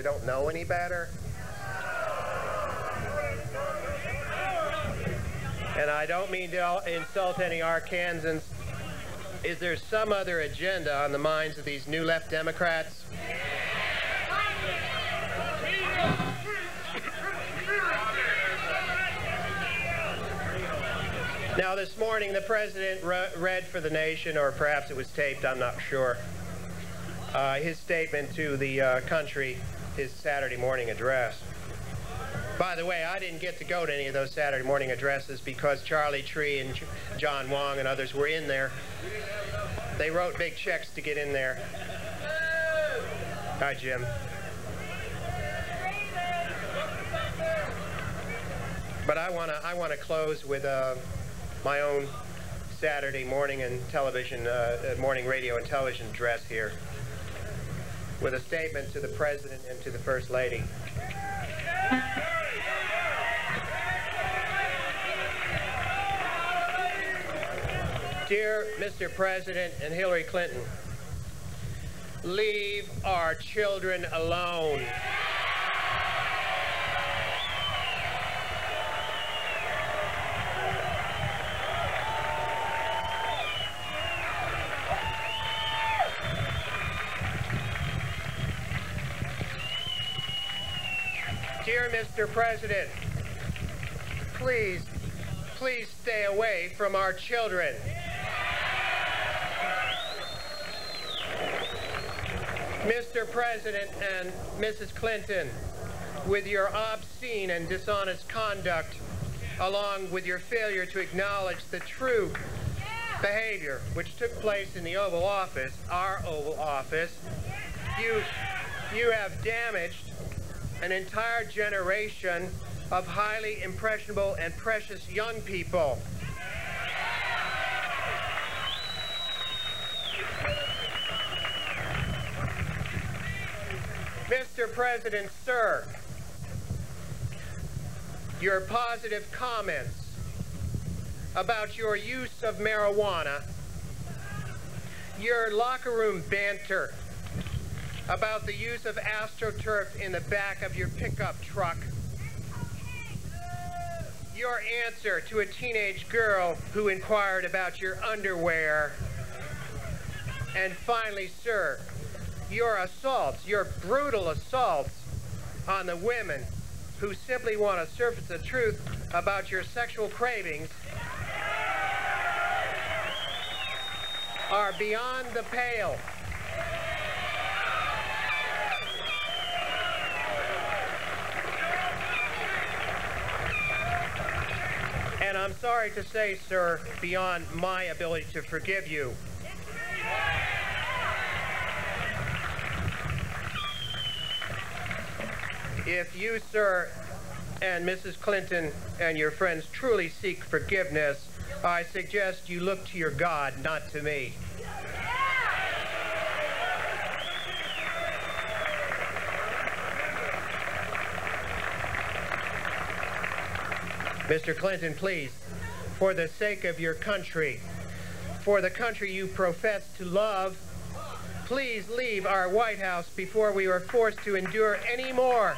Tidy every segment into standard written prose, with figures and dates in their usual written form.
they don't know any better. And I don't mean to insult any Arkansans. Is there some other agenda on the minds of these new left Democrats? Now, this morning, the president read for the nation, or perhaps it was taped, I'm not sure, his statement to the country, his Saturday morning address. By the way, I didn't get to go to any of those Saturday morning addresses because Charlie Tree and John Wong and others were in there. They wrote big checks to get in there. Hi, Jim. But I want to close with my own Saturday morning and television, morning radio and television address here, with a statement to the President and to the First Lady. Dear Mr. President and Hillary Clinton, leave our children alone. Dear Mr. President, please stay away from our children. Mr. President and Mrs. Clinton, with your obscene and dishonest conduct, along with your failure to acknowledge the true behavior which took place in the Oval Office, our Oval Office, you have damaged an entire generation of highly impressionable and precious young people. Mr. President, sir, your positive comments about your use of marijuana, your locker room banter about the use of AstroTurf in the back of your pickup truck, your answer to a teenage girl who inquired about your underwear, and finally, sir, your assaults, your brutal assaults on the women who simply want to surface the truth about your sexual cravings are beyond the pale. And I'm sorry to say, sir, beyond my ability to forgive you. If you, sir, and Mrs. Clinton and your friends truly seek forgiveness, I suggest you look to your God, not to me. Mr. Clinton, please, for the sake of your country, for the country you profess to love, please leave our White House before we are forced to endure any more.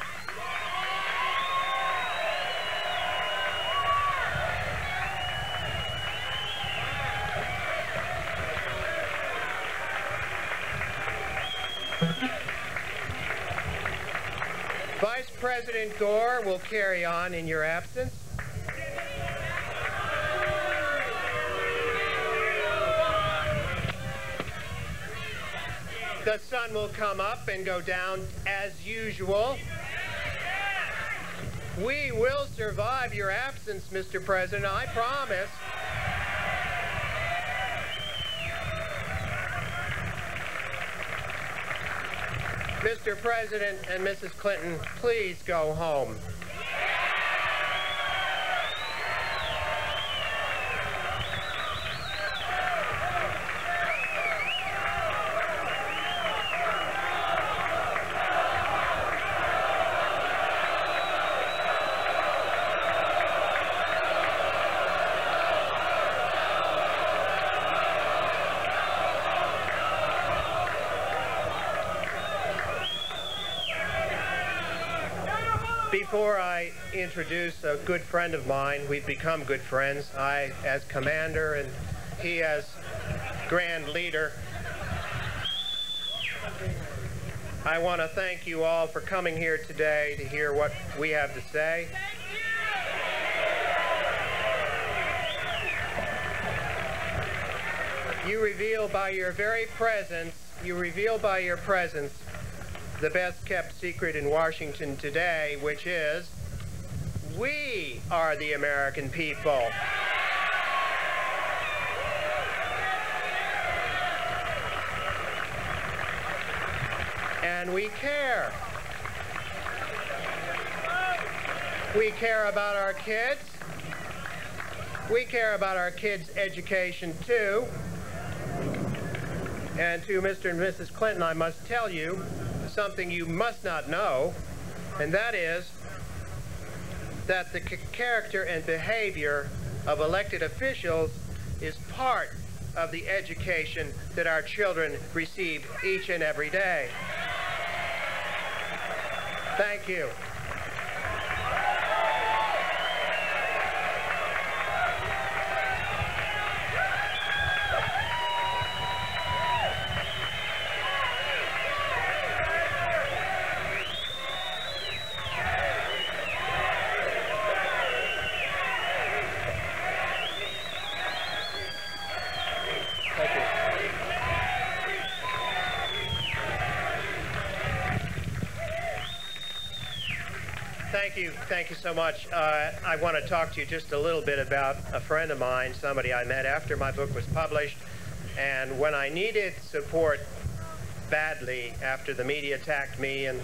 Vice President Gore will carry on in your absence. The sun will come up and go down as usual. We will survive your absence, Mr. President, I promise. Mr. President and Mrs. Clinton, please go home. Before I introduce a good friend of mine, we've become good friends, I as commander and he as grand leader, I want to thank you all for coming here today to hear what we have to say. You reveal by your very presence, the best kept secret in Washington today, which is, we are the American people. And we care. We care about our kids. We care about our kids' education, too. And to Mr. and Mrs. Clinton, I must tell you something you must not know, and that is that the character and behavior of elected officials is part of the education that our children receive each and every day. Thank you. Thank you so much. I want to talk to you just a little bit about a friend of mine, somebody I met after my book was published, and when I needed support badly after the media attacked me and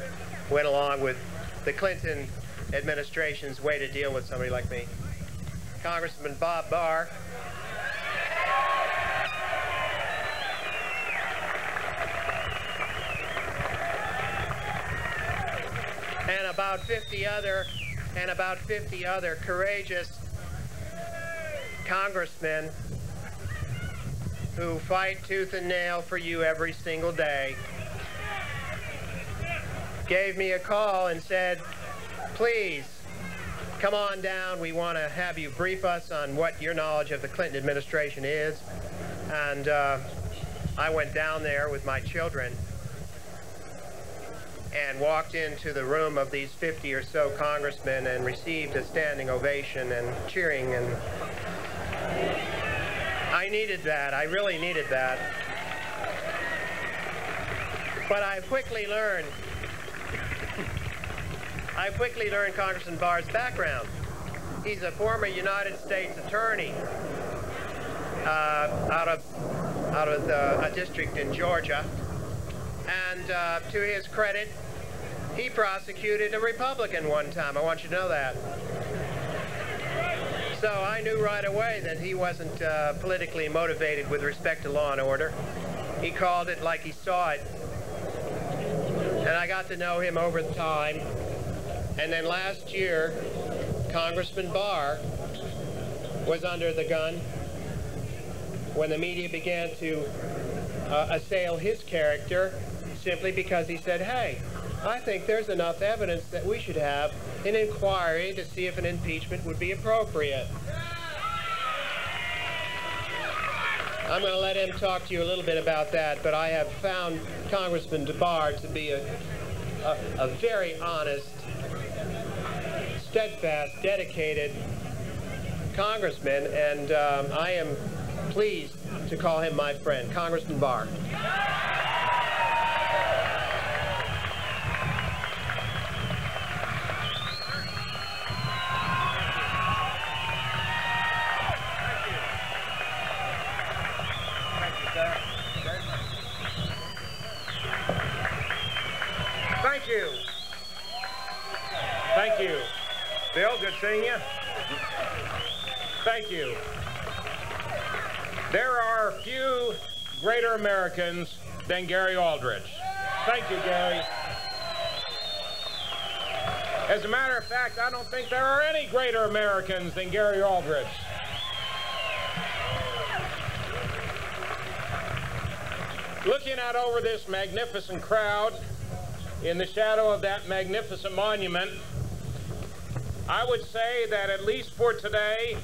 went along with the Clinton administration's way to deal with somebody like me. Congressman Bob Barr. And about 50 other courageous congressmen who fight tooth and nail for you every single day gave me a call and said, please, come on down. We want to have you brief us on what your knowledge of the Clinton administration is. And I went down there with my children and walked into the room of these 50 or so congressmen and received a standing ovation and cheering, and I needed that. I really needed that. But I quickly learned Congressman Barr's background. He's a former United States attorney out of a district in Georgia. And to his credit, he prosecuted a Republican one time. I want you to know that. So I knew right away that he wasn't politically motivated with respect to law and order. He called it like he saw it. And I got to know him over time. And then last year, Congressman Barr was under the gun when the media began to assail his character, simply because he said, hey, I think there's enough evidence that we should have an inquiry to see if an impeachment would be appropriate. I'm going to let him talk to you a little bit about that, but I have found Congressman Barr to be a very honest, steadfast, dedicated congressman, and I am pleased to call him my friend, Congressman Barr. Thank you. Bill, good seeing you. Thank you. There are few greater Americans than Gary Aldrich. Thank you, Gary. As a matter of fact, I don't think there are any greater Americans than Gary Aldrich. Looking out over this magnificent crowd in the shadow of that magnificent monument I would say that at least for today,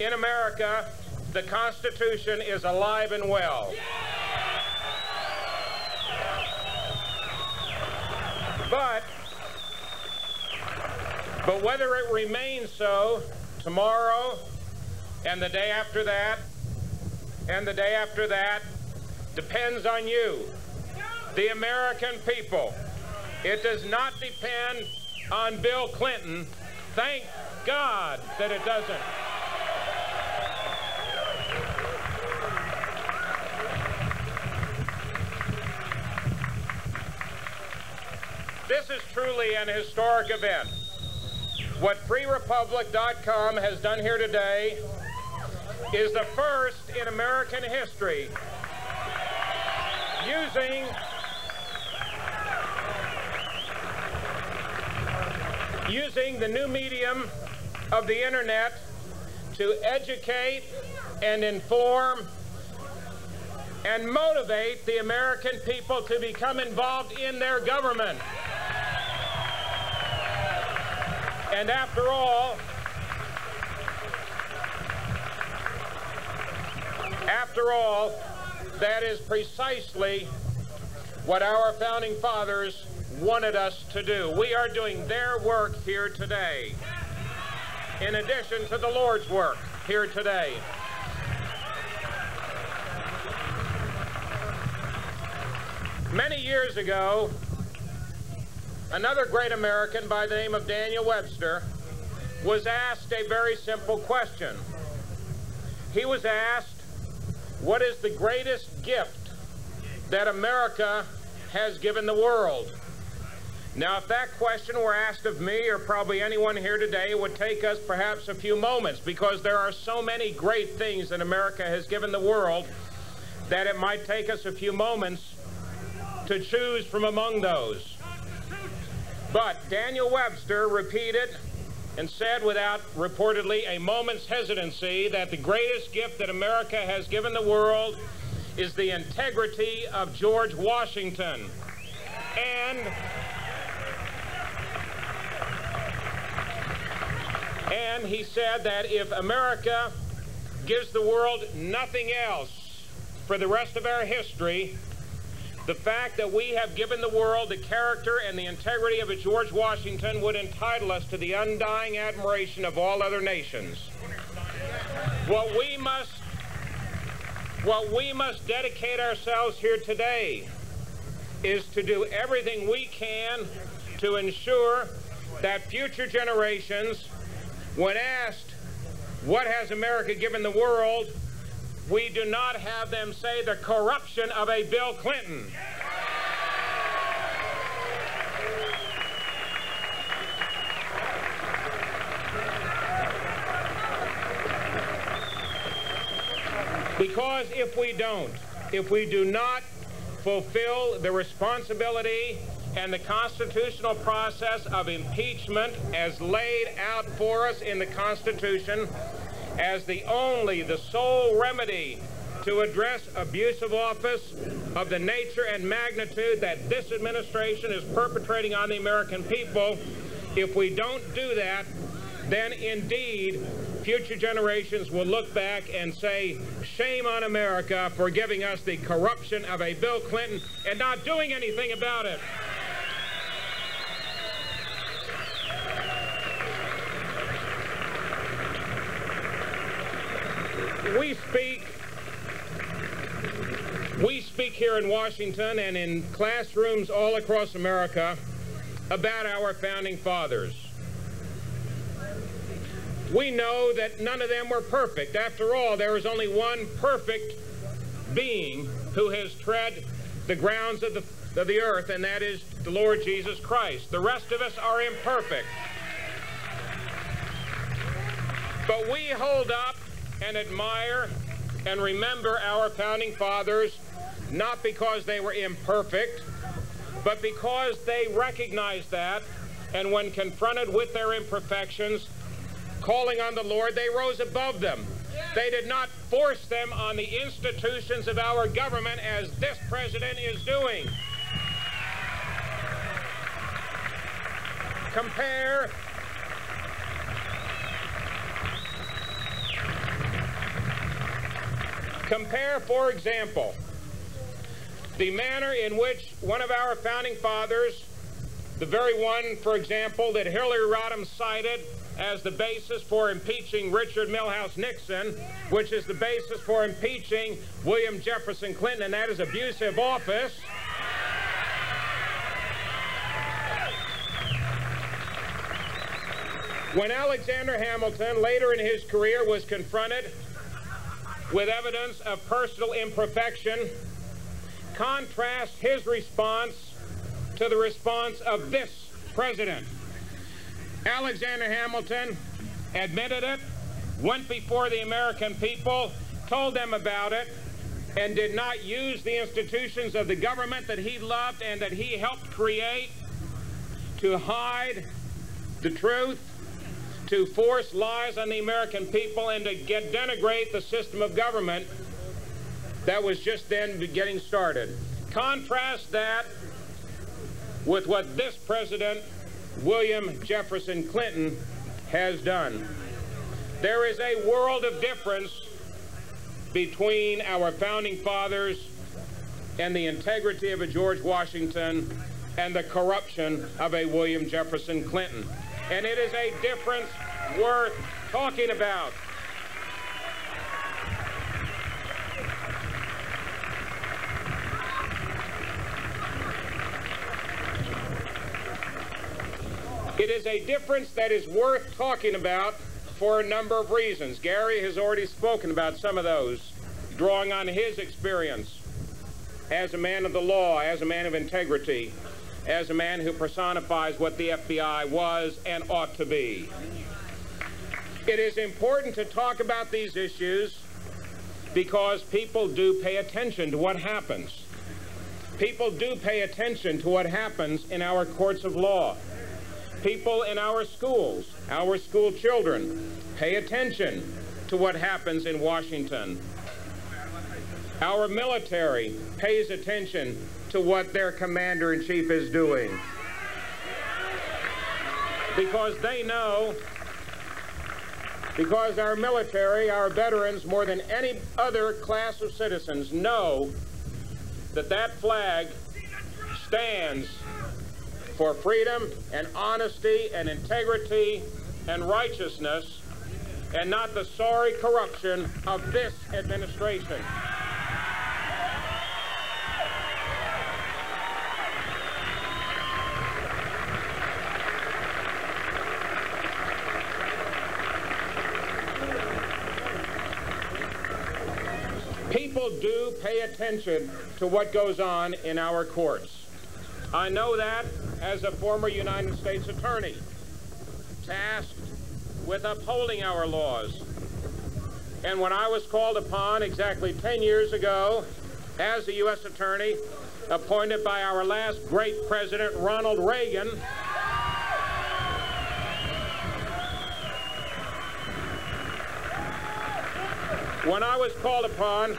in America, the Constitution is alive and well. But whether it remains so tomorrow and the day after that and the day after that depends on you, the American people. It does not depend on Bill Clinton. Thank God that it doesn't. This is truly an historic event. What FreeRepublic.com has done here today is the first in American history using the new medium of the internet to educate and inform and motivate the American people to become involved in their government. And after all, that is precisely what our founding fathers wanted us to do. We are doing their work here today, in addition to the Lord's work here today. Many years ago, another great American by the name of Daniel Webster was asked a very simple question. He was asked, what is the greatest gift that America has given the world? Now, if that question were asked of me or probably anyone here today, it would take us perhaps a few moments, because there are so many great things that America has given the world that it might take us a few moments to choose from among those. But Daniel Webster repeated and said without reportedly a moment's hesitancy that the greatest gift that America has given the world is the integrity of George Washington. And he said that if America gives the world nothing else for the rest of our history, the fact that we have given the world the character and the integrity of a George Washington would entitle us to the undying admiration of all other nations. What we must dedicate ourselves here today is to do everything we can to ensure that future generations, when asked, what has America given the world, we do not have them say the corruption of a Bill Clinton. Because if we do not fulfill the responsibility and the constitutional process of impeachment as laid out for us in the Constitution, as the sole remedy to address abuse of office of the nature and magnitude that this administration is perpetrating on the American people, if we don't do that, then indeed future generations will look back and say, shame on America for giving us the corruption of a Bill Clinton and not doing anything about it. We speak here in Washington and in classrooms all across America about our founding fathers. We know that none of them were perfect. After all, there is only one perfect being who has tread the grounds of the earth, and that is the Lord Jesus Christ. The rest of us are imperfect. But we hold up and admire and remember our founding fathers, not because they were imperfect, but because they recognized that, and when confronted with their imperfections, calling on the Lord, they rose above them. They did not force them on the institutions of our government as this president is doing. Compare, for example, the manner in which one of our founding fathers, the very one, for example, that Hillary Rodham cited as the basis for impeaching Richard Milhouse Nixon, which is the basis for impeaching William Jefferson Clinton, and that is abuse of office. When Alexander Hamilton, later in his career, was confronted with evidence of personal imperfection, contrast his response to the response of this president. Alexander Hamilton admitted it, went before the American people, told them about it, and did not use the institutions of the government that he loved and that he helped create to hide the truth, to force lies on the American people, and to denigrate the system of government that was just then getting started. Contrast that with what this president, William Jefferson Clinton, has done. There is a world of difference between our founding fathers and the integrity of a George Washington and the corruption of a William Jefferson Clinton. And it is a difference worth talking about. It is a difference that is worth talking about for a number of reasons. Gary has already spoken about some of those, drawing on his experience as a man of the law, as a man of integrity, as a man who personifies what the FBI was and ought to be. It is important to talk about these issues because people do pay attention to what happens. People do pay attention to what happens in our courts of law. People in our schools, our school children, pay attention to what happens in Washington. Our military pays attention to what their commander-in-chief is doing. Because they know, because our military, our veterans, more than any other class of citizens, know that that flag stands for freedom and honesty and integrity and righteousness, and not the sorry corruption of this administration. People do pay attention to what goes on in our courts. I know that as a former United States attorney, tasked with upholding our laws. And when I was called upon exactly 10 years ago as a U.S. attorney, appointed by our last great president, Ronald Reagan, when I was called upon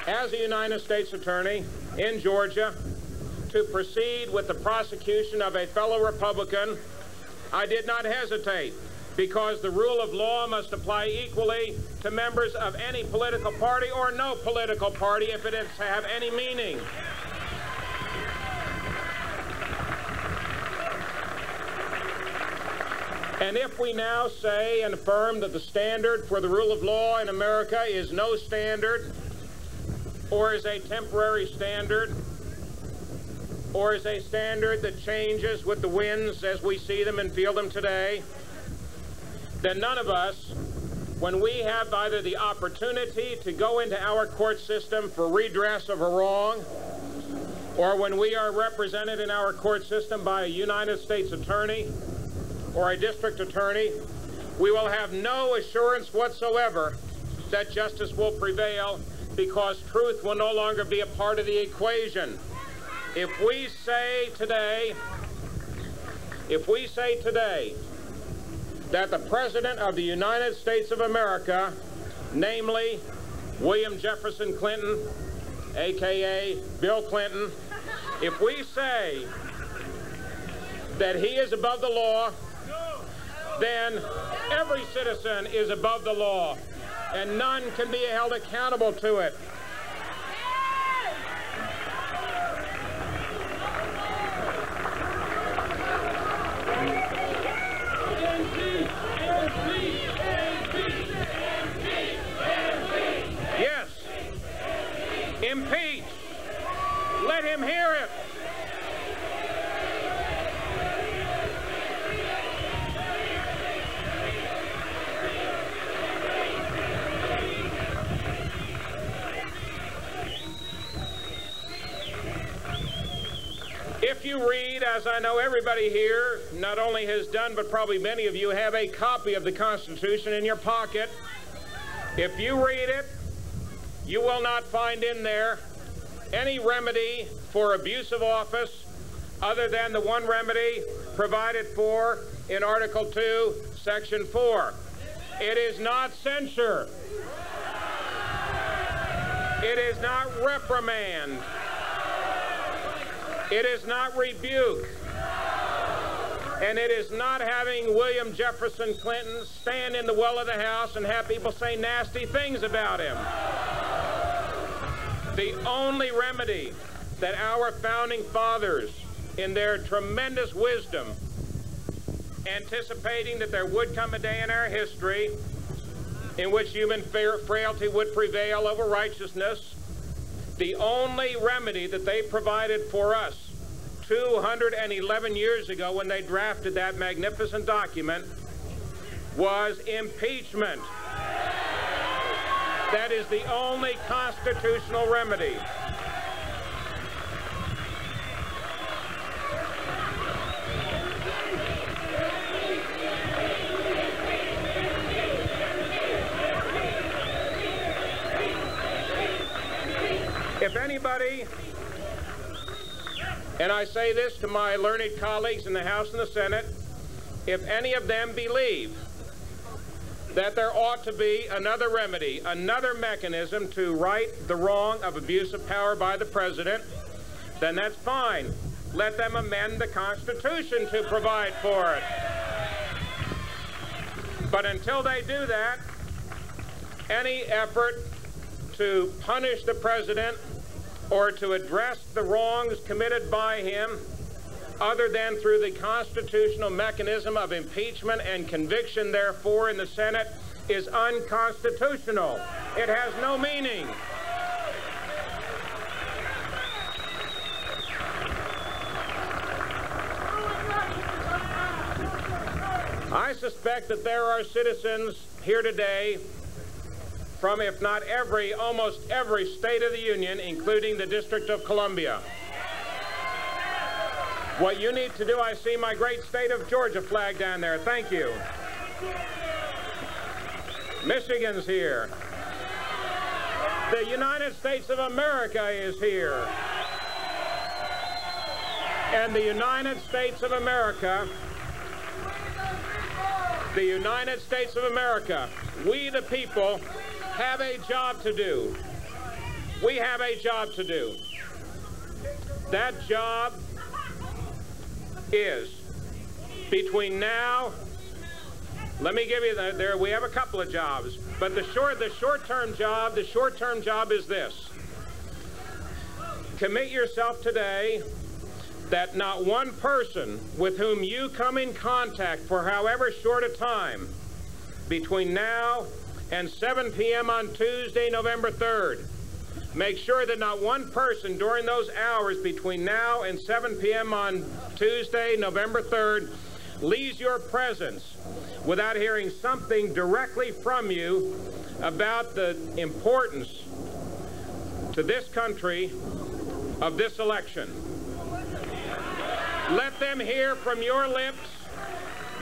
as a United States attorney in Georgia to proceed with the prosecution of a fellow Republican, I did not hesitate, because the rule of law must apply equally to members of any political party or no political party if it is to have any meaning. And if we now say and affirm that the standard for the rule of law in America is no standard, or is a temporary standard, or is a standard that changes with the winds as we see them and feel them today, then none of us, when we have either the opportunity to go into our court system for redress of a wrong, or when we are represented in our court system by a United States attorney or a district attorney, we will have no assurance whatsoever that justice will prevail, because truth will no longer be a part of the equation. If we say today that the President of the United States of America, namely William Jefferson Clinton, a.k.a. Bill Clinton, if we say that he is above the law, then every citizen is above the law, and none can be held accountable to it. Yes. Impeach. Let him hear it. If you read, as I know everybody here not only has done, but probably many of you have a copy of the Constitution in your pocket, if you read it, you will not find in there any remedy for abuse of office other than the one remedy provided for in Article 2, Section 4. It is not censure. It is not reprimand. It is not rebuke. And it is not having William Jefferson Clinton stand in the well of the House and have people say nasty things about him. The only remedy that our founding fathers, in their tremendous wisdom, anticipating that there would come a day in our history in which human frailty would prevail over righteousness, the only remedy that they provided for us 211 years ago when they drafted that magnificent document was impeachment. That is the only constitutional remedy. If anybody, and I say this to my learned colleagues in the House and the Senate, if any of them believe that there ought to be another remedy, another mechanism to right the wrong of abuse of power by the President, then that's fine. Let them amend the Constitution to provide for it. But until they do that, any effort to punish the President or to address the wrongs committed by him other than through the constitutional mechanism of impeachment and conviction, therefore, in the Senate, is unconstitutional. It has no meaning. I suspect that there are citizens here today from, if not every, almost every state of the Union, including the District of Columbia. What you need to do, I see my great state of Georgia flag down there. Thank you. Michigan's here. The United States of America is here. And the United States of America, we the people, have a job to do. We have a job to do. That job is between now, let me give you there we have a couple of jobs, but the short-term job is this. Commit yourself today that not one person with whom you come in contact for however short a time between now and 7 p.m. on Tuesday, November 3rd, make sure that not one person during those hours between now and 7 p.m. on Tuesday, November 3rd, leaves your presence without hearing something directly from you about the importance to this country of this election. Let them hear from your lips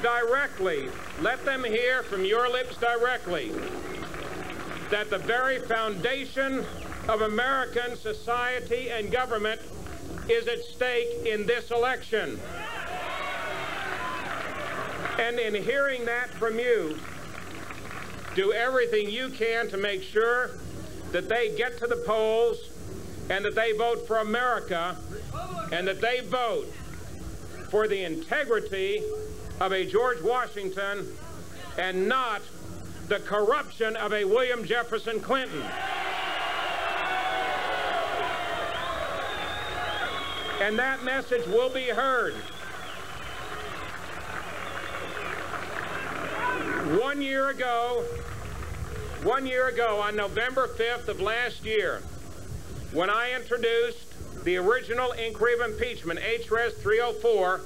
directly. Let them hear from your lips directly that the very foundation of American society and government is at stake in this election. And in hearing that from you, do everything you can to make sure that they get to the polls and that they vote for America and that they vote for the integrity of a George Washington and not the corruption of a William Jefferson Clinton. And that message will be heard. 1 year ago, on November 5th of last year, when I introduced the original inquiry of impeachment, HRES 304,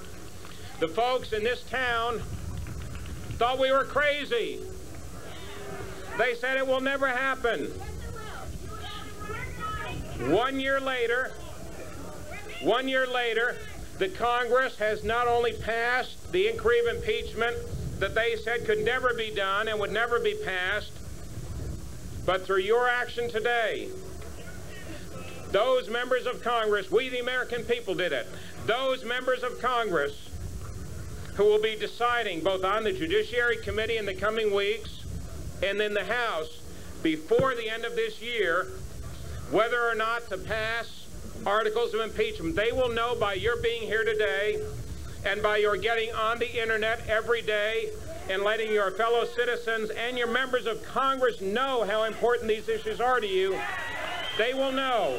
the folks in this town thought we were crazy. They said it will never happen. 1 year later, the Congress has not only passed the inquiry of impeachment that they said could never be done and would never be passed, but through your action today, those members of Congress, we the American people did it, those members of Congress who will be deciding both on the Judiciary Committee in the coming weeks and in the House before the end of this year whether or not to pass articles of impeachment. They will know by your being here today and by your getting on the internet every day and letting your fellow citizens and your members of Congress know how important these issues are to you. They will know.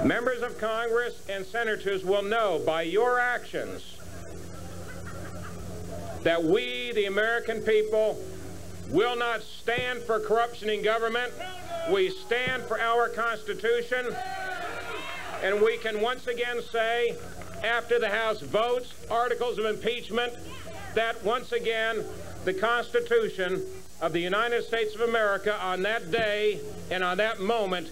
Members of Congress and senators will know by your actions that we, the American people, will not stand for corruption in government. We stand for our Constitution. And we can once again say, after the House votes articles of impeachment, that once again the Constitution of the United States of America on that day and on that moment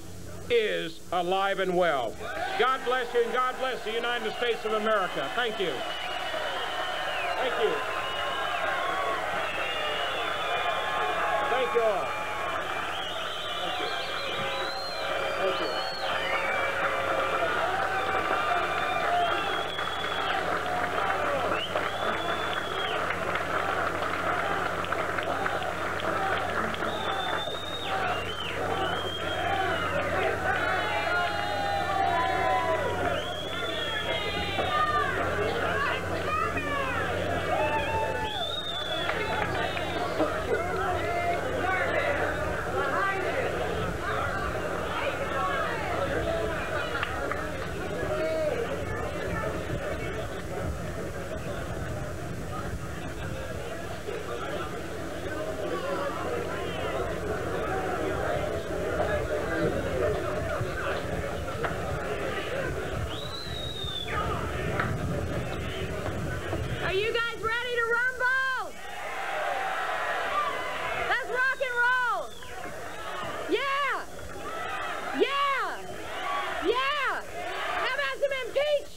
is alive and well. God bless you, and God bless the United States of America. Thank you. Thank you. Thank you all. Thank you. Thank you. Are you guys ready to rumble? Let's rock and roll. Yeah. Yeah. Yeah. How about some impeach?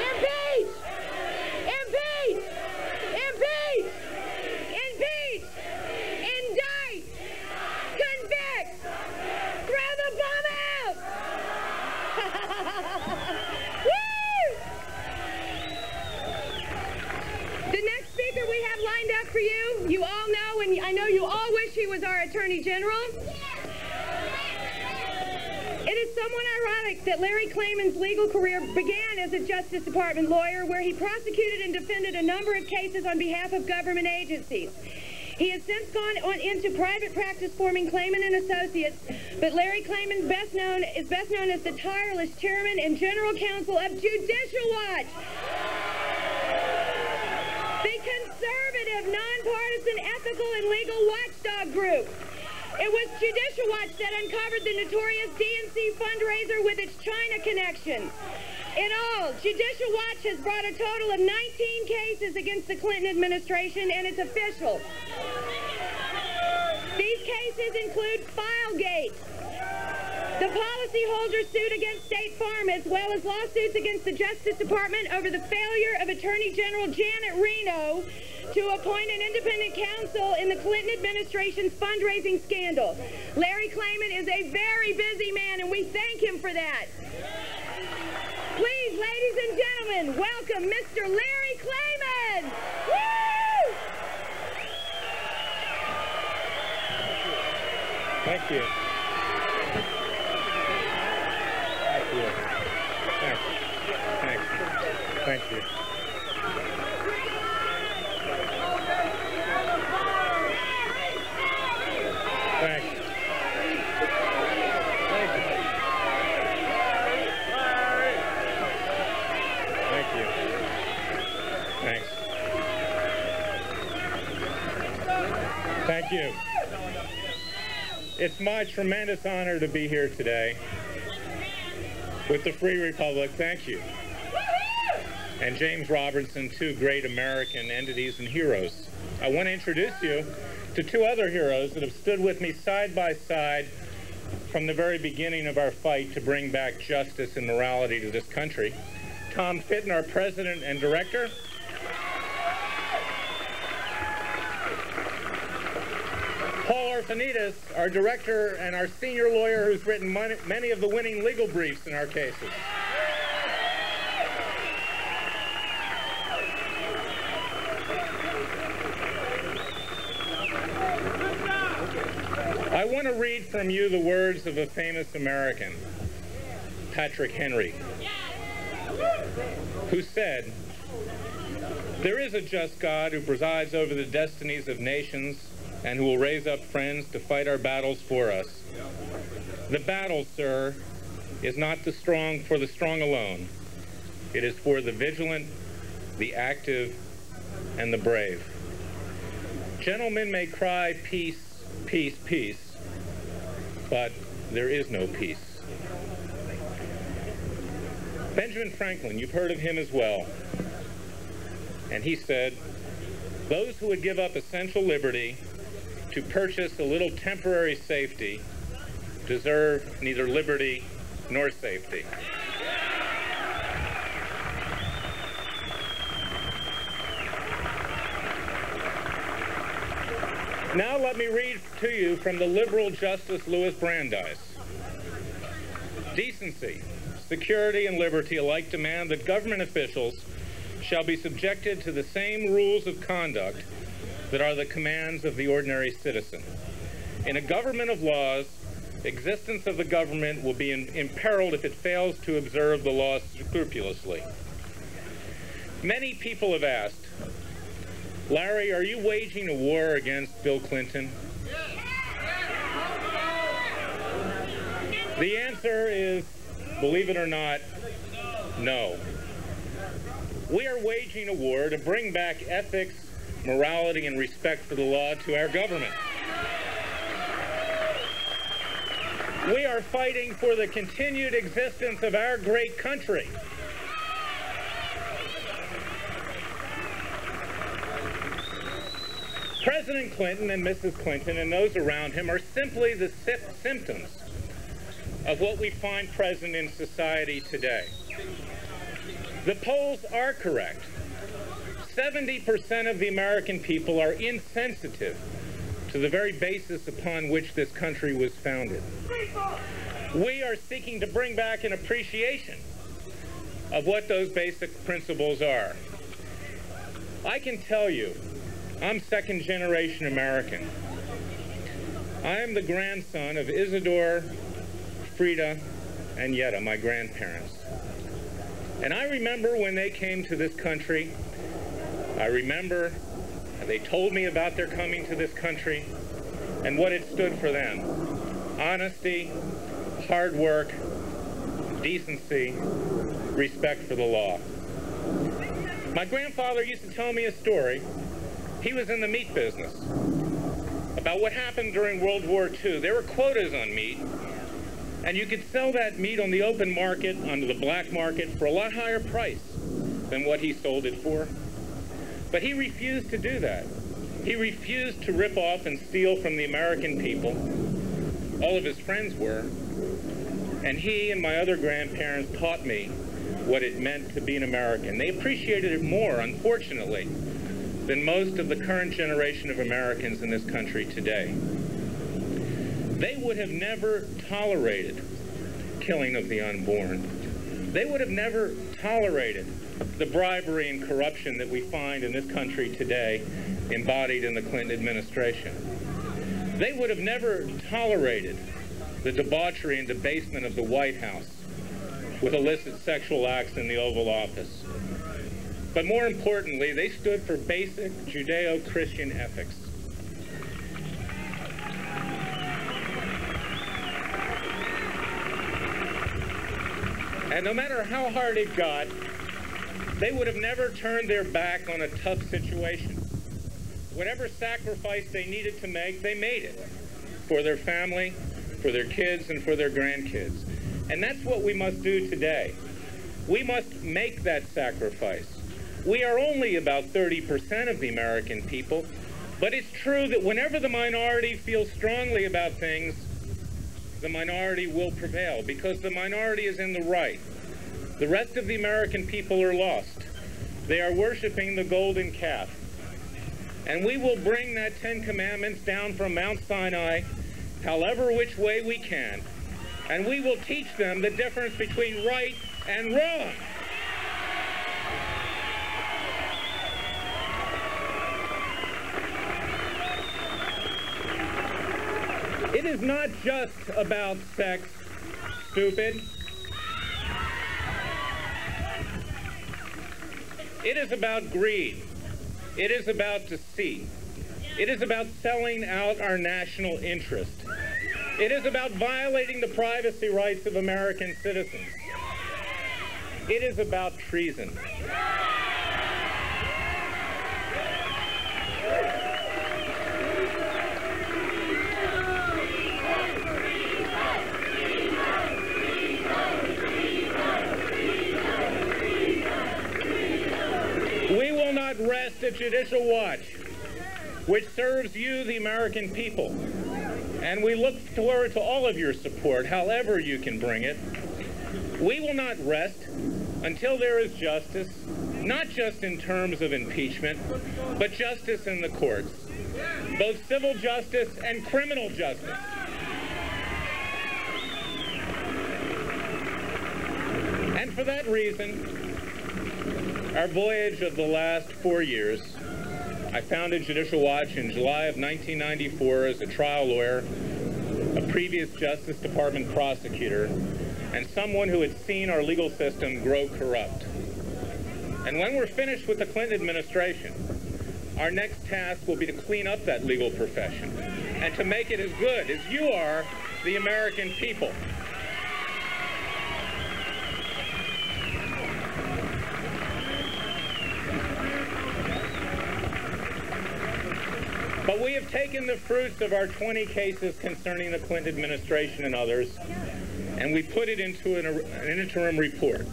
Impeach. Impeach. Impeach. Impeach. Indict. Convict. Throw the bomb out. The next speaker we have lined up for you, you all know, and I know you all wish he was our Attorney General. It is somewhat ironic that Larry Klayman's legal career began as a Justice Department lawyer where he prosecuted and defended a number of cases on behalf of government agencies. He has since gone on into private practice forming Klayman and Associates, but Larry Klayman is best known as the tireless chairman and general counsel of Judicial Watch, the conservative, nonpartisan, ethical, and legal watchdog group. It was Judicial Watch that uncovered the notorious DNC fundraiser with its China connection. In all, Judicial Watch has brought a total of 19 cases against the Clinton administration and its officials. These cases include Filegate, the policyholder suit against State Farm, as well as lawsuits against the Justice Department over the failure of Attorney General Janet Reno to appoint an independent counsel in the Clinton administration's fundraising scandal. Larry Klayman is a very busy man, and we thank him for that. Please, ladies and gentlemen, welcome Mr. Larry Klayman. Woo! Thank you. Thank you. Thanks. Thanks. Thank you. Thanks. Thank you. Thanks. Thank you. It's my tremendous honor to be here today with the Free Republic. Thank you. And James Robertson, two great American entities and heroes. I want to introduce you to two other heroes that have stood with me side by side from the very beginning of our fight to bring back justice and morality to this country. Tom Fitton, our president and director. Paul Orphanides, our director and our senior lawyer who's written many of the winning legal briefs in our cases. I want to read from you the words of a famous American, Patrick Henry, who said, "There is a just God who presides over the destinies of nations and who will raise up friends to fight our battles for us. The battle, sir, is not the strong for the strong alone. It is for the vigilant, the active, and the brave. Gentlemen may cry peace, peace, peace, but there is no peace." Benjamin Franklin, you've heard of him as well. And he said, "Those who would give up essential liberty to purchase a little temporary safety deserve neither liberty nor safety." Now let me read to you from the liberal Justice Louis Brandeis. "Decency, security, and liberty alike demand that government officials shall be subjected to the same rules of conduct that are the commands of the ordinary citizen. In a government of laws, existence of the government will be imperiled if it fails to observe the laws scrupulously." Many people have asked, "Larry, are you waging a war against Bill Clinton?" The answer is, believe it or not, no. We are waging a war to bring back ethics, morality, and respect for the law to our government. We are fighting for the continued existence of our great country. President Clinton and Mrs. Clinton and those around him are simply the symptoms of what we find present in society today. The polls are correct. 70% of the American people are insensitive to the very basis upon which this country was founded. We are seeking to bring back an appreciation of what those basic principles are. I can tell you, I'm second-generation American. I am the grandson of Isidore, Frida, and Yetta, my grandparents. And I remember when they came to this country, I remember they told me about their coming to this country and what it stood for them. Honesty, hard work, decency, respect for the law. My grandfather used to tell me a story. He was in the meat business, about what happened during World War II. There were quotas on meat, and you could sell that meat on the open market, onto the black market, for a lot higher price than what he sold it for. But he refused to do that. He refused to rip off and steal from the American people. All of his friends were. And he and my other grandparents taught me what it meant to be an American. They appreciated it more, unfortunately, than most of the current generation of Americans in this country today. They would have never tolerated killing of the unborn. They would have never tolerated the bribery and corruption that we find in this country today, embodied in the Clinton administration. They would have never tolerated the debauchery and debasement of the White House with illicit sexual acts in the Oval Office. But more importantly, they stood for basic Judeo-Christian ethics. And no matter how hard it got, they would have never turned their back on a tough situation. Whatever sacrifice they needed to make, they made it for their family, for their kids, and for their grandkids. And that's what we must do today. We must make that sacrifice. We are only about 30% of the American people, but it's true that whenever the minority feels strongly about things, the minority will prevail, because the minority is in the right. The rest of the American people are lost. They are worshiping the golden calf. And we will bring that 10 Commandments down from Mount Sinai, however which way we can, and we will teach them the difference between right and wrong. It is not just about sex, stupid. It is about greed. It is about deceit. It is about selling out our national interest. It is about violating the privacy rights of American citizens. It is about treason. We will not rest at Judicial Watch, which serves you, the American people. And we look forward to all of your support, however you can bring it. We will not rest until there is justice, not just in terms of impeachment, but justice in the courts, both civil justice and criminal justice. And for that reason, our voyage of the last 4 years, I founded Judicial Watch in July of 1994 as a trial lawyer, a previous Justice Department prosecutor, and someone who had seen our legal system grow corrupt. And when we're finished with the Clinton administration, our next task will be to clean up that legal profession and to make it as good as you are, the American people. But we have taken the fruits of our 20 cases concerning the Clinton administration and others, and we put it into an interim report.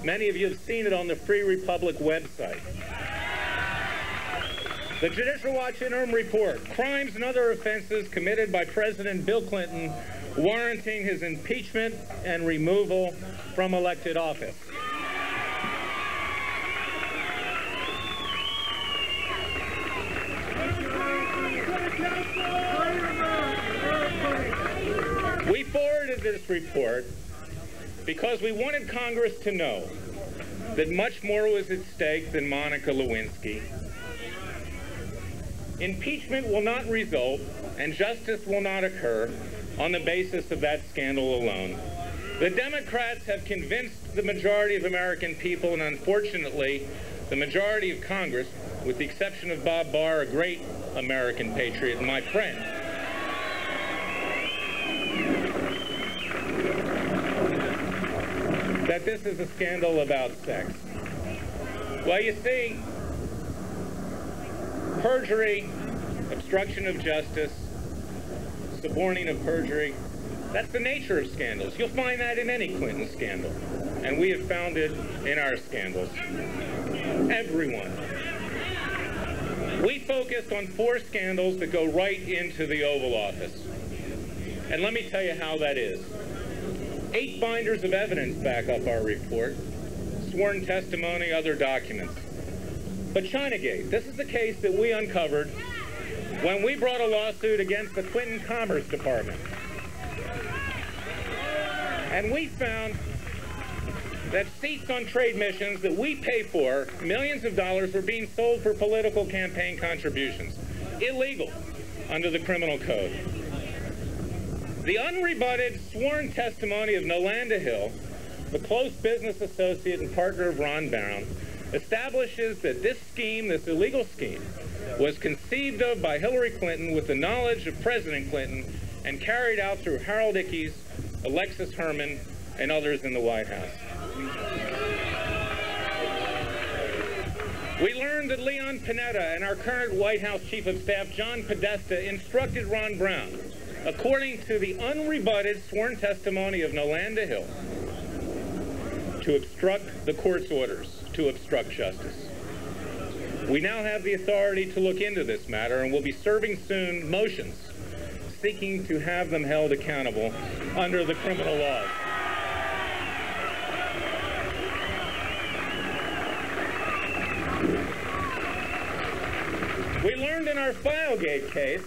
Many of you have seen it on the Free Republic website. The Judicial Watch Interim Report, Crimes and Other Offenses Committed by President Bill Clinton Warranting His Impeachment and Removal from Elected Office. We forwarded this report because we wanted Congress to know that much more was at stake than Monica Lewinsky. Impeachment will not result, and justice will not occur on the basis of that scandal alone. The Democrats have convinced the majority of American people, and unfortunately, the majority of Congress, with the exception of Bob Barr, a great American patriot and my friend, that this is a scandal about sex. Well, you see, perjury, obstruction of justice, suborning of perjury, that's the nature of scandals. You'll find that in any Clinton scandal. And we have found it in our scandals. Everyone. We focused on 4 scandals that go right into the Oval Office. And let me tell you how that is. 8 binders of evidence back up our report, sworn testimony, other documents. But Chinagate, this is the case that we uncovered when we brought a lawsuit against the Clinton Commerce Department. And we found that seats on trade missions that we pay for, millions of dollars, were being sold for political campaign contributions. illegal under the criminal code. The unrebutted sworn testimony of Nolanda Hill, the close business associate and partner of Ron Brown, establishes that this scheme, this illegal scheme, was conceived of by Hillary Clinton with the knowledge of President Clinton and carried out through Harold Ickes, Alexis Herman, and others in the White House. We learned that Leon Panetta and our current White House Chief of Staff, John Podesta, instructed Ron Brown, according to the unrebutted sworn testimony of Nolanda Hill, to obstruct the court's orders, to obstruct justice. We now have the authority to look into this matter, and will be serving soon motions seeking to have them held accountable under the criminal laws. We learned in our Filegate case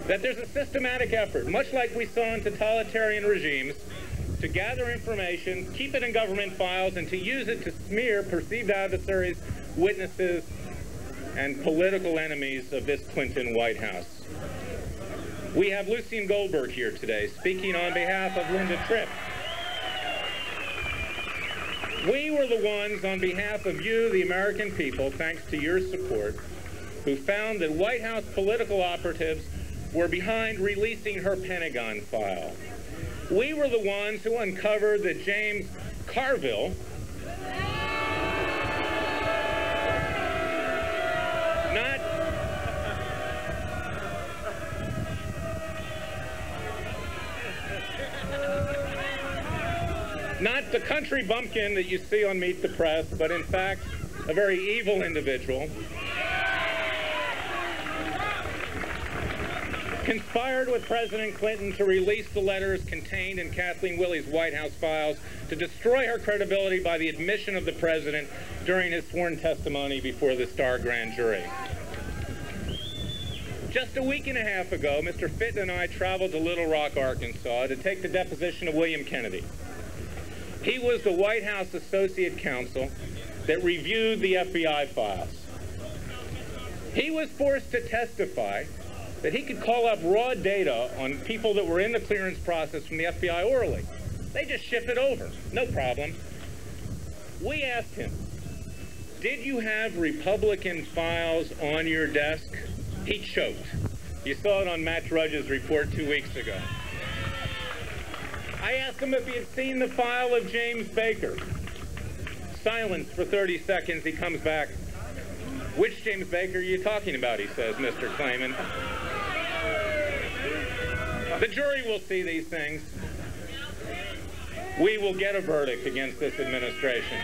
that there's a systematic effort, much like we saw in totalitarian regimes, to gather information, keep it in government files, and to use it to smear perceived adversaries, witnesses, and political enemies of this Clinton White House. We have Lucien Goldberg here today, speaking on behalf of Linda Tripp. We were the ones, on behalf of you, the American people, thanks to your support, who found that White House political operatives were behind releasing her Pentagon file. We were the ones who uncovered that James Carville not the country bumpkin that you see on Meet the Press, but in fact, a very evil individual, conspired with President Clinton to release the letters contained in Kathleen Willey's White House files to destroy her credibility by the admission of the president during his sworn testimony before the Starr grand jury. Just a week and a half ago, Mr. Fitton and I traveled to Little Rock, Arkansas to take the deposition of William Kennedy. He was the White House Associate Counsel that reviewed the FBI files. He was forced to testify that he could call up raw data on people that were in the clearance process from the FBI orally. They just ship it over, no problem. We asked him, did you have Republican files on your desk? He choked. You saw it on Matt Drudge's report 2 weeks ago. I asked him if he had seen the file of James Baker. Silence for 30 seconds, he comes back. Which James Baker are you talking about, he says, Mr. Klayman. The jury will see these things. We will get a verdict against this administration.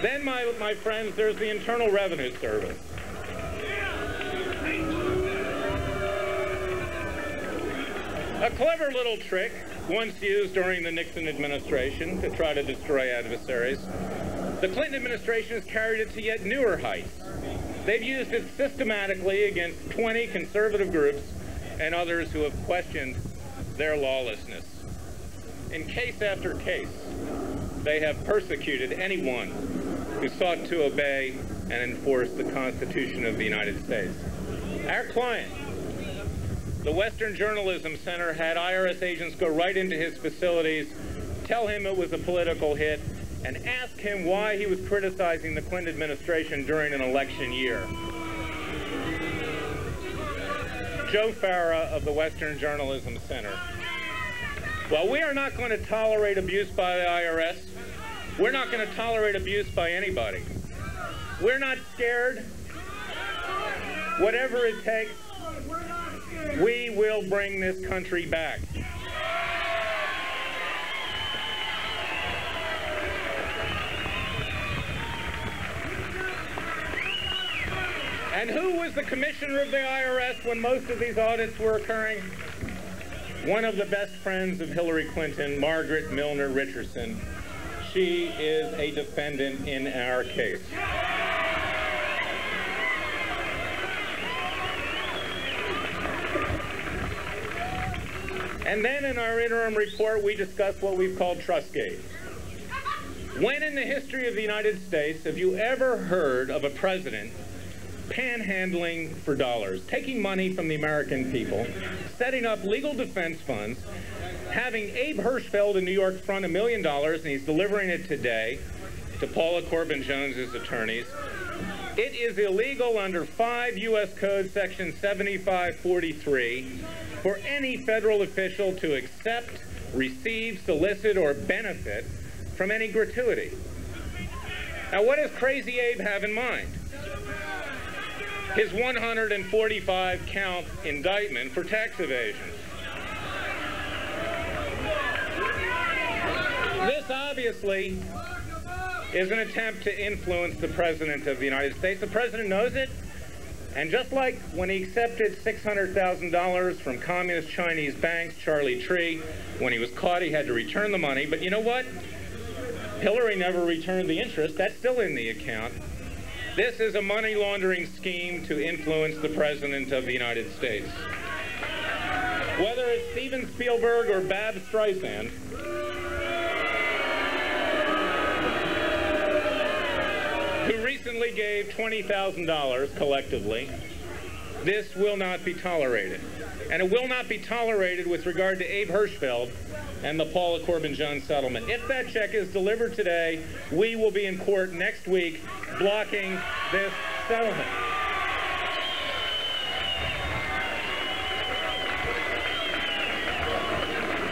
Then, my friends, there's the Internal Revenue Service. A clever little trick once used during the Nixon administration to try to destroy adversaries. The Clinton administration has carried it to yet newer heights. They've used it systematically against 20 conservative groups and others who have questioned their lawlessness. In case after case, they have persecuted anyone who sought to obey and enforce the Constitution of the United States. Our client, the Western Journalism Center, had IRS agents go right into his facilities, tell him it was a political hit, and ask him why he was criticizing the Clinton administration during an election year. Joe Farah of the Western Journalism Center. Well, we are not going to tolerate abuse by the IRS. We're not going to tolerate abuse by anybody. We're not scared. Whatever it takes, we will bring this country back. And who was the commissioner of the IRS when most of these audits were occurring? One of the best friends of Hillary Clinton, Margaret Milner Richardson. She is a defendant in our case. And then in our interim report, we discussed what we've called Trustgate. When in the history of the United States have you ever heard of a president panhandling for dollars, taking money from the American people, setting up legal defense funds, having Abe Hirschfeld in New York front $1 million, and he's delivering it today to Paula Corbin Jones's attorneys? It is illegal under 5 U.S. Code Section 7543 for any federal official to accept, receive, solicit, or benefit from any gratuity. Now, what does Crazy Abe have in mind? His 145-count indictment for tax evasion. This obviously is an attempt to influence the President of the United States. The President knows it, and just like when he accepted $600,000 from communist Chinese banks, Charlie Tree, when he was caught, he had to return the money. But you know what? Hillary never returned the interest. That's still in the account. This is a money laundering scheme to influence the President of the United States. Whether it's Steven Spielberg or Babs Streisand, who recently gave $20,000 collectively, this will not be tolerated. And it will not be tolerated with regard to Abe Hirschfeld and the Paula Corbin Jones settlement. If that check is delivered today, we will be in court next week blocking this settlement.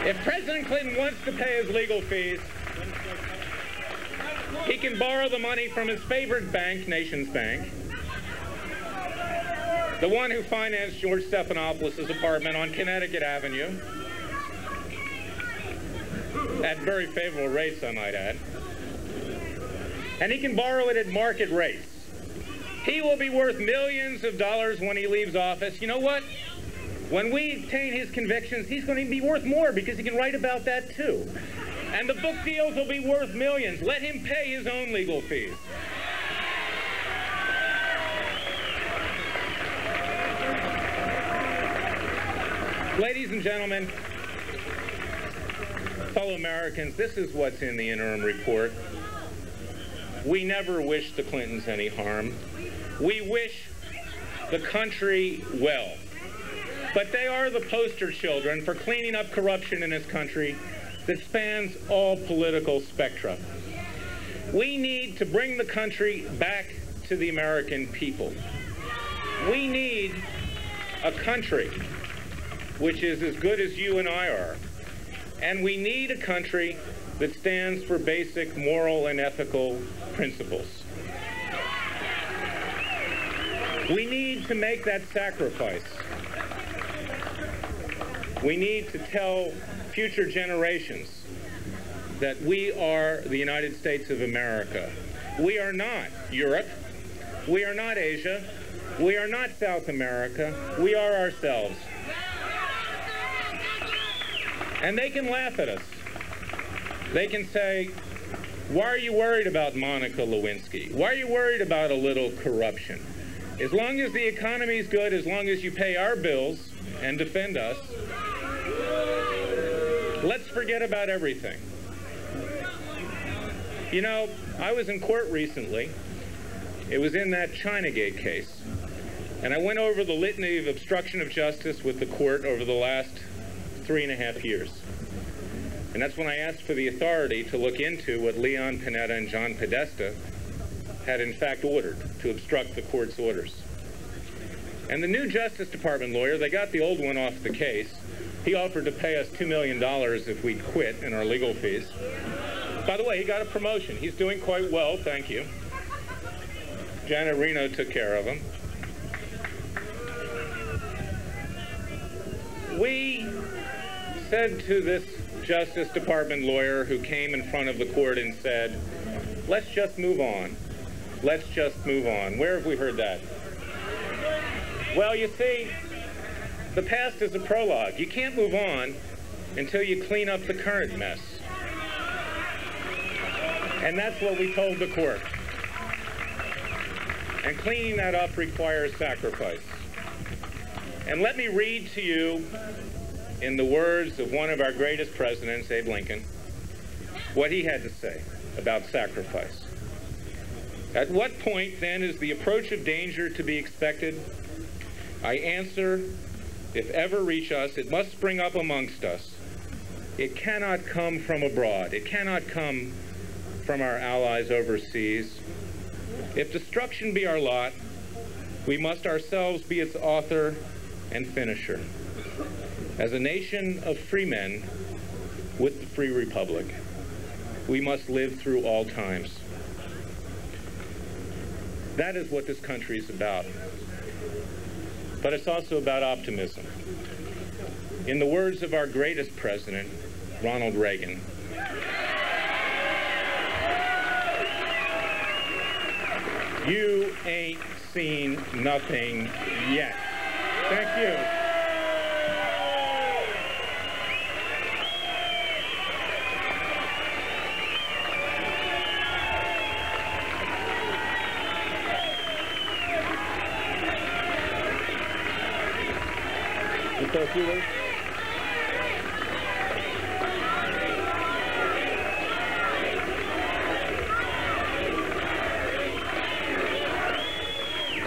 If President Clinton wants to pay his legal fees, he can borrow the money from his favorite bank, Nations Bank, the one who financed George Stephanopoulos' apartment on Connecticut Avenue, at very favorable rates, I might add. And he can borrow it at market rates. He will be worth millions of dollars when he leaves office. You know what? When we obtain his convictions, he's going to be worth more because he can write about that too. And the book deals will be worth millions. Let him pay his own legal fees. Ladies and gentlemen, fellow Americans, this is what's in the interim report. We never wish the Clintons any harm. We wish the country well. But they are the poster children for cleaning up corruption in this country that spans all political spectra. We need to bring the country back to the American people. We need a country which is as good as you and I are. And we need a country that stands for basic moral and ethical principles. We need to make that sacrifice. We need to tell future generations that we are the United States of America. We are not Europe. We are not Asia. We are not South America. We are ourselves. And they can laugh at us. They can say, why are you worried about Monica Lewinsky? Why are you worried about a little corruption? As long as the economy's good, as long as you pay our bills and defend us, let's forget about everything. You know, I was in court recently. It was in that Chinagate case. And I went over the litany of obstruction of justice with the court over the last 3.5 years. And that's when I asked for the authority to look into what Leon Panetta and John Podesta had in fact ordered to obstruct the court's orders. And the new Justice Department lawyer, they got the old one off the case. He offered to pay us $2 million if we'd quit in our legal fees. By the way, he got a promotion. He's doing quite well, thank you. Janet Reno took care of him. We said to this Justice Department lawyer who came in front of the court and said, let's just move on. Let's just move on. Where have we heard that? Well, you see, the past is a prologue. You can't move on until you clean up the current mess. And that's what we told the court. And cleaning that up requires sacrifice. And let me read to you in the words of one of our greatest presidents, Abe Lincoln, what he had to say about sacrifice. At what point, then, is the approach of danger to be expected? I answer, if ever reach us, it must spring up amongst us. It cannot come from abroad. It cannot come from our allies overseas. If destruction be our lot, we must ourselves be its author and finisher. As a nation of free men with the free republic, we must live through all times. That is what this country is about. But it's also about optimism. In the words of our greatest president, Ronald Reagan, you ain't seen nothing yet. Thank you.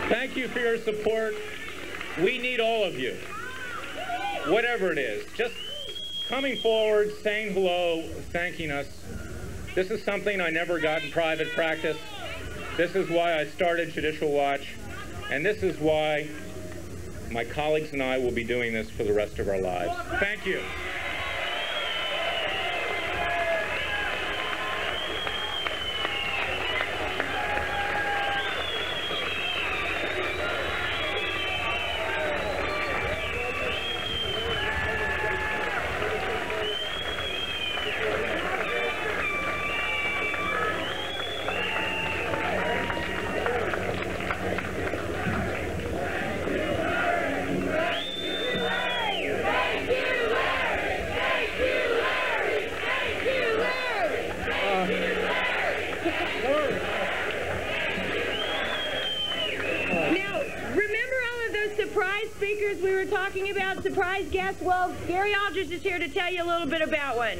Thank you for your support. We need all of you, whatever it is. Just coming forward, saying hello, thanking us. This is something I never got in private practice. This is why I started Judicial Watch, and this is why my colleagues and I will be doing this for the rest of our lives. Thank you. Surprise guest? Well, Gary Aldridge is here to tell you a little bit about one.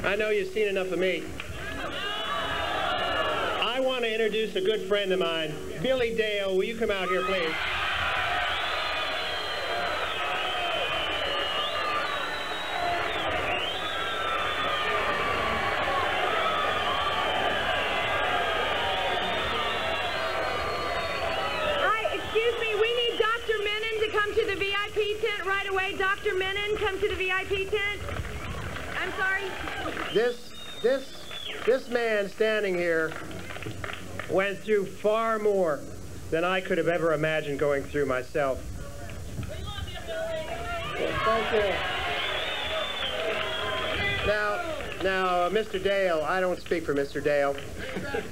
I know you've seen enough of me. I want to introduce a good friend of mine, Billy Dale. Will you come out here, please? Dr. Menon, come to the VIP tent. I'm sorry. This man standing here went through far more than I could have ever imagined going through myself. Thank you. Now, Mr. Dale, I don't speak for Mr. Dale,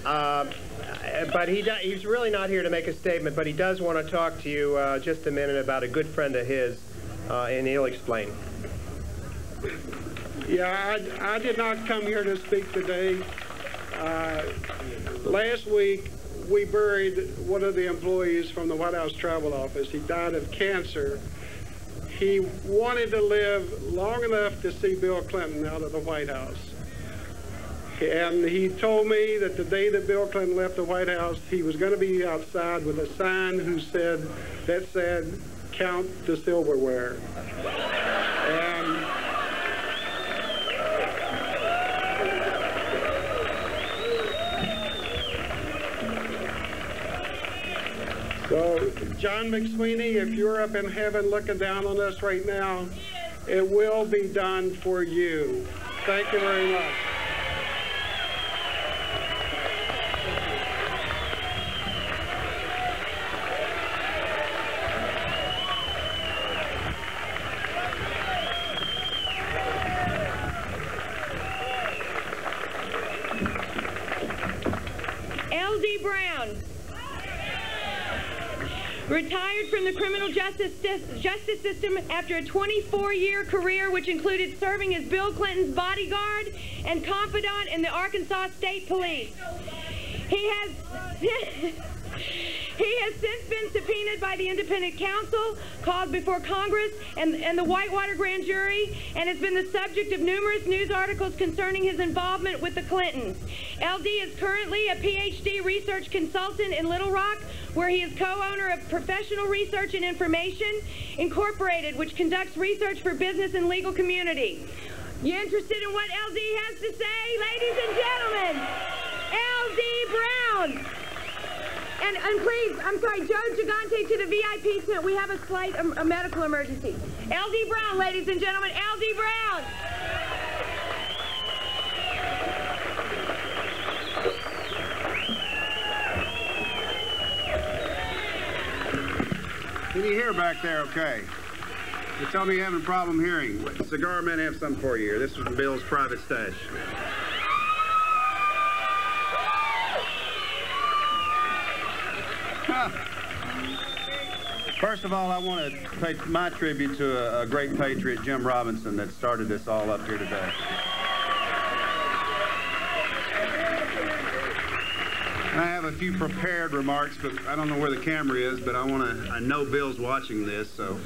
but he's really not here to make a statement, but he does want to talk to you just a minute about a good friend of his. And he'll explain. Yeah, I did not come here to speak today. Last week, we buried one of the employees from the White House Travel Office. He died of cancer. He wanted to live long enough to see Bill Clinton out of the White House. And he told me that the day that Bill Clinton left the White House, he was going to be outside with a sign that said, "Count the silverware." And so, John McSweeney, if you're up in heaven looking down on us right now, it will be done for you. Thank you very much. Retired from the criminal justice system after a 24-year career which included serving as Bill Clinton's bodyguard and confidant in the Arkansas State Police. He has since been subpoenaed by the independent counsel, called before Congress and the Whitewater grand jury, and has been the subject of numerous news articles concerning his involvement with the Clintons. LD is currently a PhD research consultant in Little Rock, where he is co-owner of Professional Research and Information Incorporated, which conducts research for business and legal community. You interested in what LD has to say? Ladies and gentlemen, LD Brown. And please, I'm sorry, Joe Gigante to the VIP tent. We have a slight a medical emergency. LD Brown, ladies and gentlemen, LD Brown. Can you hear back there okay? You tell me you're having a problem hearing. Cigar Men have something for you here. This is from Bill's private stash. First of all, I want to pay my tribute to a great patriot, Jim Robinson, that started this all up here today. I have a few prepared remarks, but I don't know where the camera is, but I know Bill's watching this, so.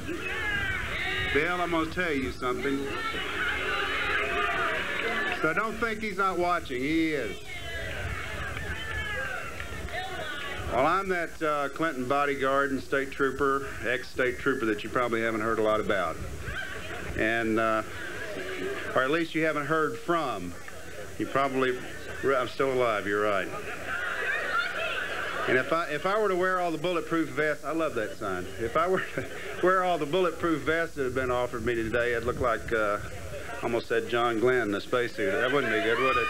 Bill, I'm going to tell you something. So don't think he's not watching. He is. Well, I'm that Clinton bodyguard and state trooper, ex-state trooper that you probably haven't heard a lot about. And, or at least you haven't heard from. You probably, I'm still alive, you're right. And if I were to wear all the bulletproof vests, I love that sign. If I were to wear all the bulletproof vests that have been offered me today, I'd look like, almost said John Glenn in a spacesuit. That wouldn't be good, would it?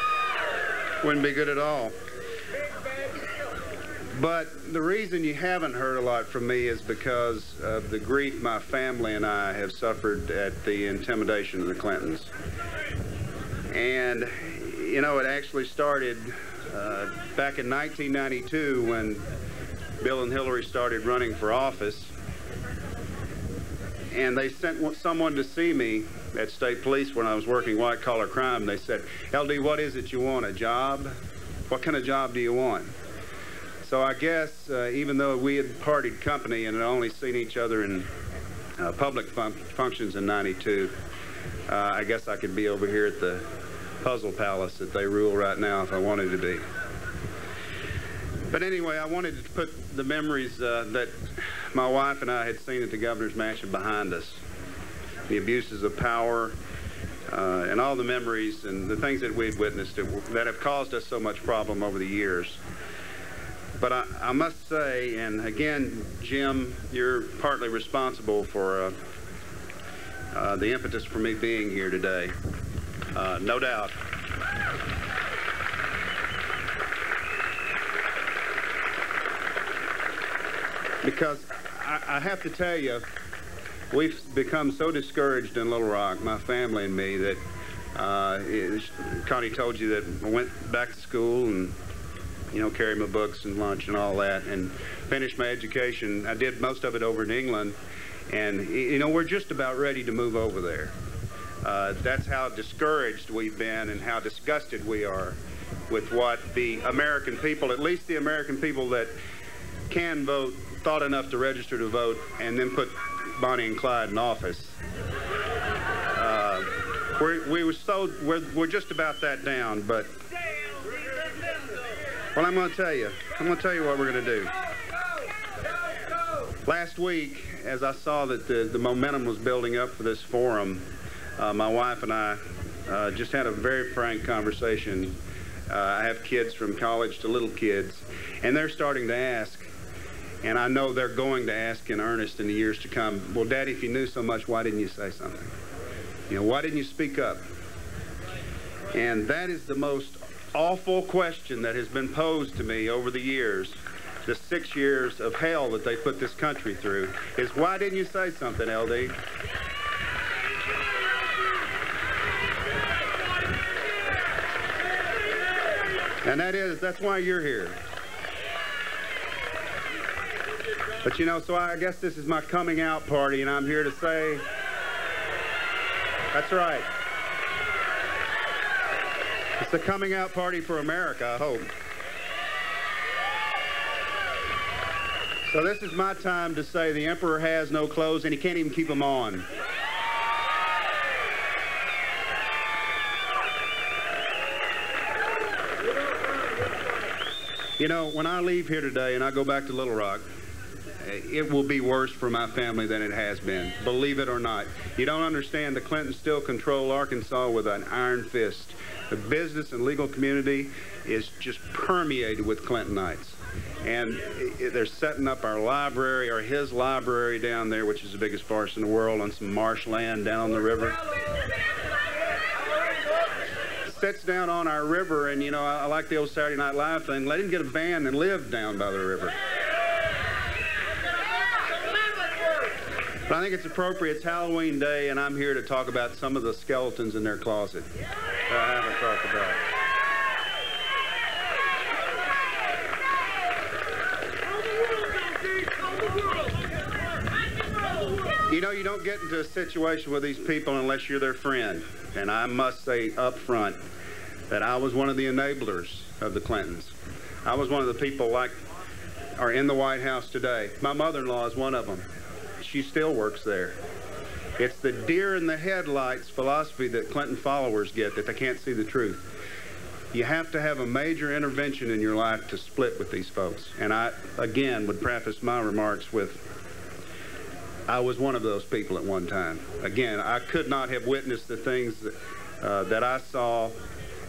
Wouldn't be good at all. But the reason you haven't heard a lot from me is because of the grief my family and I have suffered at the intimidation of the Clintons. And, you know, it actually started back in 1992 when Bill and Hillary started running for office. And they sent someone to see me at state police when I was working white-collar crime. They said, LD, what is it you want, a job? What kind of job do you want? So I guess even though we had parted company and had only seen each other in public functions in '92, I guess I could be over here at the puzzle palace that they rule right now if I wanted to be. But anyway, I wanted to put the memories that my wife and I had seen at the governor's mansion behind us, the abuses of power, and all the memories and the things that we'd witnessed that have caused us so much problem over the years. But I must say, and again, Jim, you're partly responsible for the impetus for me being here today, no doubt. Because I have to tell you, we've become so discouraged in Little Rock, my family and me, that Connie told you that I went back to school and, you know, carried my books and lunch and all that, and finished my education. I did most of it over in England, and, you know, we're just about ready to move over there. That's how discouraged we've been and how disgusted we are with what the American people, at least the American people that can vote, thought enough to register to vote and then put Bonnie and Clyde in office. We're just about that down, but well, I'm going to tell you what we're going to do. Last week, as I saw that the momentum was building up for this forum, my wife and I just had a very frank conversation. I have kids from college to little kids, and they're starting to ask, and I know they're going to ask in earnest in the years to come, well, Daddy, if you knew so much, why didn't you say something? You know, why didn't you speak up? And that is the most awful question that has been posed to me over the years, the 6 years of hell that they put this country through, is why didn't you say something, LD? And that's why you're here. But you know, so I guess this is my coming out party, and I'm here to say, that's right. It's a coming out party for America, I hope. So this is my time to say the emperor has no clothes and he can't even keep them on. You know, when I leave here today and I go back to Little Rock, it will be worse for my family than it has been, believe it or not. You don't understand, the Clintons still control Arkansas with an iron fist. The business and legal community is just permeated with Clintonites. And they're setting up our library, or his library down there, which is the biggest forest in the world, on some marshland down on the river. Sits down on our river, and you know, I like the old Saturday Night Live thing. Let him get a van and live down by the river. But I think it's appropriate. It's Halloween Day, and I'm here to talk about some of the skeletons in their closet that I haven't talked about. You know, you don't get into a situation with these people unless you're their friend. And I must say up front that I was one of the enablers of the Clintons. I was one of the people are in the White House today. My mother-in-law is one of them. She still works there. It's the deer in the headlights philosophy that Clinton followers get, that they can't see the truth. You have to have a major intervention in your life to split with these folks. And I, again, would preface my remarks with, I was one of those people at one time. Again, I could not have witnessed the things that I saw,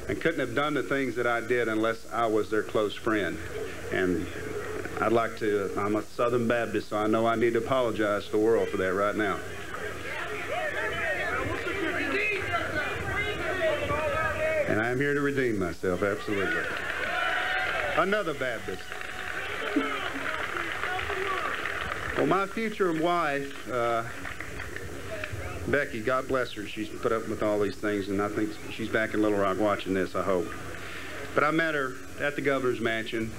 and couldn't have done the things that I did unless I was their close friend. And I'm a Southern Baptist, so I know I need to apologize to the world for that right now. And I am here to redeem myself, absolutely. Another Baptist. Well, my future wife, Becky, God bless her, she's put up with all these things, and I think she's back in Little Rock watching this, I hope. But I met her at the governor's mansion.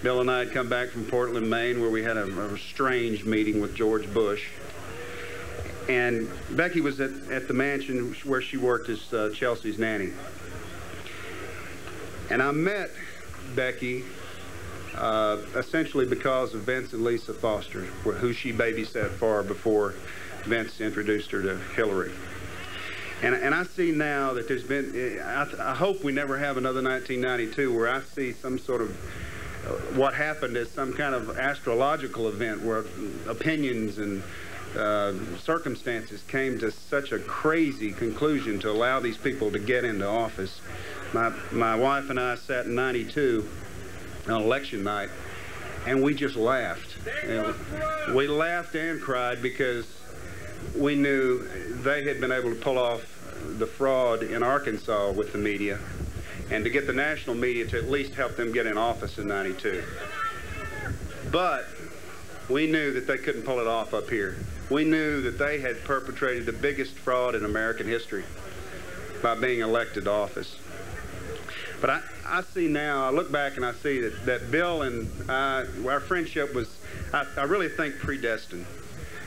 Bill and I had come back from Portland, Maine, where we had a strange meeting with George Bush. And Becky was at the mansion where she worked as Chelsea's nanny. And I met Becky essentially because of Vince and Lisa Foster, who she babysat for before Vince introduced her to Hillary. And I see now that there's been, I hope we never have another 1992 where I see some sort of, what happened as some kind of astrological event where opinions and circumstances came to such a crazy conclusion to allow these people to get into office. My wife and I sat in 92 on election night, and we just laughed. We laughed and cried because we knew they had been able to pull off the fraud in Arkansas with the media, and to get the national media to at least help them get in office in 92. But we knew that they couldn't pull it off up here. We knew that they had perpetrated the biggest fraud in American history by being elected to office. But I see now, I look back and I see that Bill and I, our friendship was, I really think, predestined.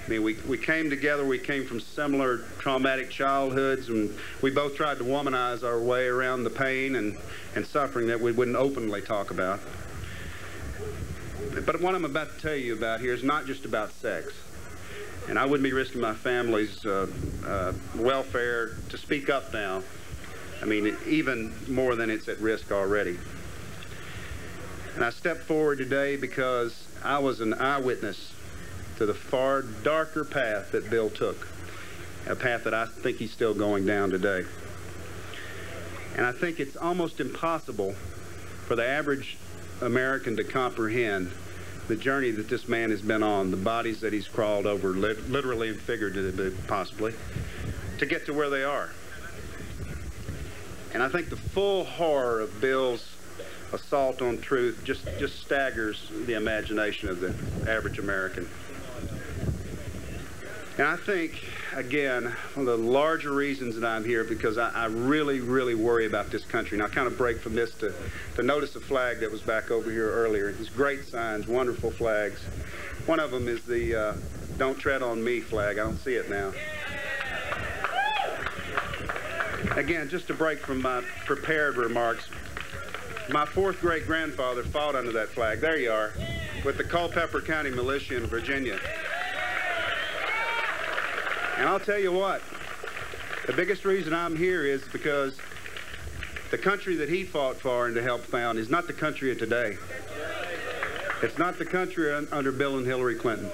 I mean, we came together, we came from similar traumatic childhoods, and we both tried to womanize our way around the pain and suffering that we wouldn't openly talk about. But what I'm about to tell you about here is not just about sex. And I wouldn't be risking my family's welfare to speak up now. I mean, even more than it's at risk already. And I stepped forward today because I was an eyewitness to the far darker path that Bill took, a path that I think he's still going down today. And I think it's almost impossible for the average American to comprehend the journey that this man has been on, the bodies that he's crawled over, literally and figuratively, possibly, to get to where they are. And I think the full horror of Bill's assault on truth just staggers the imagination of the average American. And I think, again, one of the larger reasons that I'm here, because I really, really worry about this country. And I'll kind of break from this to notice a flag that was back over here earlier. These great signs, wonderful flags. One of them is the Don't Tread on Me flag. I don't see it now. Again, just to break from my prepared remarks, my fourth great-grandfather fought under that flag. There you are. with the Culpeper County Militia in Virginia. And I'll tell you what, the biggest reason I'm here is because the country that he fought for and to help found is not the country of today. It's not the country under Bill and Hillary Clinton.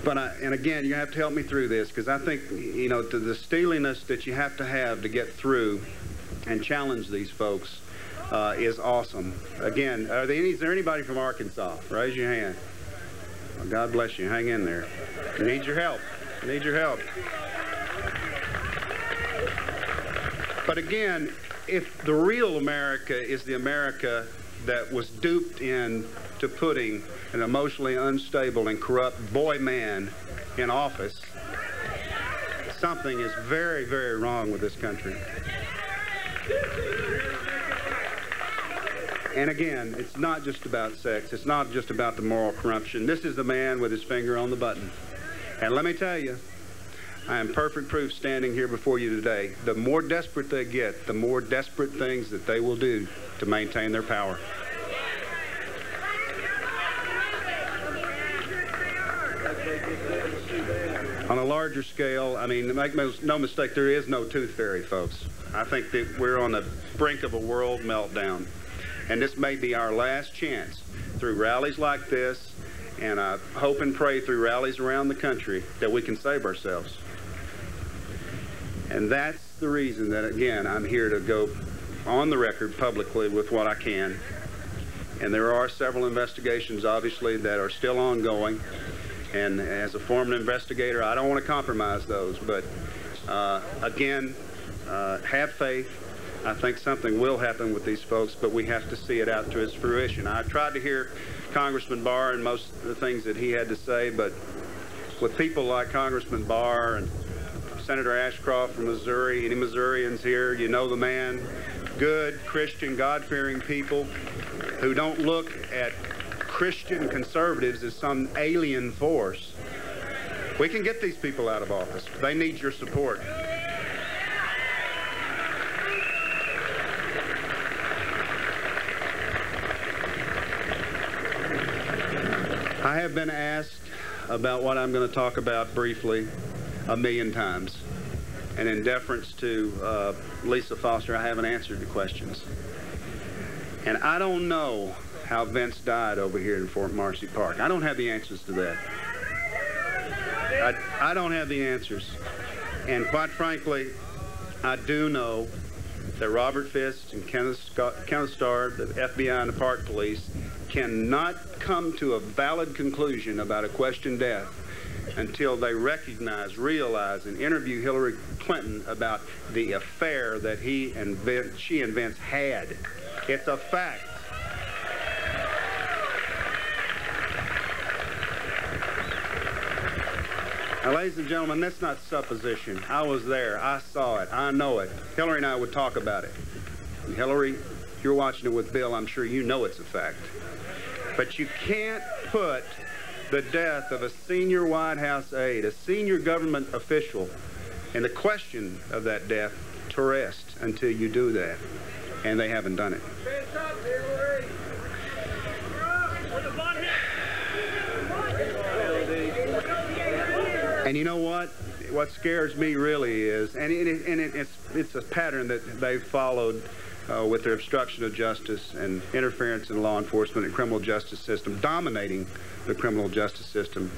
But and again, you have to help me through this, because I think, you know, the steeliness that you have to get through and challenge these folks is awesome. Again, is there anybody from Arkansas? Raise your hand. Well, God bless you. Hang in there. I need your help. I need your help. But again, if the real America is the America that was duped into putting an emotionally unstable and corrupt boy man in office, something is very, very wrong with this country. And again, it's not just about sex. It's not just about the moral corruption. This is the man with his finger on the button. And let me tell you, I am perfect proof standing here before you today. The more desperate they get, the more desperate things that they will do to maintain their power. On a larger scale, I mean, make no mistake, there is no tooth fairy, folks. I think that we're on the brink of a world meltdown. And this may be our last chance through rallies like this, and I hope and pray through rallies around the country that we can save ourselves. And that's the reason that, again, I'm here to go on the record publicly with what I can. And there are several investigations, obviously, that are still ongoing. And as a former investigator, I don't want to compromise those. But, again, have faith. I think something will happen with these folks, but we have to see it out to its fruition. I tried to hear Congressman Barr and most of the things that he had to say, but with people like Congressman Barr and Senator Ashcroft from Missouri, any Missourians here, you know the man, good, Christian, God-fearing people who don't look at Christian conservatives as some alien force. We can get these people out of office. They need your support. I have been asked about what I'm going to talk about briefly 1,000,000 times. And in deference to Lisa Foster, I haven't answered the questions. And I don't know how Vince died over here in Fort Marcy Park. I don't have the answers to that. I don't have the answers. And quite frankly, I do know that Robert Fisk and Kenneth Starr, the FBI and the Park Police, cannot come to a valid conclusion about a questioned death until they recognize, realize, and interview Hillary Clinton about the affair that she and Vince had. It's a fact. Now, ladies and gentlemen, that's not supposition. I was there. I saw it. I know it. Hillary and I would talk about it. And Hillary, if you're watching it with Bill, I'm sure you know it's a fact. But you can't put the death of a senior White House aide, a senior government official, and the question of that death to rest until you do that. And they haven't done it. And you know what? What scares me really is, and it's a pattern that they've followed with their obstruction of justice and interference in law enforcement and criminal justice system, dominating the criminal justice system,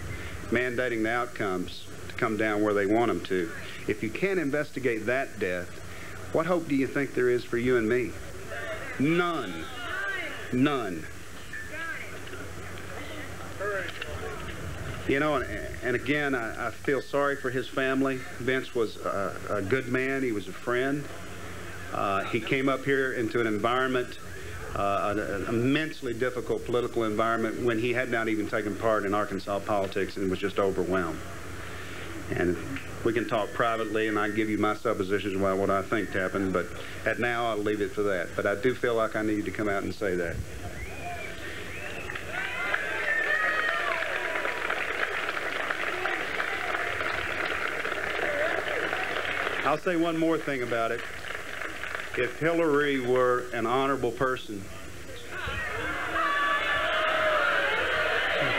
mandating the outcomes to come down where they want them to. If you can't investigate that death, what hope do you think there is for you and me? None. None. You know, and again, I feel sorry for his family. Vince was a good man. He was a friend. He came up here into an environment, an immensely difficult political environment, when he had not even taken part in Arkansas politics and was just overwhelmed. And we can talk privately, and I can give you my suppositions about what I think happened, but at now I'll leave it for that. But I do feel like I need to come out and say that. I'll say one more thing about it. If Hillary were an honorable person,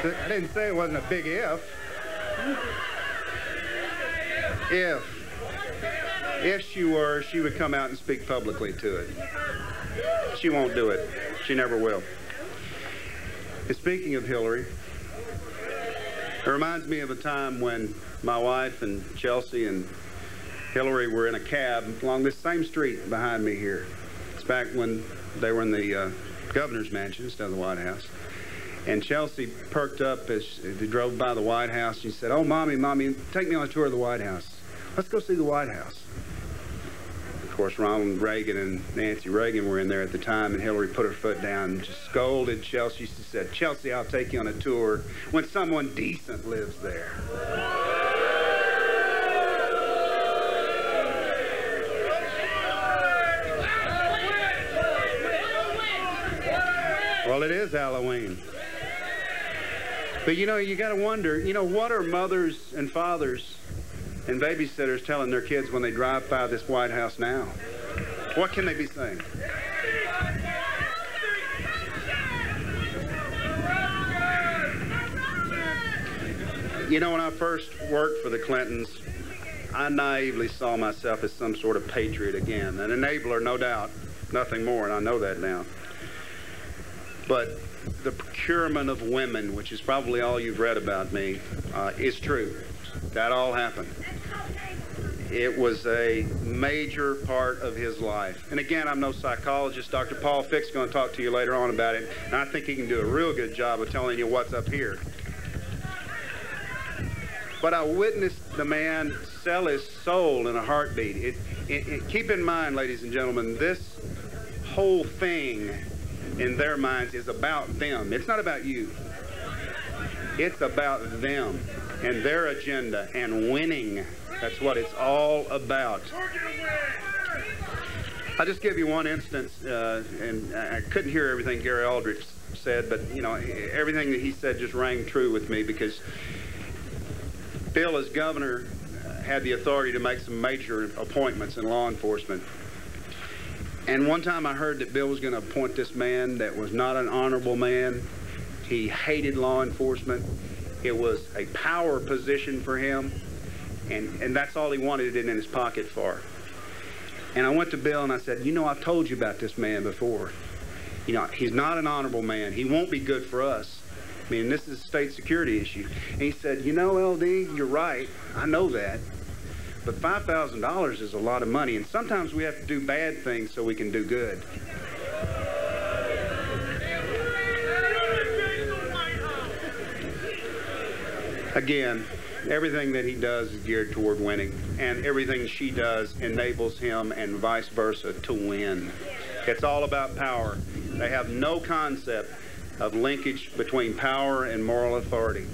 I didn't say it wasn't a big if. If she were, she would come out and speak publicly to it. She won't do it. She never will. And speaking of Hillary, it reminds me of a time when my wife and Chelsea and Hillary were in a cab along this same street behind me here. It's back when they were in the governor's mansion instead of the White House. And Chelsea perked up as they drove by the White House. She said, "Oh, Mommy, take me on a tour of the White House. Let's go see the White House." Of course, Ronald Reagan and Nancy Reagan were in there at the time, and Hillary put her foot down and just scolded Chelsea. She said, "Chelsea, I'll take you on a tour when someone decent lives there." Well, it is Halloween. But, you know, you got to wonder, you know, what are mothers and fathers and babysitters telling their kids when they drive by this White House now? What can they be saying? You know, when I first worked for the Clintons, I naively saw myself as some sort of patriot again, an enabler, no doubt, nothing more, and I know that now. But the procurement of women, which is probably all you've read about me, is true. That all happened. It was a major part of his life. And again, I'm no psychologist. Dr. Paul Fick's going to talk to you later on about it, and I think he can do a real good job of telling you what's up here. But I witnessed the man sell his soul in a heartbeat. Keep in mind, ladies and gentlemen, this whole thing in their minds is about them. It's not about you. It's about them and their agenda and winning. That's what it's all about. I'll just give you one instance, and I couldn't hear everything Gary Aldrich said, but you know, everything that he said just rang true with me, because Bill, as governor, had the authority to make some major appointments in law enforcement. And one time I heard that Bill was going to appoint this man that was not an honorable man. He hated law enforcement. It was a power position for him, and that's all he wanted it in his pocket for. And I went to Bill and I said, "You know, I've told you about this man before. You know, he's not an honorable man. He won't be good for us. I mean, this is a state security issue." And he said, "You know, LD, you're right. I know that. But $5,000 is a lot of money, and sometimes we have to do bad things so we can do good." Again, everything that he does is geared toward winning, and everything she does enables him and vice versa to win. It's all about power. They have no concept of linkage between power and moral authority.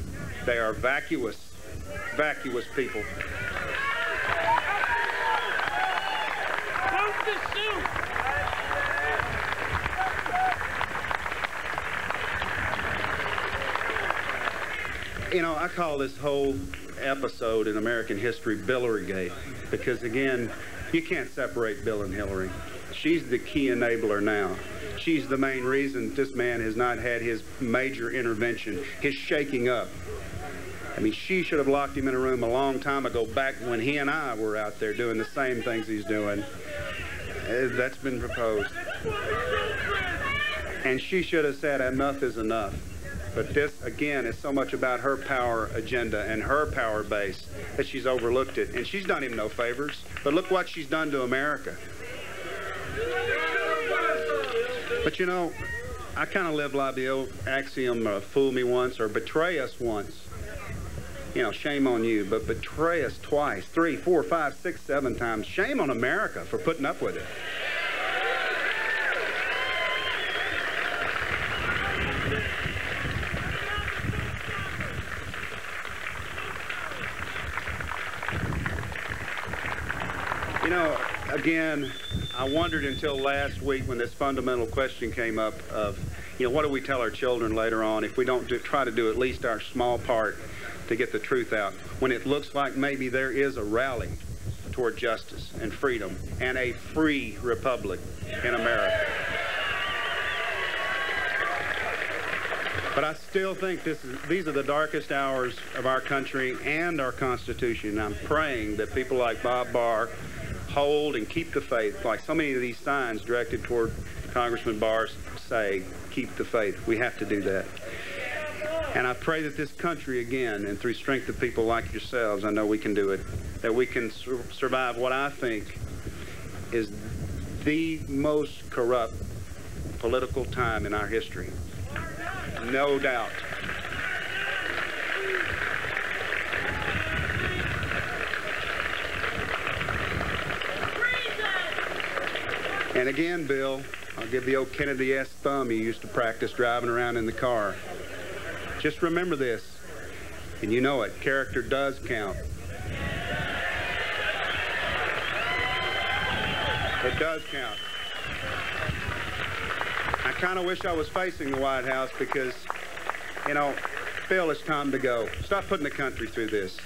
They are vacuous people. You know, I call this whole episode in American history Billerygate, because again, you can't separate Bill and Hillary. She's the key enabler now. She's the main reason this man has not had his major intervention, his shaking up. I mean, she should have locked him in a room a long time ago, back when he and I were out there doing the same things he's doing. That's been proposed. And she should have said, enough is enough. But this, again, is so much about her power agenda and her power base that she's overlooked it. And she's done him no favors. But look what she's done to America. But you know, I kind of live by the old axiom, fool me once or betray us once. You know, shame on you. But betray us twice, 3, 4, 5, 6, 7 times. Shame on America for putting up with it. You know, again, I wondered until last week when this fundamental question came up of, you know, what do we tell our children later on if we don't try to do at least our small part to get the truth out, when it looks like maybe there is a rally toward justice and freedom and a free republic in America. But I still think these are the darkest hours of our country and our Constitution. And I'm praying that people like Bob Barr hold and keep the faith, like so many of these signs directed toward Congressman Barr say, keep the faith. We have to do that. And I pray that this country, again, and through strength of people like yourselves, I know we can do it, that we can survive what I think is the most corrupt political time in our history. No doubt. And again, Bill, I'll give the old Kennedy S. thumb you used to practice driving around in the car. Just remember this, and you know it, character does count. It does count. I kind of wish I was facing the White House because, you know, Bill, it's time to go. Stop putting the country through this.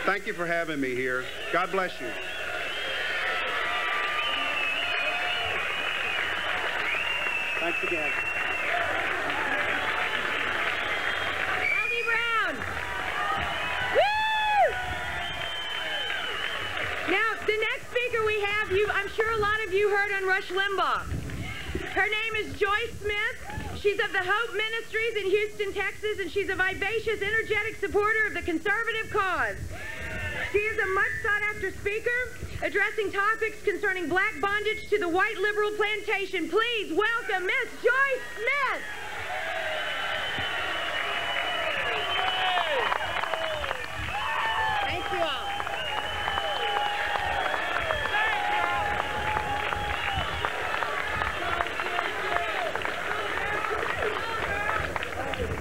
Thank you for having me here. God bless you. Thanks again. I'm sure a lot of you heard on Rush Limbaugh. Her name is Joyce Smith. She's of the Hope Ministries in Houston, Texas, and she's a vivacious, energetic supporter of the conservative cause. She is a much sought-after speaker, addressing topics concerning black bondage to the white liberal plantation. Please welcome Miss Joyce Smith. Thank you all.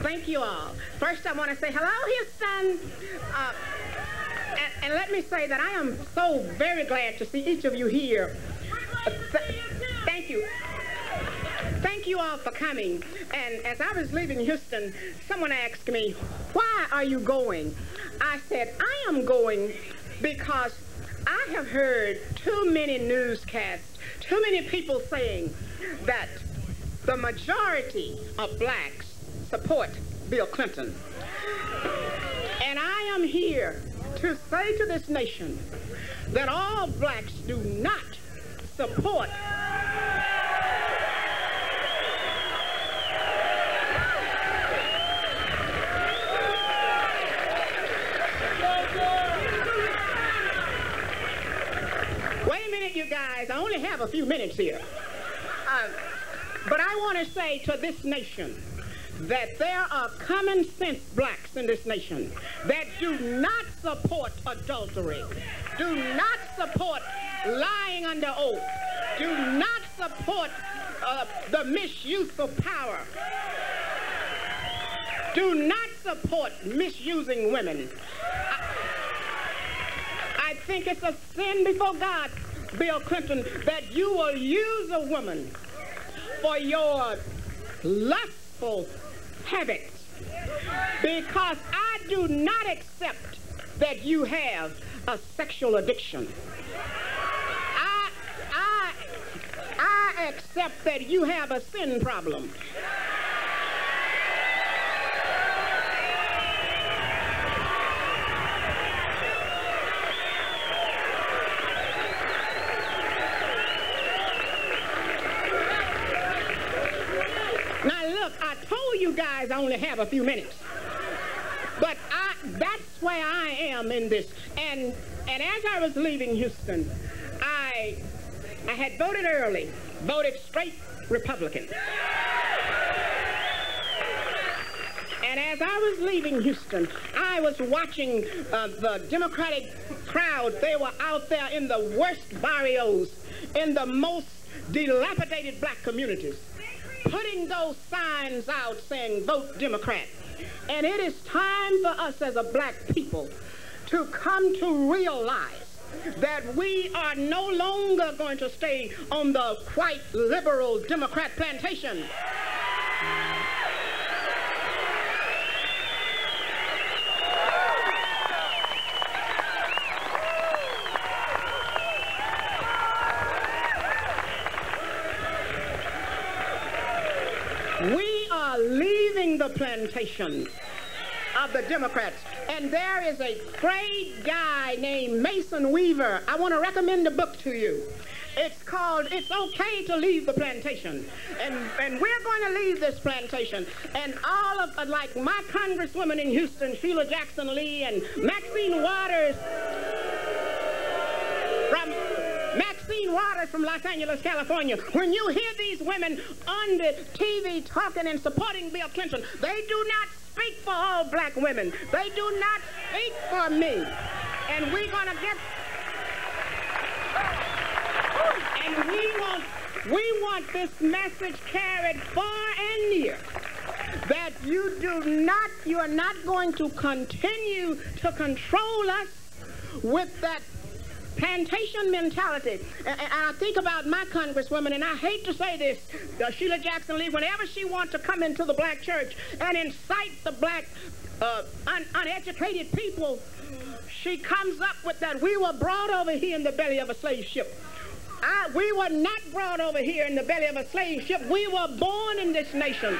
Thank you all. First, I want to say hello, Houston. And let me say that I am so very glad to see each of you here. Thank you. Thank you all for coming. And as I was leaving Houston, someone asked me, why are you going? I said, I am going because I have heard too many newscasts, too many people saying that the majority of blacks support Bill Clinton. And I am here to say to this nation that all blacks do not support Wait a minute, you guys. I only have a few minutes here. But I want to say to this nation that there are common sense blacks in this nation that do not support adultery, do not support lying under oath, do not support the misuse of power, do not support misusing women. I think it's a sin before God, Bill Clinton, that you will use a woman for your lustful habits, because I do not accept that you have a sexual addiction. I accept that you have a sin problem. I told you guys I only have a few minutes, but that's where I am in this. And as I was leaving Houston, I had voted early, voted straight Republican. And as I was leaving Houston, I was watching the Democratic crowd. They were out there in the worst barrios, in the most dilapidated black communities, putting those signs out saying, vote Democrat. And it is time for us as a black people to come to realize that we are no longer going to stay on the white liberal Democrat plantation. We are leaving the plantation of the Democrats. And there is a great guy named Mason Weaver. I want to recommend a book to you. It's called It's Okay to Leave the Plantation. And we're going to leave this plantation. And all of, like my congresswoman in Houston, Sheila Jackson Lee, and Maxine Waters from Los Angeles, California. When you hear these women on the TV talking and supporting Bill Clinton, they do not speak for all black women. They do not speak for me. And we're going to get... And we want this message carried far and near, that you are not going to continue to control us with that plantation mentality. And I think about my congresswoman, and I hate to say this, Sheila Jackson Lee, whenever she wants to come into the black church and incite the black uneducated people, she comes up with that, we were brought over here in the belly of a slave ship. We were not brought over here in the belly of a slave ship. We were born in this nation.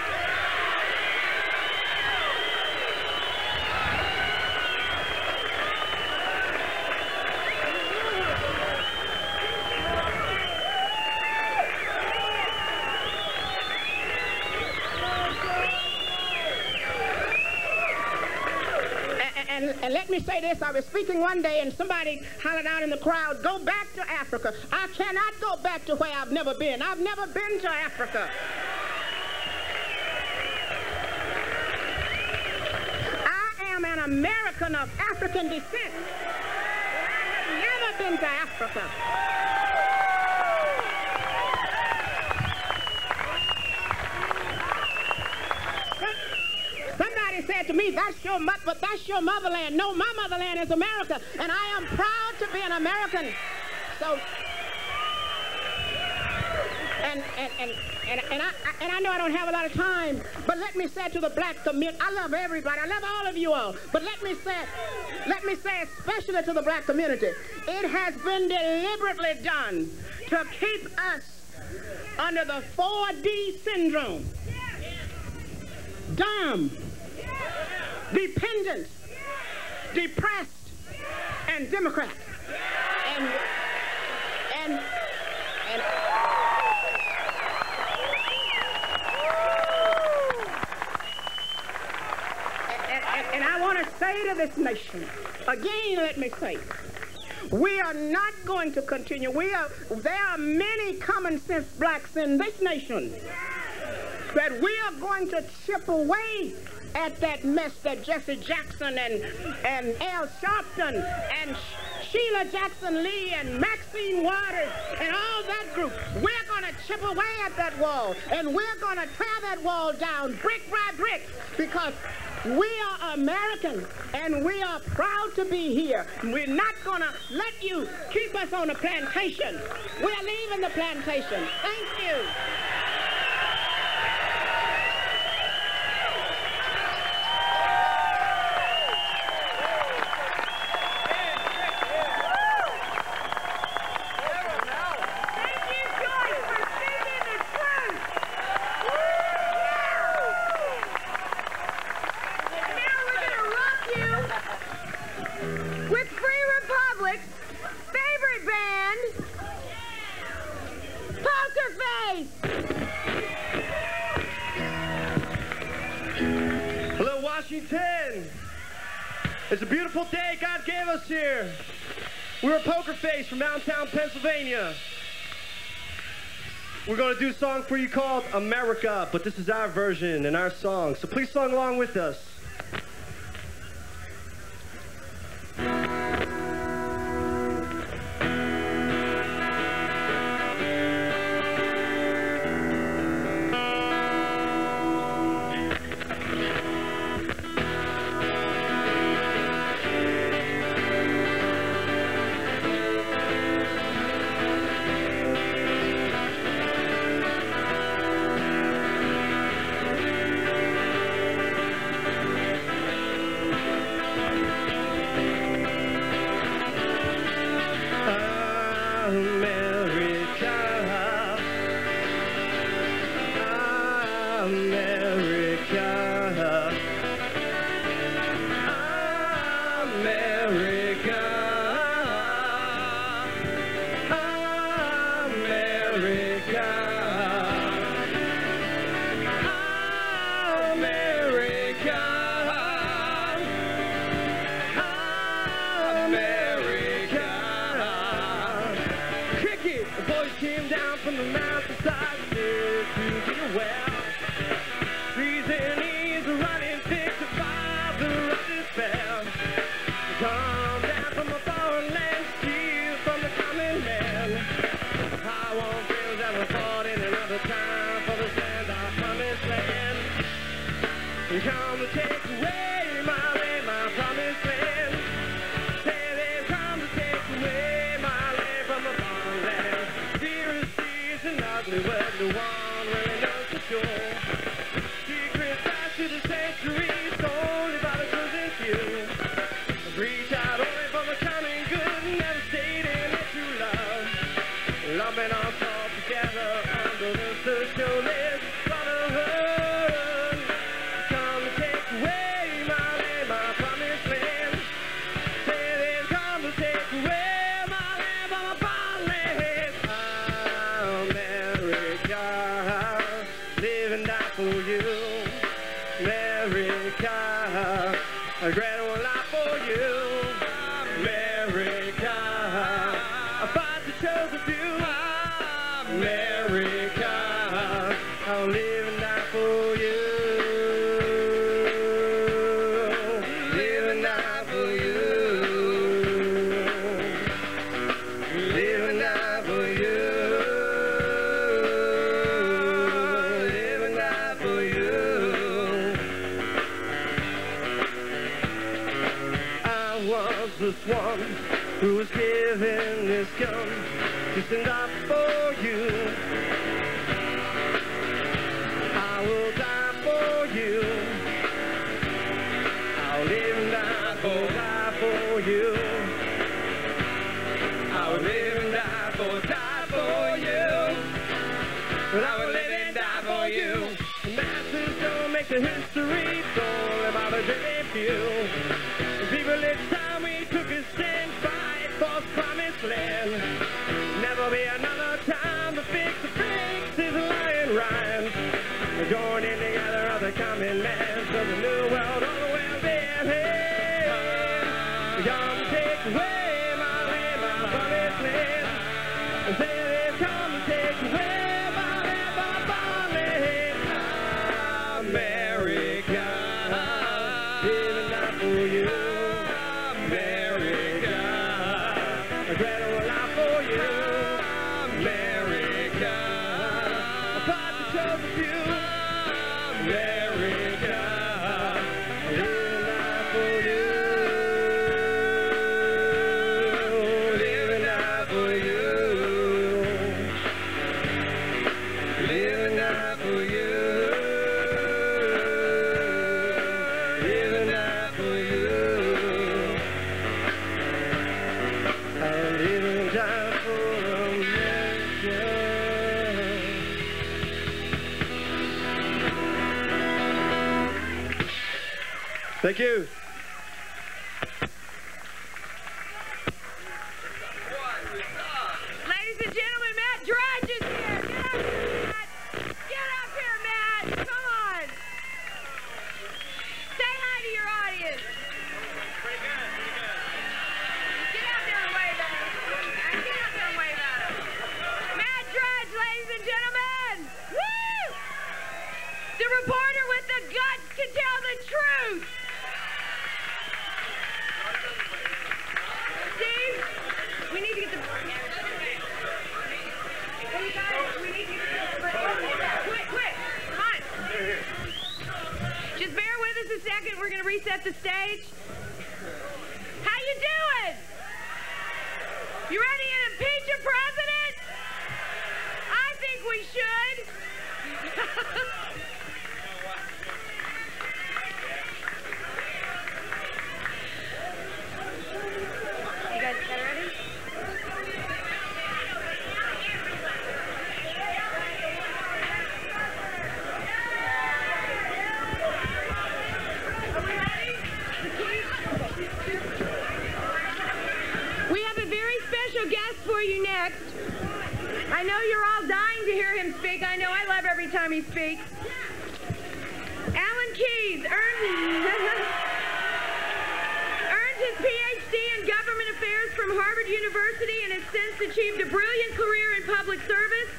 And let me say this, I was speaking one day and somebody hollered out in the crowd, go back to Africa. I cannot go back to where I've never been. I've never been to Africa. I am an American of African descent. I've never been to Africa. Said to me, that's your motherland. No, my motherland is America, and I am proud to be an American. So, and I know I don't have a lot of time, but let me say to the black community, I love everybody. I love all of you all. But let me say especially to the black community, it has been deliberately done to keep us under the 4D syndrome. Dumb, dependent, depressed, and Democrat. And I want to say to this nation, again, let me say, we are not going to continue. There are many common sense blacks in this nation that we are going to chip away at that mess that Jesse Jackson and Al Sharpton and Sheila Jackson Lee and Maxine Waters and all that group. We're going to chip away at that wall, and we're going to tear that wall down brick by brick, because we are American and we are proud to be here. We're not going to let you keep us on a plantation. We're leaving the plantation. Thank you. It's a beautiful day God gave us here. We're Poker Face from downtown Pennsylvania. We're going to do a song for you called America, but this is our version and our song, so please sing along with us. only word no one really knows for sure. Secrets rise to the centuries, only by the chosen few. Reach out only for the common good, never stayed in a true love. Lumping us all together under the socialist brotherhood. Come to take away my land, my promised land. Say they've come to take away my land, my promised land. America, live and die for you. America, a great old life for you. America, I fight the chosen few. America, I'll live and die for you. Live and die for you. Live and die for you. Live and die for you. I was this one who was given this gun to stand up for you. I will die for you. I'll live and die for you. I'll live and die for you. But I will live and die for you. The masses don't make the history, it's all about a very few. The people, it's time we took a stand, fight for the promised land. Never be another time to fix the fix is lying rhymes. We're joining together of the common man, so the new world all the way there. Come take away my land, my promised land. And say they've come to take away my land, my promised land. America, live and die for you. America, a great old life for you. America, a fight to chosen few. America, live and die for you. Live and die for you. Live and die for you. Live and die for you. I'll live and die for America. Thank you. Ladies and gentlemen, Matt Drudge is here. Get up here, Matt. Come on. Say hi to your audience. Pretty good, pretty good. Get out there and wave at him. Get out there and wave at him. Matt Drudge, ladies and gentlemen. Woo! The reporter with the guts to tell the truth. Steve, we need to get the... Hey, guys, we need to get the... Quick, come on. Just bear with us a second. We're going to reset the stage. How you doing? You ready to impeach a president? I think we should. You guys got it ready? Are we ready? We have a very special guest for you next. I know you're all dying to hear him speak. I know I love every time he speaks. Alan Keyes earned his PhD in government affairs from Harvard University and has since achieved a brilliant career in public service.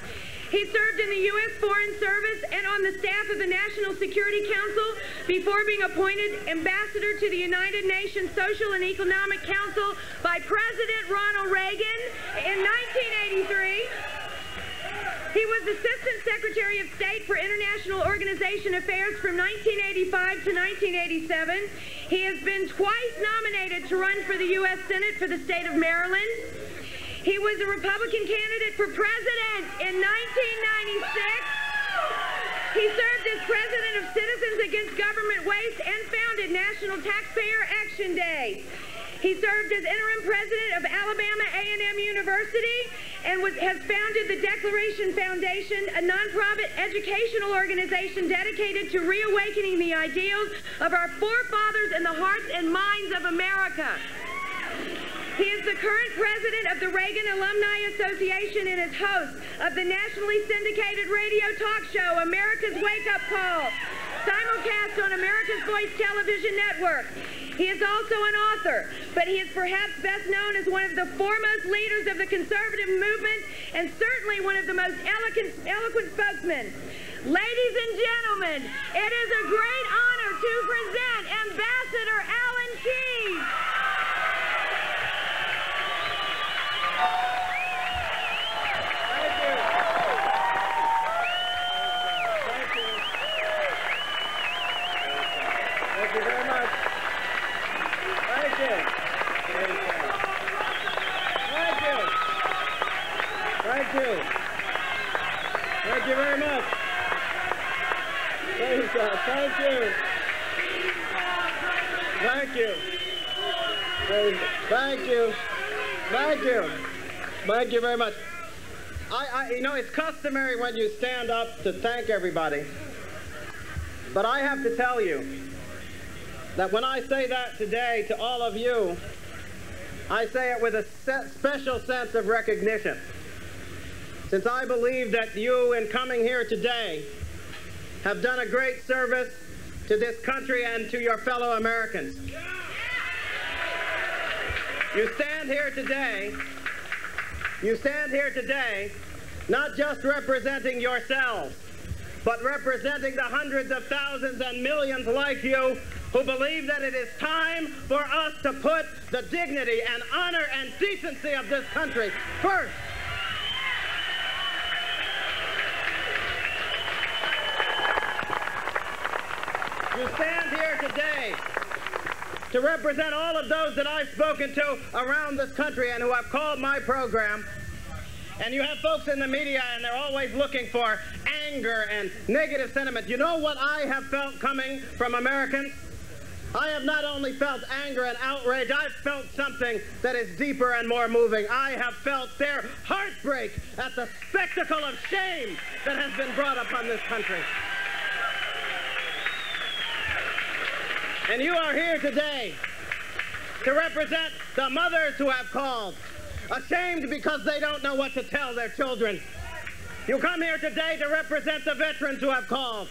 He served in the U.S. Foreign Service and on the staff of the National Security Council before being appointed ambassador to the United Nations Social and Economic Council by President Ronald Reagan in 1983. He was Assistant Secretary of State for International Organization Affairs from 1985 to 1987. He has been twice nominated to run for the U.S. Senate for the state of Maryland. He was a Republican candidate for president in 1996. He served as president of Citizens Against Government Waste and founded National Taxpayer Action Day. He served as interim president of Alabama A&M University and has founded the Declaration Foundation, a nonprofit educational organization dedicated to reawakening the ideals of our forefathers in the hearts and minds of America. He is the current president of the Reagan Alumni Association and is host of the nationally syndicated radio talk show, America's Wake Up Call, simulcast on America's Voice Television Network. He is also an author, but he is perhaps best known as one of the foremost leaders of the conservative movement and certainly one of the most eloquent spokesmen. Ladies and gentlemen, it is a great honor to present Ambassador Alan Keyes. Thank you very much. Thank you. Thank you. Thank you. Thank you. Thank you very much. You know, it's customary when you stand up to thank everybody, but I have to tell you that when I say that today to all of you, I say it with a special sense of recognition, since I believe that you, in coming here today, have done a great service to this country and to your fellow Americans. You stand here today, not just representing yourselves, but representing the hundreds of thousands and millions like you who believe that it is time for us to put the dignity and honor and decency of this country first. You stand here today to represent all of those that I've spoken to around this country and who have called my program. And you have folks in the media, and they're always looking for anger and negative sentiment. You know what I have felt coming from Americans? I have not only felt anger and outrage, I've felt something that is deeper and more moving. I have felt their heartbreak at the spectacle of shame that has been brought upon this country. And you are here today to represent the mothers who have called, ashamed because they don't know what to tell their children. You come here today to represent the veterans who have called,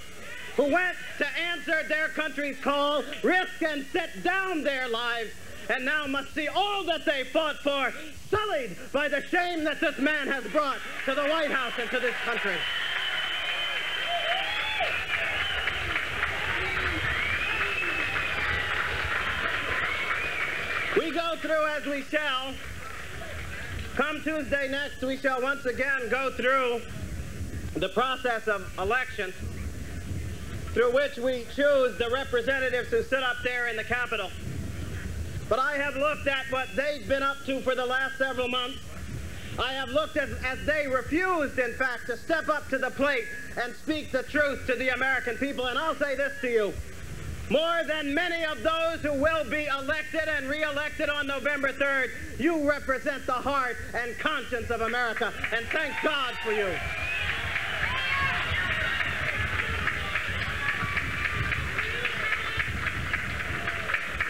who went to answer their country's call, risk and set down their lives, and now must see all that they fought for sullied by the shame that this man has brought to the White House and to this country. We go through as we shall. Come Tuesday next, we shall once again go through the process of election through which we choose the representatives who sit up there in the Capitol. But I have looked at what they've been up to for the last several months. I have looked as they refused, in fact, to step up to the plate and speak the truth to the American people. And I'll say this to you. More than many of those who will be elected and re-elected on November 3rd, you represent the heart and conscience of America, and thank God for you.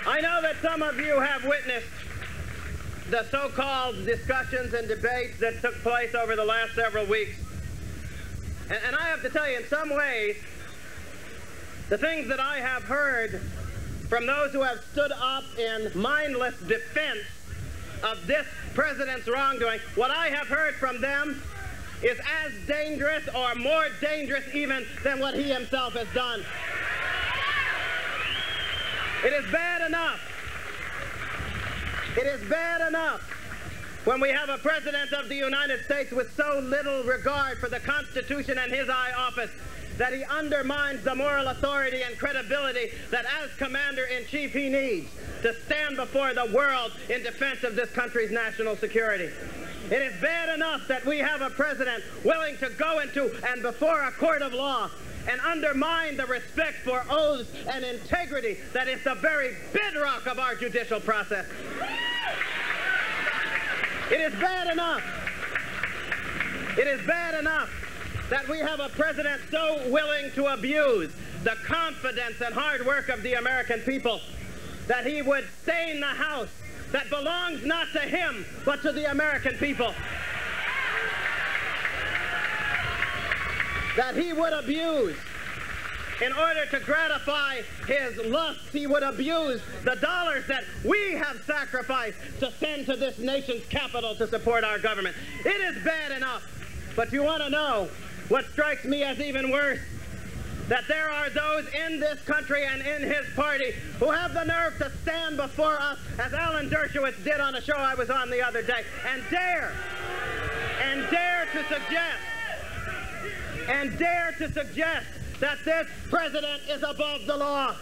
I know that some of you have witnessed the so-called discussions and debates that took place over the last several weeks. And I have to tell you, in some ways, the things that I have heard from those who have stood up in mindless defense of this president's wrongdoing, what I have heard from them is as dangerous or more dangerous even than what he himself has done. It is bad enough. It is bad enough when we have a president of the United States with so little regard for the Constitution and his high office that he undermines the moral authority and credibility that as Commander-in-Chief he needs to stand before the world in defense of this country's national security. It is bad enough that we have a president willing to go into and before a court of law and undermine the respect for oaths and integrity that is the very bedrock of our judicial process. It is bad enough. It is bad enough that we have a president so willing to abuse the confidence and hard work of the American people that he would stain the House that belongs not to him, but to the American people. That he would abuse in order to gratify his lusts. He would abuse the dollars that we have sacrificed to send to this nation's capital to support our government. It is bad enough. But you want to know what strikes me as even worse? That there are those in this country and in his party who have the nerve to stand before us, as Alan Dershowitz did on a show I was on the other day, and dare to suggest that this president is above the law.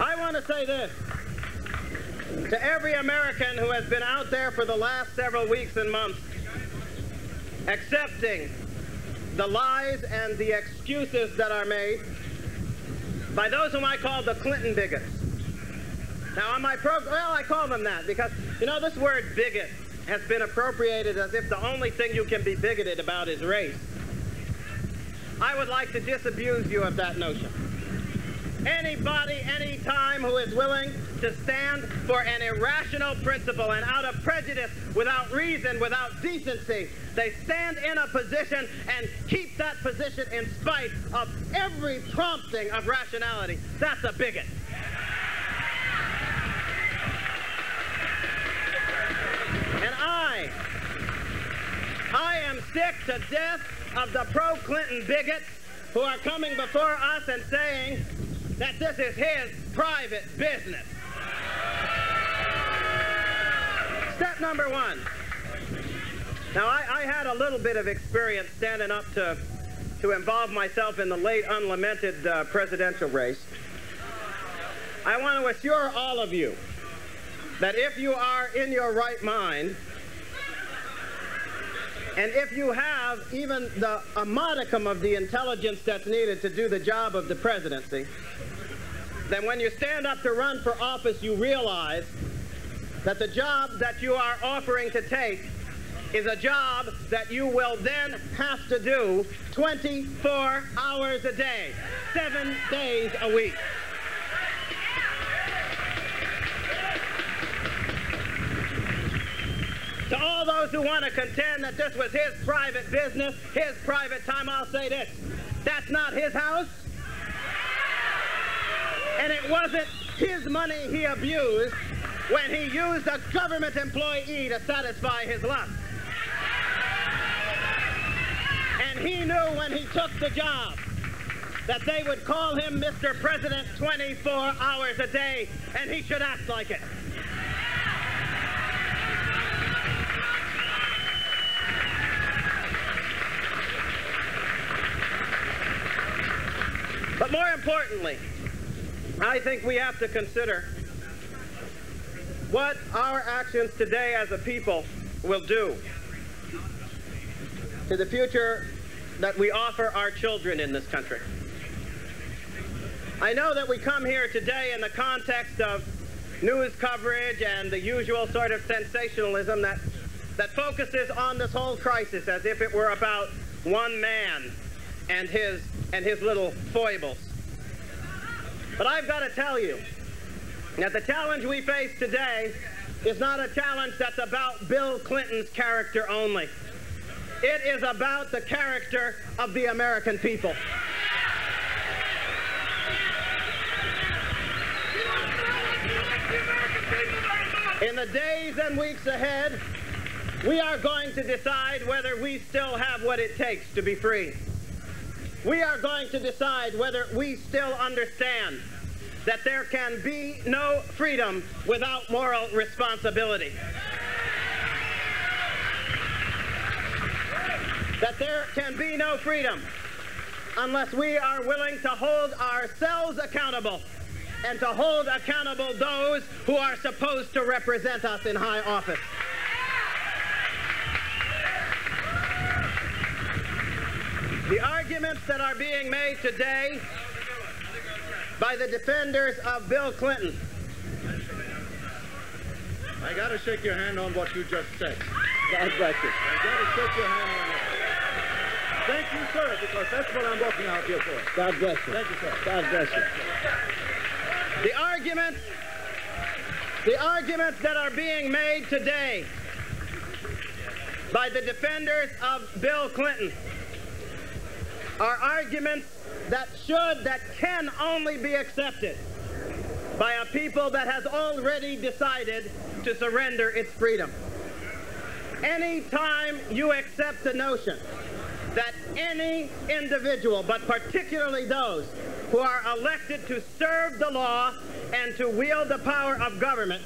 I want to say this to every American who has been out there for the last several weeks and months accepting the lies and the excuses that are made by those whom I call the Clinton bigots. Now on my program, well, I call them that because, you know, this word bigot has been appropriated as if the only thing you can be bigoted about is race. I would like to disabuse you of that notion. Anybody, anytime who is willing to stand for an irrational principle and out of prejudice, without reason, without decency, they stand in a position and keep that position in spite of every prompting of rationality. That's a bigot. And I am sick to death of the pro-Clinton bigots who are coming before us and saying that this is his private business. Step number one. Now, I had a little bit of experience standing up to involve myself in the late unlamented presidential race. I want to assure all of you that if you are in your right mind, and if you have even a modicum of the intelligence that's needed to do the job of the presidency, then when you stand up to run for office, you realize that the job that you are offering to take is a job that you will then have to do 24 hours a day, 7 days a week. To all those who want to contend that this was his private business, his private time, I'll say this. That's not his house. And it wasn't his money he abused when he used a government employee to satisfy his lust. And he knew when he took the job that they would call him Mr. President 24 hours a day, and he should act like it. But more importantly, I think we have to consider what our actions today as a people will do to the future that we offer our children in this country. I know that we come here today in the context of news coverage and the usual sort of sensationalism that focuses on this whole crisis as if it were about one man and his little foibles. But I've got to tell you that the challenge we face today is not a challenge that's about Bill Clinton's character only. It is about the character of the American people. In the days and weeks ahead, we are going to decide whether we still have what it takes to be free. We are going to decide whether we still understand that there can be no freedom without moral responsibility. that there can be no freedom unless we are willing to hold ourselves accountable and to hold accountable those who are supposed to represent us in high office. The arguments that are being made today by the defenders of Bill Clinton. I got to shake your hand on what you just said. God bless you. I got to shake your hand on that. Thank you, sir, because that's what I'm working out here for. God bless you. Thank you, sir. God bless you. The arguments that are being made today by the defenders of Bill Clinton are arguments that can only be accepted by a people that has already decided to surrender its freedom. Any time you accept the notion that any individual, but particularly those who are elected to serve the law and to wield the power of government,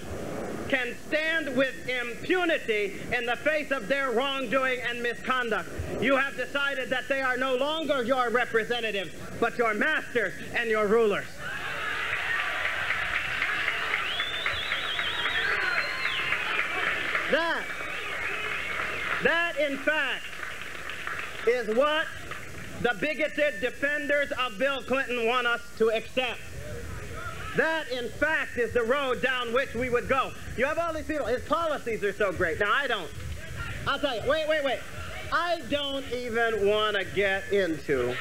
can stand with impunity in the face of their wrongdoing and misconduct, you have decided that they are no longer your representatives, but your masters and your rulers. That in fact is what the bigoted defenders of Bill Clinton want us to accept. That, in fact, is the road down which we would go. You have all these people, his policies are so great. Now, I don't. I'll tell you, wait. I don't even want to get into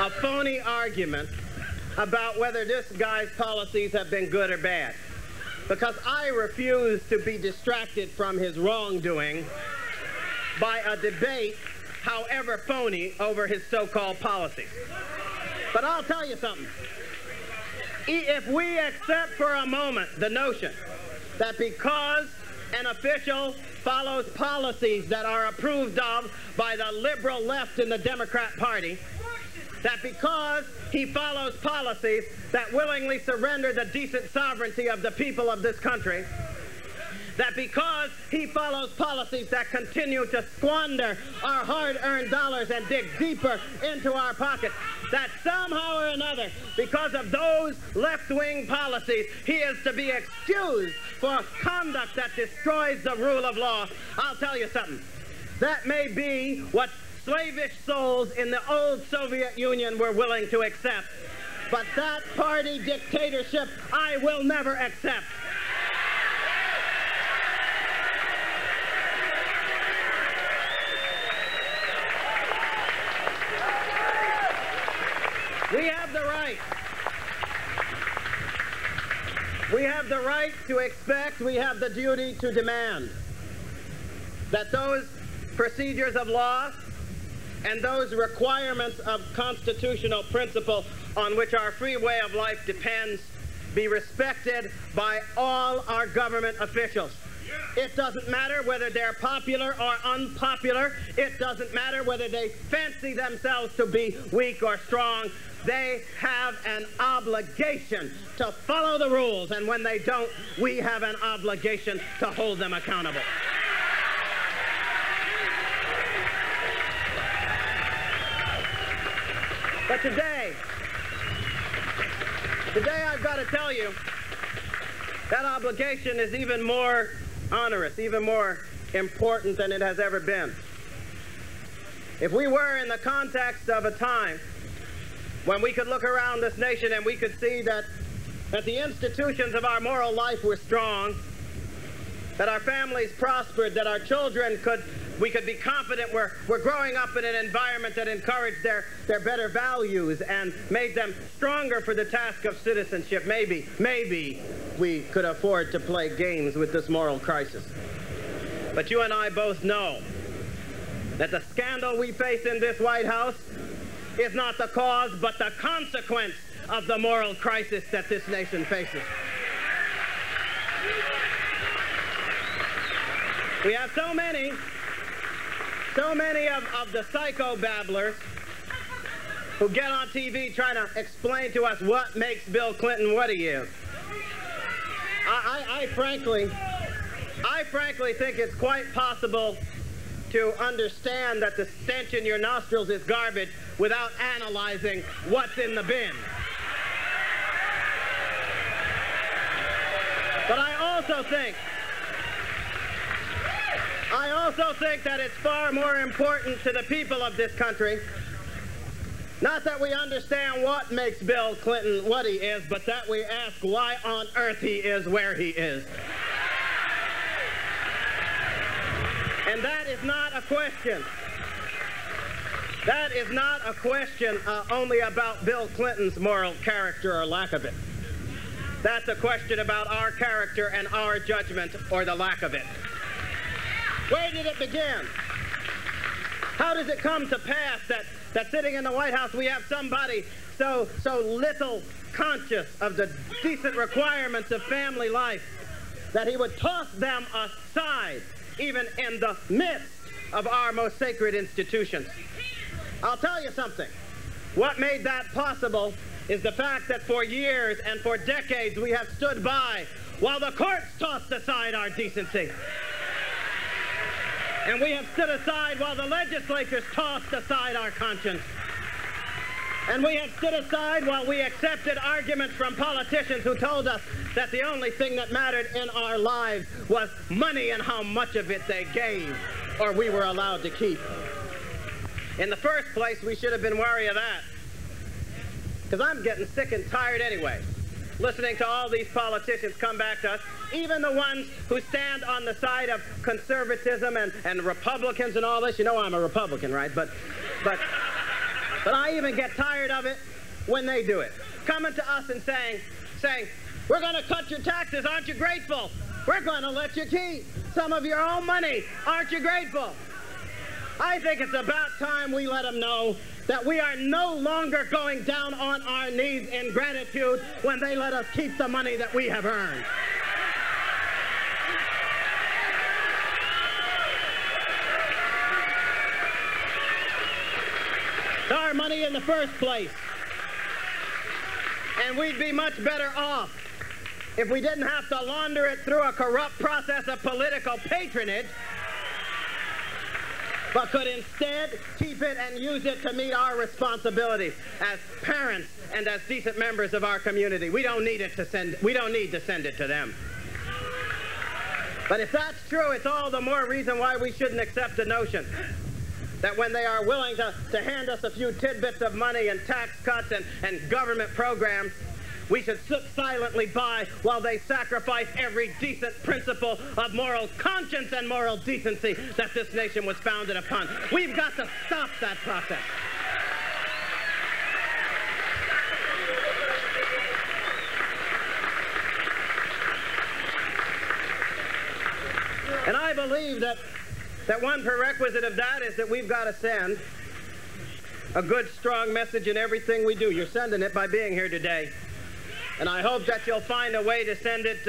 a phony argument about whether this guy's policies have been good or bad, because I refuse to be distracted from his wrongdoing by a debate, however phony, over his so-called policies. But I'll tell you something. If we accept for a moment the notion that because an official follows policies that are approved of by the liberal left in the Democrat Party, that because he follows policies that willingly surrender the decent sovereignty of the people of this country, that because he follows policies that continue to squander our hard-earned dollars and dig deeper into our pockets, that somehow or another, because of those left-wing policies, he is to be excused for conduct that destroys the rule of law. I'll tell you something. That may be what slavish souls in the old Soviet Union were willing to accept, but that party dictatorship I will never accept. We have the right. We have the right to expect, we have the duty to demand that those procedures of law and those requirements of constitutional principle on which our free way of life depends be respected by all our government officials. It doesn't matter whether they're popular or unpopular. It doesn't matter whether they fancy themselves to be weak or strong. They have an obligation to follow the rules, and when they don't, we have an obligation to hold them accountable. But today I've got to tell you, that obligation is even more onerous, even more important than it has ever been. If we were in the context of a time when we could look around this nation and we could see that the institutions of our moral life were strong, that our families prospered, that our children we could be confident we're growing up in an environment that encouraged their better values and made them stronger for the task of citizenship, maybe we could afford to play games with this moral crisis. But you and I both know that the scandal we face in this White House is not the cause, but the consequence of the moral crisis that this nation faces. We have so many of the psycho-babblers who get on TV trying to explain to us what makes Bill Clinton what he is. I frankly think it's quite possible to understand that the stench in your nostrils is garbage without analyzing what's in the bin. But I also think that it's far more important to the people of this country, not that we understand what makes Bill Clinton what he is, but that we ask why on earth he is where he is. And that is not a question. That is not a question only about Bill Clinton's moral character or lack of it. That's a question about our character and our judgment or the lack of it. Where did it begin? How does it come to pass that sitting in the White House we have somebody so little conscious of the decent requirements of family life that he would toss them aside even in the midst of our most sacred institutions? I'll tell you something. What made that possible is the fact that for years and for decades we have stood by while the courts tossed aside our decency. And we have stood aside while the legislatures tossed aside our conscience. And we have stood aside while we accepted arguments from politicians who told us that the only thing that mattered in our lives was money and how much of it they gave or we were allowed to keep. In the first place, we should have been wary of that. Because I'm getting sick and tired anyway, listening to all these politicians come back to us, even the ones who stand on the side of conservatism and Republicans and all this. You know I'm a Republican, right? But I even get tired of it when they do it. Coming to us and saying, we're going to cut your taxes, aren't you grateful? We're going to let you keep some of your own money, aren't you grateful? I think it's about time we let them know that we are no longer going down on our knees in gratitude when they let us keep the money that we have earned. It's our money in the first place. And we'd be much better off if we didn't have to launder it through a corrupt process of political patronage, but could instead keep it and use it to meet our responsibilities as parents and as decent members of our community. We don't need to send it to them. But if that's true, it's all the more reason why we shouldn't accept the notion that when they are willing to hand us a few tidbits of money and tax cuts and government programs, we should sit silently by while they sacrifice every decent principle of moral conscience and moral decency that this nation was founded upon. We've got to stop that process. And I believe that one prerequisite of that is that we've got to send a good, strong message in everything we do. You're sending it by being here today. And I hope that you'll find a way to send it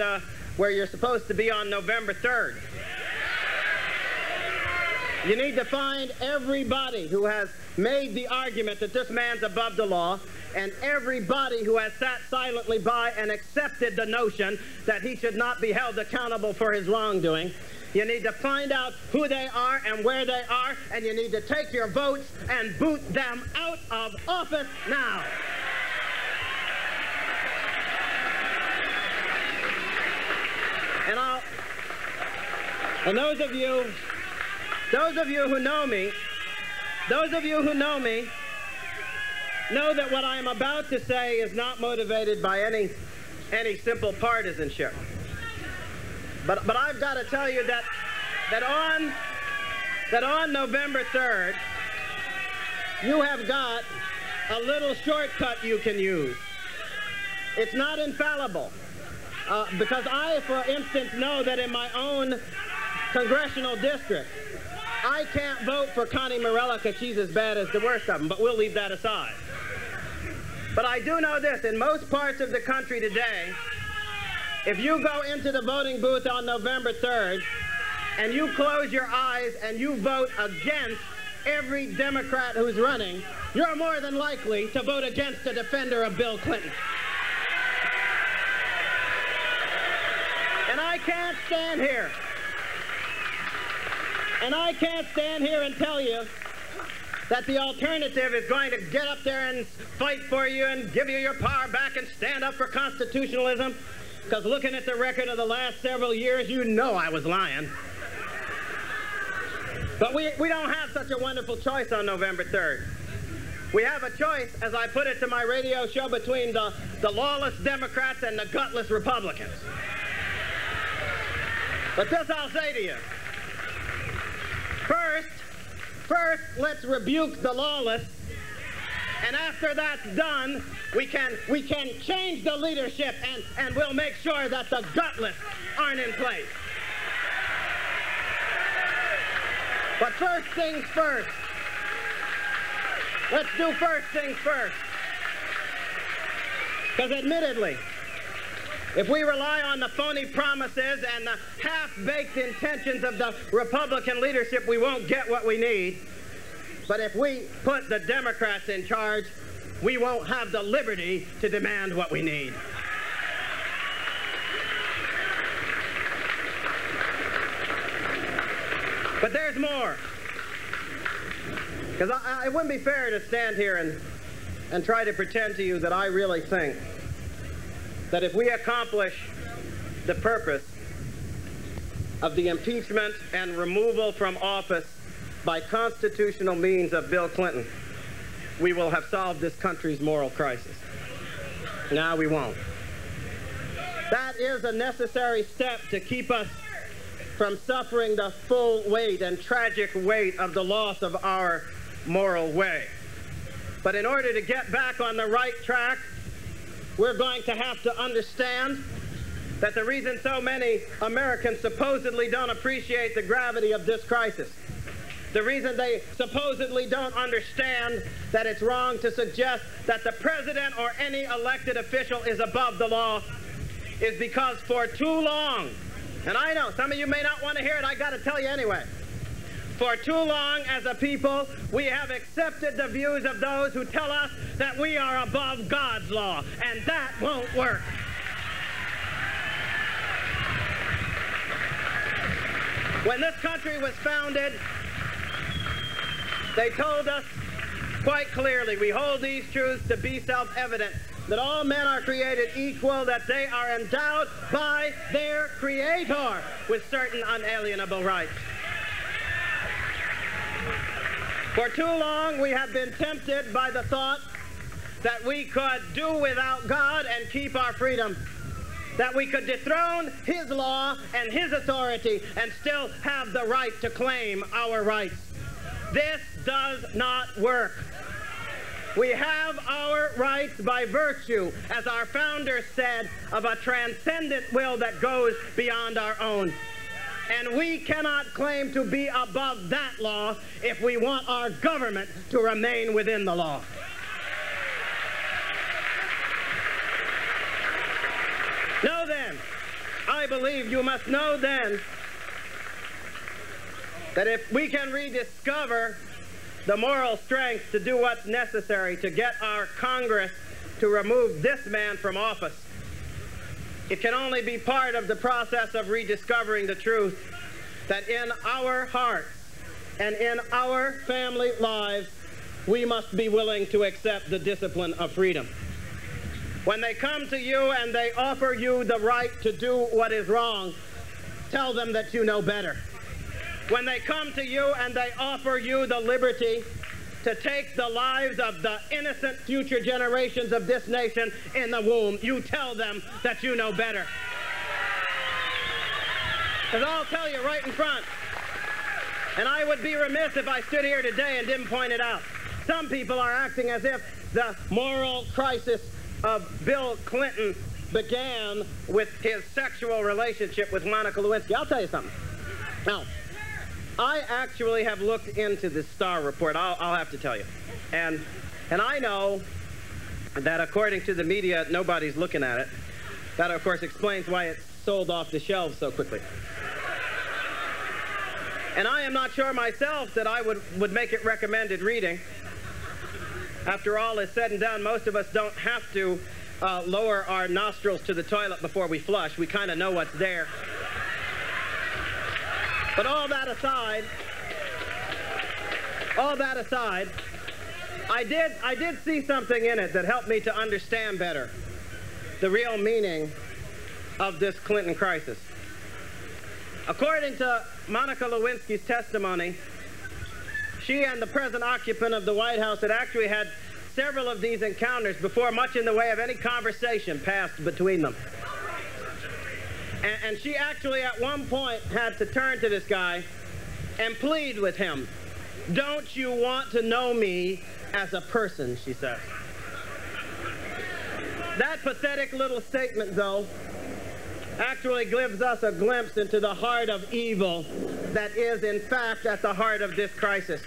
where you're supposed to be on November 3rd. You need to find everybody who has made the argument that this man's above the law, and everybody who has sat silently by and accepted the notion that he should not be held accountable for his wrongdoing. You need to find out who they are and where they are, and you need to take your votes and boot them out of office now. And those of you who know me, know that what I am about to say is not motivated by any simple partisanship. But I've got to tell you that on November 3rd, you have got a little shortcut you can use. It's not infallible. Because I, for instance, know that in my own congressional district, I can't vote for Connie Morella because she's as bad as the worst of them, but we'll leave that aside. But I do know this, in most parts of the country today, if you go into the voting booth on November 3rd and you close your eyes and you vote against every Democrat who's running, you're more than likely to vote against a defender of Bill Clinton. And I can't stand here. And I can't stand here and tell you that the alternative is going to get up there and fight for you and give you your power back and stand up for constitutionalism, because looking at the record of the last several years, you know I was lying. But we don't have such a wonderful choice on November 3rd. We have a choice, as I put it to my radio show, between the lawless Democrats and the gutless Republicans. But this I'll say to you. First, let's rebuke the lawless, and after that's done, we can change the leadership, and we'll make sure that the gutless aren't in place. But first things first. Let's do first things first. Because admittedly, if we rely on the phony promises and the half-baked intentions of the Republican leadership, we won't get what we need. But if we put the Democrats in charge, we won't have the liberty to demand what we need. But there's more. Because it wouldn't be fair to stand here and try to pretend to you that I really think that if we accomplish the purpose of the impeachment and removal from office by constitutional means of Bill Clinton, we will have solved this country's moral crisis. No, we won't. That is a necessary step to keep us from suffering the full weight and tragic weight of the loss of our moral way. But in order to get back on the right track, we're going to have to understand that the reason so many Americans supposedly don't appreciate the gravity of this crisis, the reason they supposedly don't understand that it's wrong to suggest that the president or any elected official is above the law, is because for too long, and I know some of you may not want to hear it, I got to tell you anyway. For too long, as a people, we have accepted the views of those who tell us that we are above God's law, and that won't work. When this country was founded, they told us quite clearly, we hold these truths to be self-evident, that all men are created equal, that they are endowed by their Creator with certain unalienable rights. For too long, we have been tempted by the thought that we could do without God and keep our freedom, that we could dethrone His law and His authority and still have the right to claim our rights. This does not work. We have our rights by virtue, as our founders said, of a transcendent will that goes beyond our own. And we cannot claim to be above that law if we want our government to remain within the law. Know then, I believe you must know then, that if we can rediscover the moral strength to do what's necessary to get our Congress to remove this man from office, it can only be part of the process of rediscovering the truth that in our hearts and in our family lives, we must be willing to accept the discipline of freedom. When they come to you and they offer you the right to do what is wrong, tell them that you know better. When they come to you and they offer you the liberty to take the lives of the innocent future generations of this nation in the womb, you tell them that you know better. Because I'll tell you right in front, and I would be remiss if I stood here today and didn't point it out. Some people are acting as if the moral crisis of Bill Clinton began with his sexual relationship with Monica Lewinsky. I'll tell you something. Now, I actually have looked into the Starr report, I'll have to tell you. And I know that according to the media, nobody's looking at it. That, of course, explains why it's sold off the shelves so quickly. And I am not sure myself that I would make it recommended reading. After all is said and done, most of us don't have to lower our nostrils to the toilet before we flush. We kind of know what's there. But all that aside, all that aside, I did see something in it that helped me to understand better the real meaning of this Clinton crisis. According to Monica Lewinsky's testimony, she and the present occupant of the White House had actually had several of these encounters before much in the way of any conversation passed between them. And she actually at one point had to turn to this guy and plead with him. "Don't you want to know me as a person?" she said. That pathetic little statement, though, actually gives us a glimpse into the heart of evil that is, in fact, at the heart of this crisis.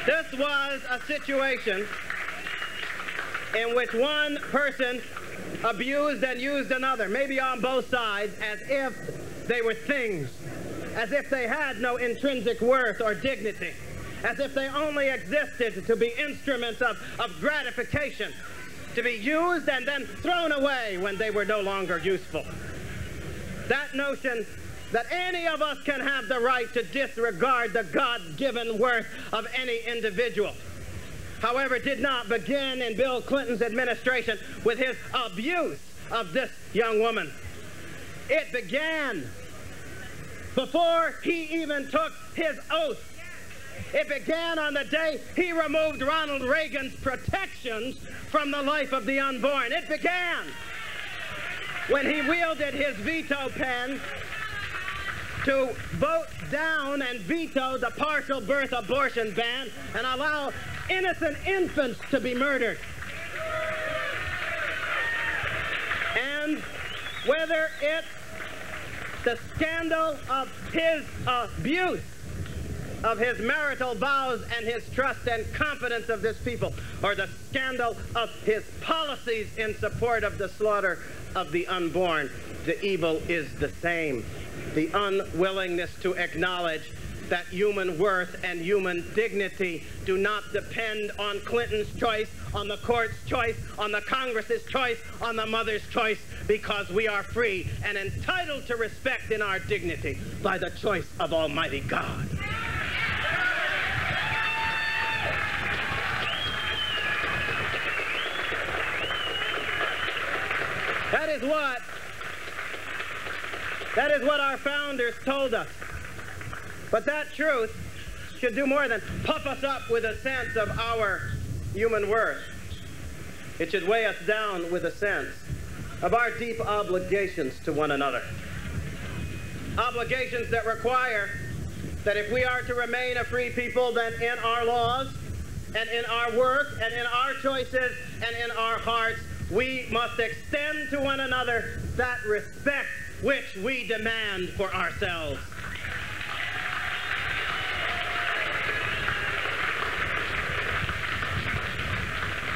This was a situation in which one person abused and used another, maybe on both sides, as if they were things, as if they had no intrinsic worth or dignity, as if they only existed to be instruments of gratification, to be used and then thrown away when they were no longer useful. That notion that any of us can have the right to disregard the God-given worth of any individual, however, did not begin in Bill Clinton's administration with his abuse of this young woman. It began before he even took his oath. It began on the day he removed Ronald Reagan's protections from the life of the unborn. It began when he wielded his veto pen to vote down and veto the partial birth abortion ban and allow innocent infants to be murdered. And whether it's the scandal of his abuse of his marital vows and his trust and confidence of this people, or the scandal of his policies in support of the slaughter of the unborn, the evil is the same. The unwillingness to acknowledge that human worth and human dignity do not depend on Clinton's choice, on the court's choice, on the Congress's choice, on the mother's choice, because we are free and entitled to respect in our dignity by the choice of Almighty God. That is what our founders told us. But that truth should do more than puff us up with a sense of our human worth. It should weigh us down with a sense of our deep obligations to one another. Obligations that require that if we are to remain a free people, then in our laws and in our work and in our choices and in our hearts, we must extend to one another that respect which we demand for ourselves.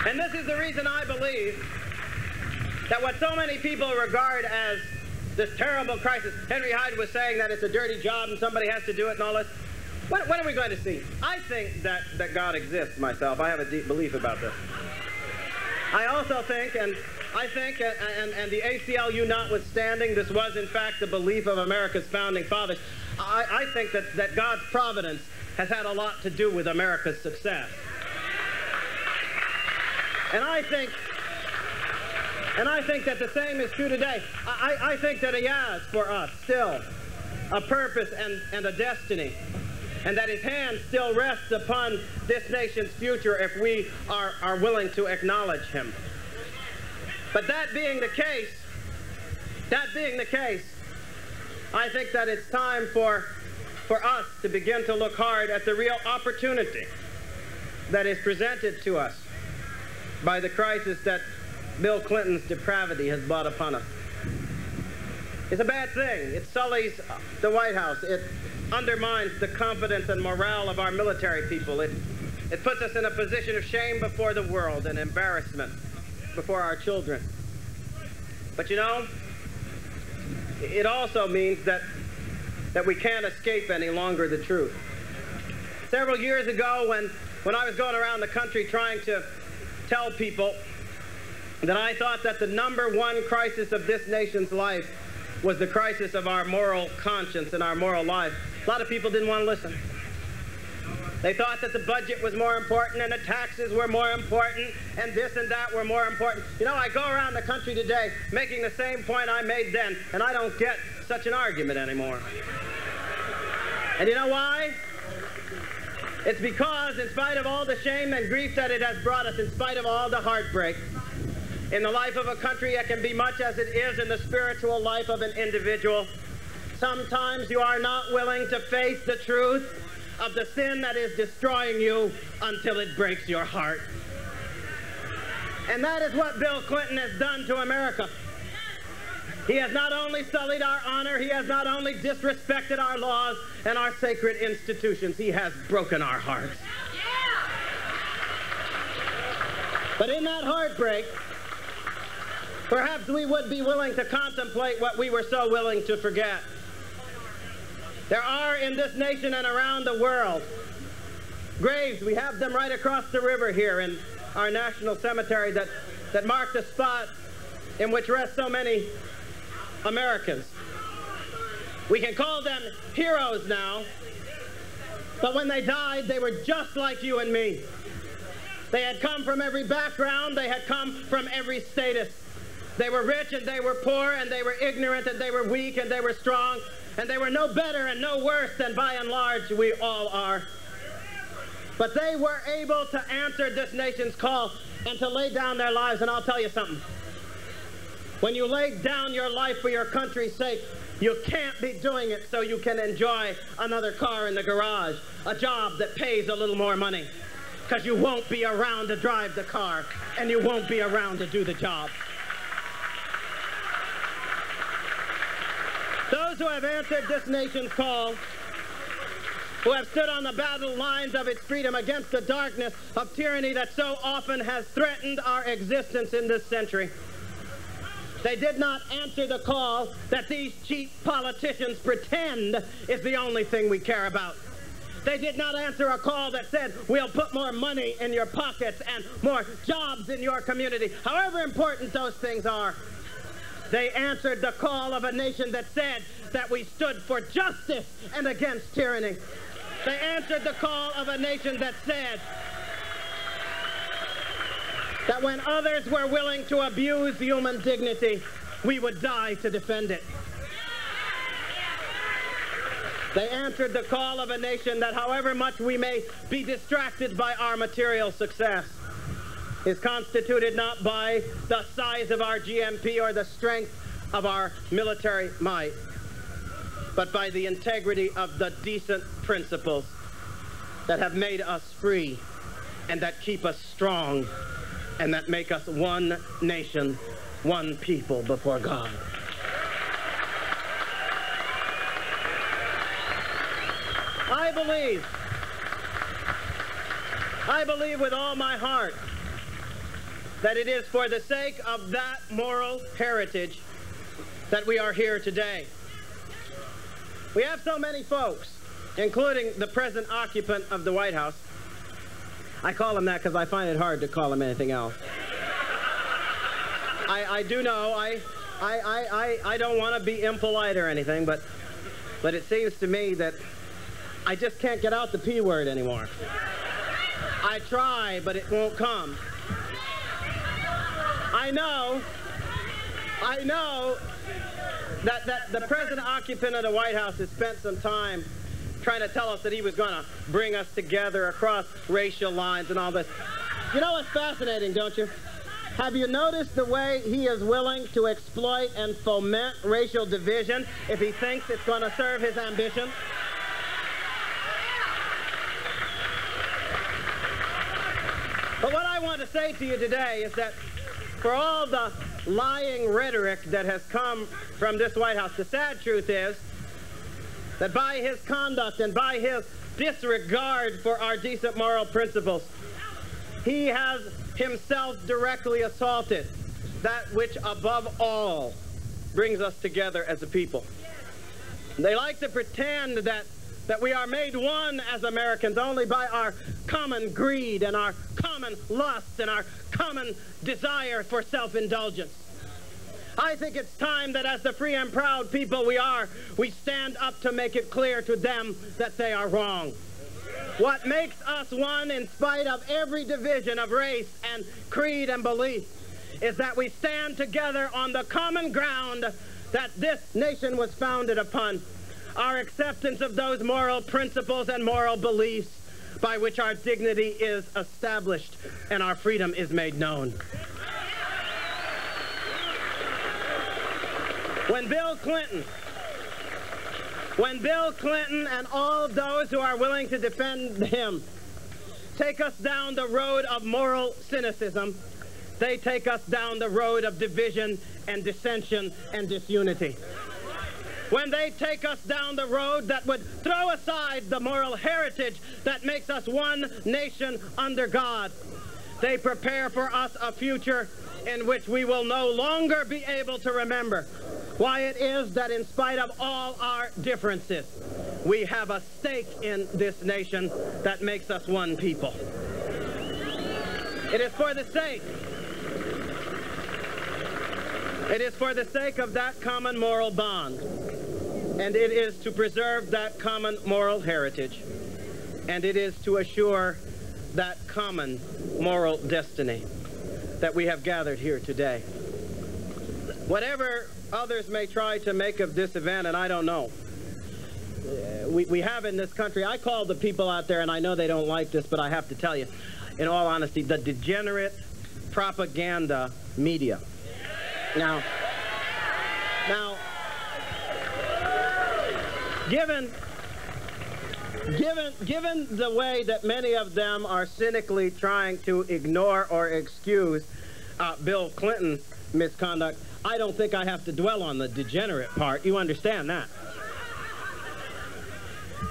And this is the reason I believe that what so many people regard as this terrible crisis, Henry Hyde was saying that it's a dirty job and somebody has to do it and all this. When are we going to see? I think that God exists myself. I have a deep belief about this. I also think, and the ACLU notwithstanding, this was in fact the belief of America's founding fathers. I think that God's providence has had a lot to do with America's success. And I think that the same is true today. I think that He has for us still a purpose and a destiny, and that His hand still rests upon this nation's future if we are willing to acknowledge Him. But that being the case, I think that it's time for us to begin to look hard at the real opportunity that is presented to us by the crisis that Bill Clinton's depravity has brought upon us. It's a bad thing. It sullies the White House. It undermines the confidence and morale of our military people. It puts us in a position of shame before the world and embarrassment before our children. But you know, it also means that we can't escape any longer the truth. Several years ago, when I was going around the country trying to tell people that I thought that the #1 crisis of this nation's life was the crisis of our moral conscience and our moral life, a lot of people didn't want to listen. They thought that the budget was more important and the taxes were more important and this and that were more important. You know, I go around the country today making the same point I made then, and I don't get such an argument anymore. And you know why? It's because in spite of all the shame and grief that it has brought us, in spite of all the heartbreak, in the life of a country it can be much as it is in the spiritual life of an individual. Sometimes you are not willing to face the truth of the sin that is destroying you until it breaks your heart. And that is what Bill Clinton has done to America. He has not only sullied our honor, he has not only disrespected our laws and our sacred institutions, he has broken our hearts. But in that heartbreak, perhaps we would be willing to contemplate what we were so willing to forget. There are in this nation and around the world graves. We have them right across the river here in our national cemetery that mark the spot in which rest so many Americans. We can call them heroes now, but when they died, they were just like you and me. They had come from every background. They had come from every status. They were rich and they were poor, and they were ignorant and they were weak and they were strong. And they were no better and no worse than, by and large, we all are. But they were able to answer this nation's call and to lay down their lives. And I'll tell you something. When you lay down your life for your country's sake, you can't be doing it so you can enjoy another car in the garage, a job that pays a little more money, because you won't be around to drive the car, and you won't be around to do the job. Those who have answered this nation's call, who have stood on the battle lines of its freedom against the darkness of tyranny that so often has threatened our existence in this century, they did not answer the call that these cheap politicians pretend is the only thing we care about. They did not answer a call that said, we'll put more money in your pockets and more jobs in your community, however important those things are. They answered the call of a nation that said that we stood for justice and against tyranny. They answered the call of a nation that said that when others were willing to abuse human dignity, we would die to defend it. They answered the call of a nation that however much we may be distracted by our material success, is constituted not by the size of our GMP or the strength of our military might, but by the integrity of the decent principles that have made us free and that keep us strong and that make us one nation, one people before God. I believe with all my heart that it is for the sake of that moral heritage that we are here today. We have so many folks, including the present occupant of the White House. I call him that because I find it hard to call him anything else. I do know I don't want to be impolite or anything, but it seems to me that I just can't get out the P word anymore. I try, but it won't come. I know that the present occupant of the White House has spent some time trying to tell us that he was going to bring us together across racial lines and all this. You know what's fascinating, don't you? Have you noticed the way he is willing to exploit and foment racial division if he thinks it's going to serve his ambition? But what I want to say to you today is that for all the lying rhetoric that has come from this White House, the sad truth is that by his conduct and by his disregard for our decent moral principles, he has himself directly assaulted that which above all brings us together as a people. They like to pretend that we are made one as Americans only by our common greed and our common lust and our common desire for self-indulgence. I think it's time that as the free and proud people we are, we stand up to make it clear to them that they are wrong. What makes us one in spite of every division of race and creed and belief is that we stand together on the common ground that this nation was founded upon, our acceptance of those moral principles and moral beliefs by which our dignity is established and our freedom is made known. When Bill Clinton and all those who are willing to defend him take us down the road of moral cynicism, they take us down the road of division and dissension and disunity. When they take us down the road that would throw aside the moral heritage that makes us one nation under God, they prepare for us a future in which we will no longer be able to remember why it is that in spite of all our differences, we have a stake in this nation that makes us one people. It is for the sake of that common moral bond, and it is to preserve that common moral heritage, and it is to assure that common moral destiny that we have gathered here today. Whatever others may try to make of this event, and I don't know, we have in this country, I call the people out there, and I know they don't like this, but I have to tell you, in all honesty, the degenerate propaganda media. Now, given the way that many of them are cynically trying to ignore or excuse Bill Clinton's misconduct, I don't think I have to dwell on the degenerate part. You understand that?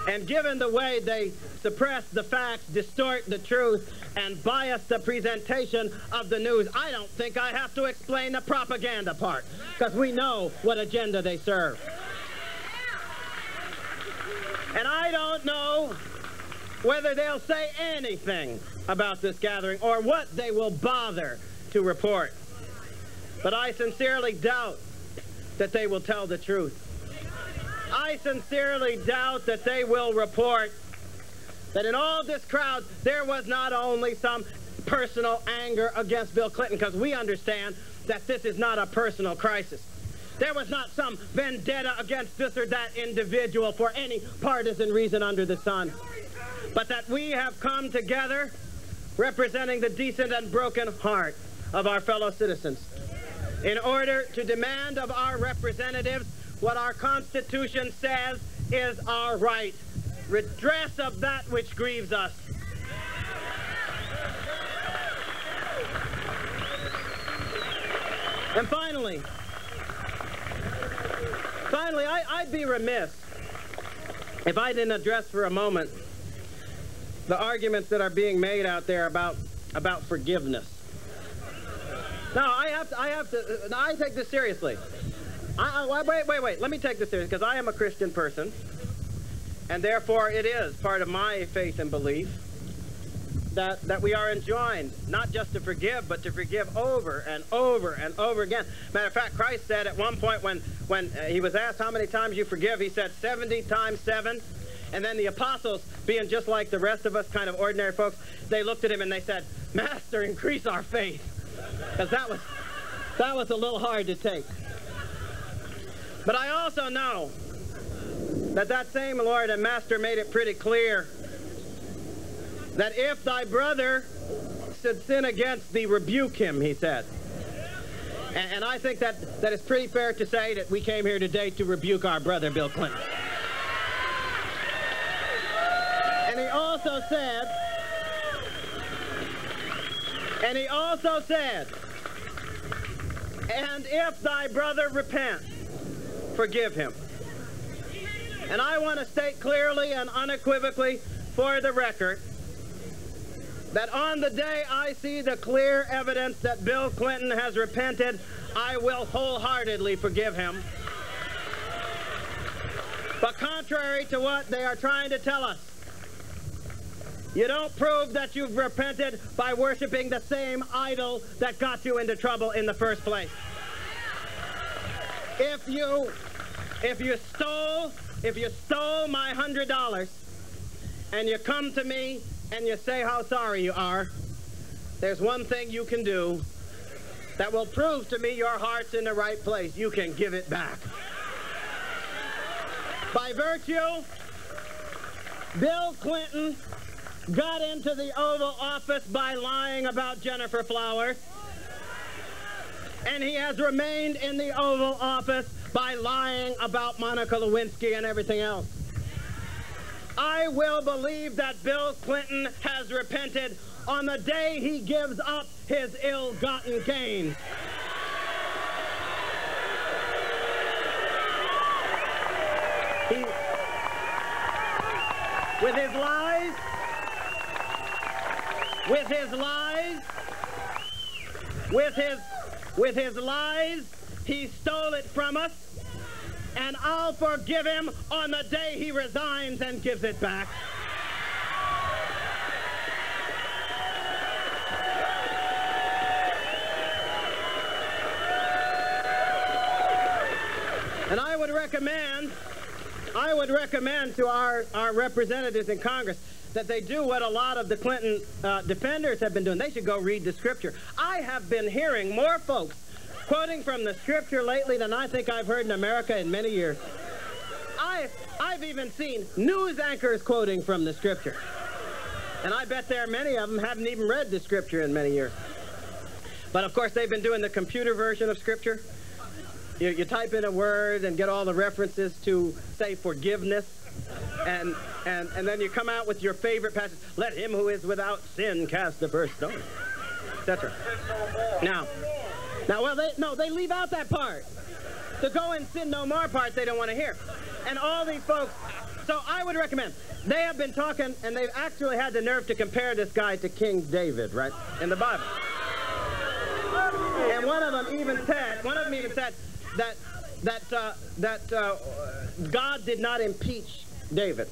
And given the way they suppress the facts, distort the truth, and bias the presentation of the news, I don't think I have to explain the propaganda part, because we know what agenda they serve. And I don't know whether they'll say anything about this gathering or what they will bother to report. But I sincerely doubt that they will tell the truth. I sincerely doubt that they will report that in all this crowd, there was not only some personal anger against Bill Clinton, because we understand that this is not a personal crisis. There was not some vendetta against this or that individual for any partisan reason under the sun, but that we have come together representing the decent and broken heart of our fellow citizens in order to demand of our representatives what our Constitution says is our right: redress of that which grieves us. And finally, I'd be remiss if I didn't address for a moment the arguments that are being made out there about forgiveness. Now, I take this seriously. Wait, let me take this seriously, because I am a Christian person, and therefore it is part of my faith and belief that we are enjoined not just to forgive, but to forgive over and over and over again. Matter of fact, Christ said at one point when he was asked how many times you forgive, he said 70 times 7. And then the apostles, being just like the rest of us, kind of ordinary folks, they looked at him and they said, "Master, increase our faith." Because that was a little hard to take. But I also know that same Lord and Master made it pretty clear that if thy brother should sin against thee, rebuke him, he said. And I think that it's pretty fair to say that we came here today to rebuke our brother, Bill Clinton. And he also said, and if thy brother repent, forgive him. And I want to state clearly and unequivocally for the record that on the day I see the clear evidence that Bill Clinton has repented, I will wholeheartedly forgive him. But contrary to what they are trying to tell us, you don't prove that you've repented by worshiping the same idol that got you into trouble in the first place. If you stole my $100 and you come to me and you say how sorry you are, there's one thing you can do that will prove to me your heart's in the right place. You can give it back. By virtue, Bill Clinton got into the Oval Office by lying about Jennifer Flowers, and he has remained in the Oval Office by lying about Monica Lewinsky and everything else. I will believe that Bill Clinton has repented on the day he gives up his ill-gotten gains. With his lies, he stole it from us, and I'll forgive him on the day he resigns and gives it back. And I would recommend to our representatives in Congress that they do what a lot of the Clinton defenders have been doing. They should go read the scripture. I have been hearing more folks quoting from the scripture lately than I think I've heard in America in many years. I've even seen news anchors quoting from the scripture. And I bet there are many of them haven't even read the scripture in many years. But of course they've been doing the computer version of scripture. You type in a word and get all the references to, say, forgiveness, and then you come out with your favorite passage. Let him who is without sin cast the first stone, etc. Now, they leave out that part. The go and sin no more part they don't want to hear. And all these folks, so I would recommend, they have been talking, and they've actually had the nerve to compare this guy to King David, right, in the Bible. And one of them even said that God did not impeach David.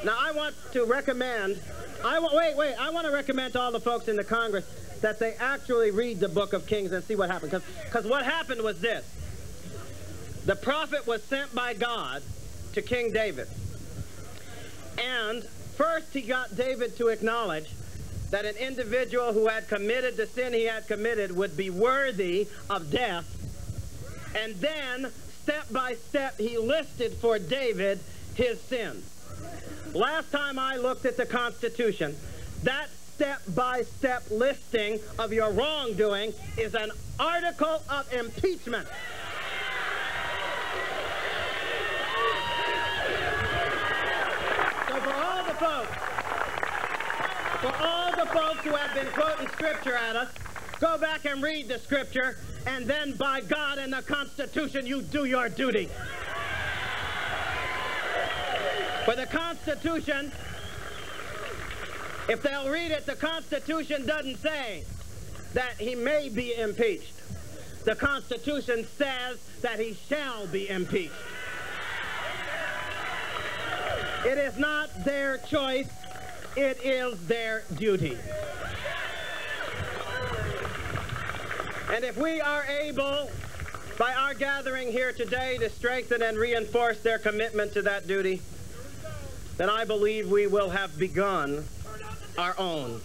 Now, I want to recommend to all the folks in the Congress that they actually read the book of Kings and see what happened. Because what happened was this. The prophet was sent by God to King David. And first he got David to acknowledge that an individual who had committed the sin he had committed would be worthy of death. And then, step by step, he listed for David his sins. Last time I looked at the Constitution, that step-by-step listing of your wrongdoing is an article of impeachment. So for all the folks who have been quoting scripture at us, go back and read the scripture, and then by God and the Constitution, you do your duty. For the Constitution, if they'll read it, the Constitution doesn't say that he may be impeached. The Constitution says that he shall be impeached. It is not their choice, it is their duty. And if we are able, by our gathering here today, to strengthen and reinforce their commitment to that duty, then I believe we will have begun our own.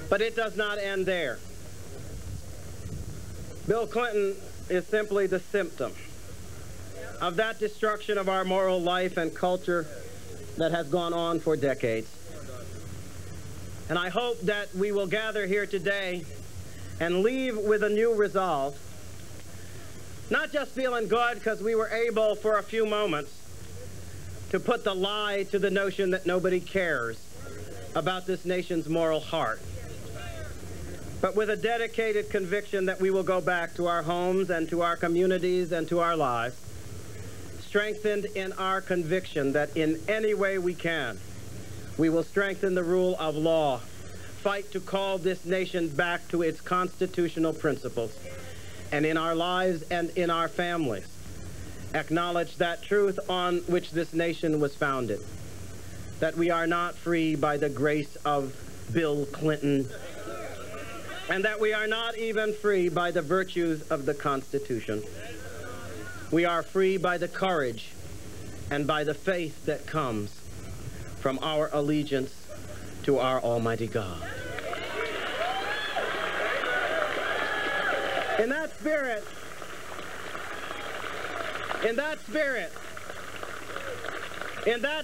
But it does not end there. Bill Clinton is simply the symptom of that destruction of our moral life and culture that has gone on for decades. And I hope that we will gather here today and leave with a new resolve, not just feeling good because we were able for a few moments to put the lie to the notion that nobody cares about this nation's moral heart, but with a dedicated conviction that we will go back to our homes and to our communities and to our lives, strengthened in our conviction that in any way we can, we will strengthen the rule of law, fight to call this nation back to its constitutional principles, and in our lives and in our families, acknowledge that truth on which this nation was founded, that we are not free by the grace of Bill Clinton, and that we are not even free by the virtues of the Constitution. We are free by the courage and by the faith that comes from our allegiance to our Almighty God. In that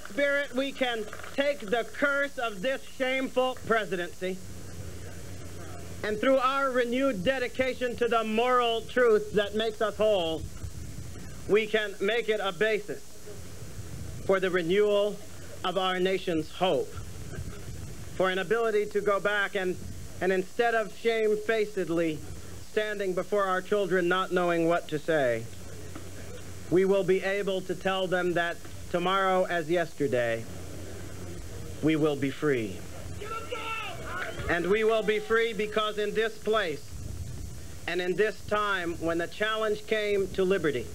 spirit, we can take the curse of this shameful presidency, and through our renewed dedication to the moral truth that makes us whole, we can make it a basis for the renewal of our nation's hope, for an ability to go back and instead of shamefacedly standing before our children not knowing what to say, we will be able to tell them that tomorrow as yesterday, we will be free. And we will be free because in this place and in this time when the challenge came to liberty,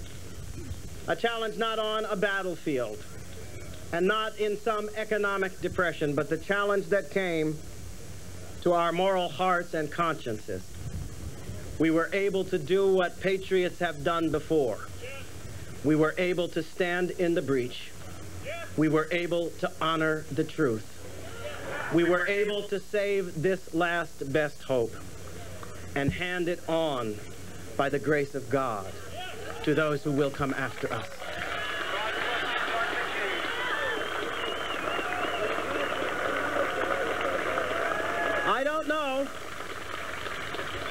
a challenge not on a battlefield and not in some economic depression, but the challenge that came to our moral hearts and consciences, we were able to do what patriots have done before. We were able to stand in the breach. We were able to honor the truth. We were able to save this last best hope and hand it on by the grace of God to those who will come after us. I don't know.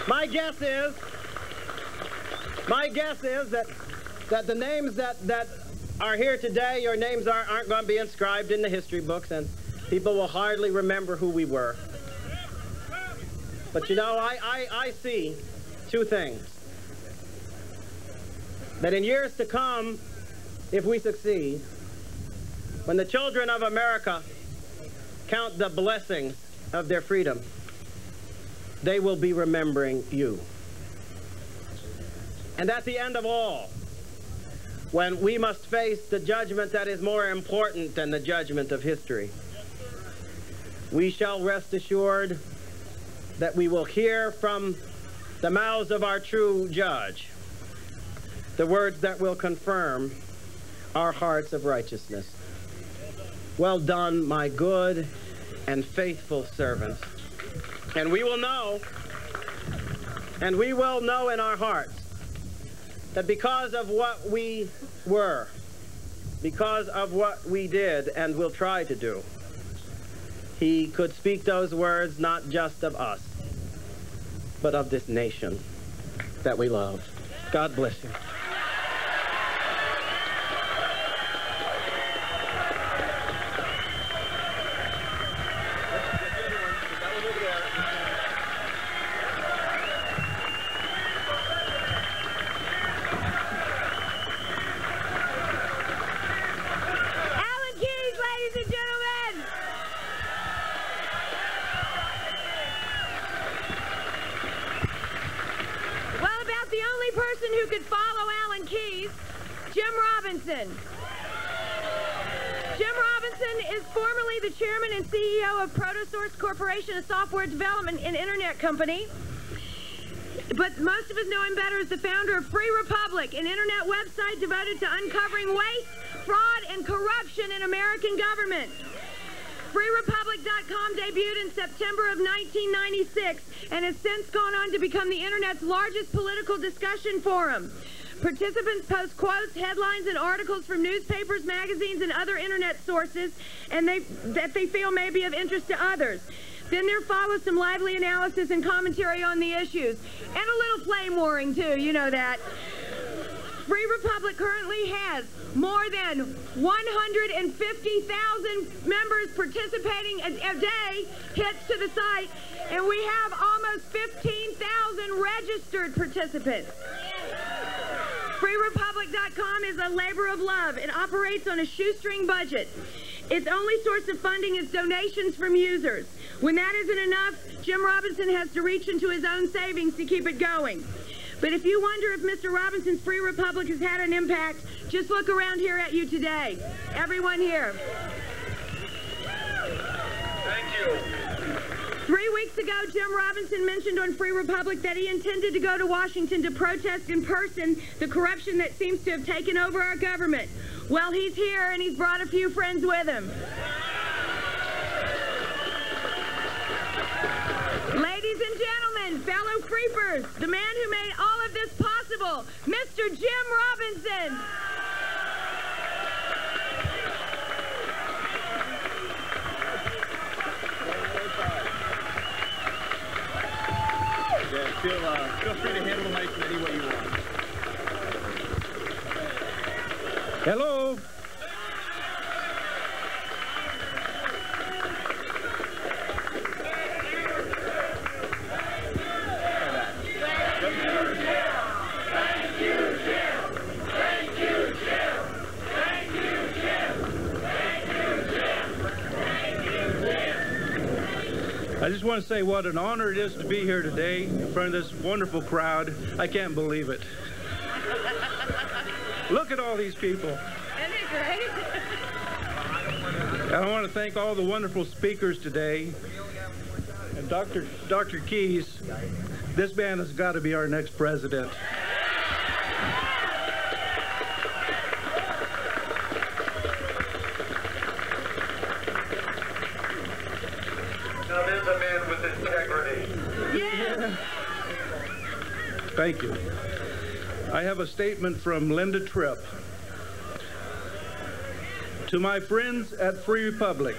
My guess is that the names that are here today, your names aren't going to be inscribed in the history books, and people will hardly remember who we were. But you know, I see two things. That in years to come, if we succeed, when the children of America count the blessings of their freedom, they will be remembering you. And at the end of all, when we must face the judgment that is more important than the judgment of history, we shall rest assured that we will hear from the mouths of our true judge the words that will confirm our hearts of righteousness. Well done, my good and faithful servant. And we will know in our hearts that because of what we were, because of what we did and will try to do, he could speak those words not just of us, but of this nation that we love. God bless you. Who could follow Alan Keyes? Jim Robinson. Jim Robinson is formerly the chairman and CEO of Protosource Corporation, a software development and internet company. But most of us know him better as the founder of Free Republic, an internet website devoted to uncovering waste, fraud, and corruption in American government. FreeRepublic.com debuted in September of 1996 and has since gone on to become the Internet's largest political discussion forum. Participants post quotes, headlines, and articles from newspapers, magazines, and other Internet sources that they feel may be of interest to others. Then there follows some lively analysis and commentary on the issues. And a little flame warring, too, you know that. Free Republic currently has more than 150,000 members participating a day hits to the site, and we have almost 15,000 registered participants. FreeRepublic.com is a labor of love. It operates on a shoestring budget. Its only source of funding is donations from users. When that isn't enough, Jim Robinson has to reach into his own savings to keep it going. But if you wonder if Mr. Robinson's Free Republic has had an impact, just look around here at you today. Everyone here. Thank you. 3 weeks ago, Jim Robinson mentioned on Free Republic that he intended to go to Washington to protest in person the corruption that seems to have taken over our government. Well, he's here, and he's brought a few friends with him. Ladies and gentlemen, fellow creepers, the man who made all of this possible, Mr. Jim Robinson. Yeah, feel free to handle the mic in any way you want. Hello. I just want to say what an honor it is to be here today in front of this wonderful crowd. I can't believe it. Look at all these people. Isn't it great? I want to thank all the wonderful speakers today. And Dr. Keyes, this man has got to be our next president. Now there's a man with integrity. Yes. Thank you. I have a statement from Linda Tripp. To my friends at Free Republic,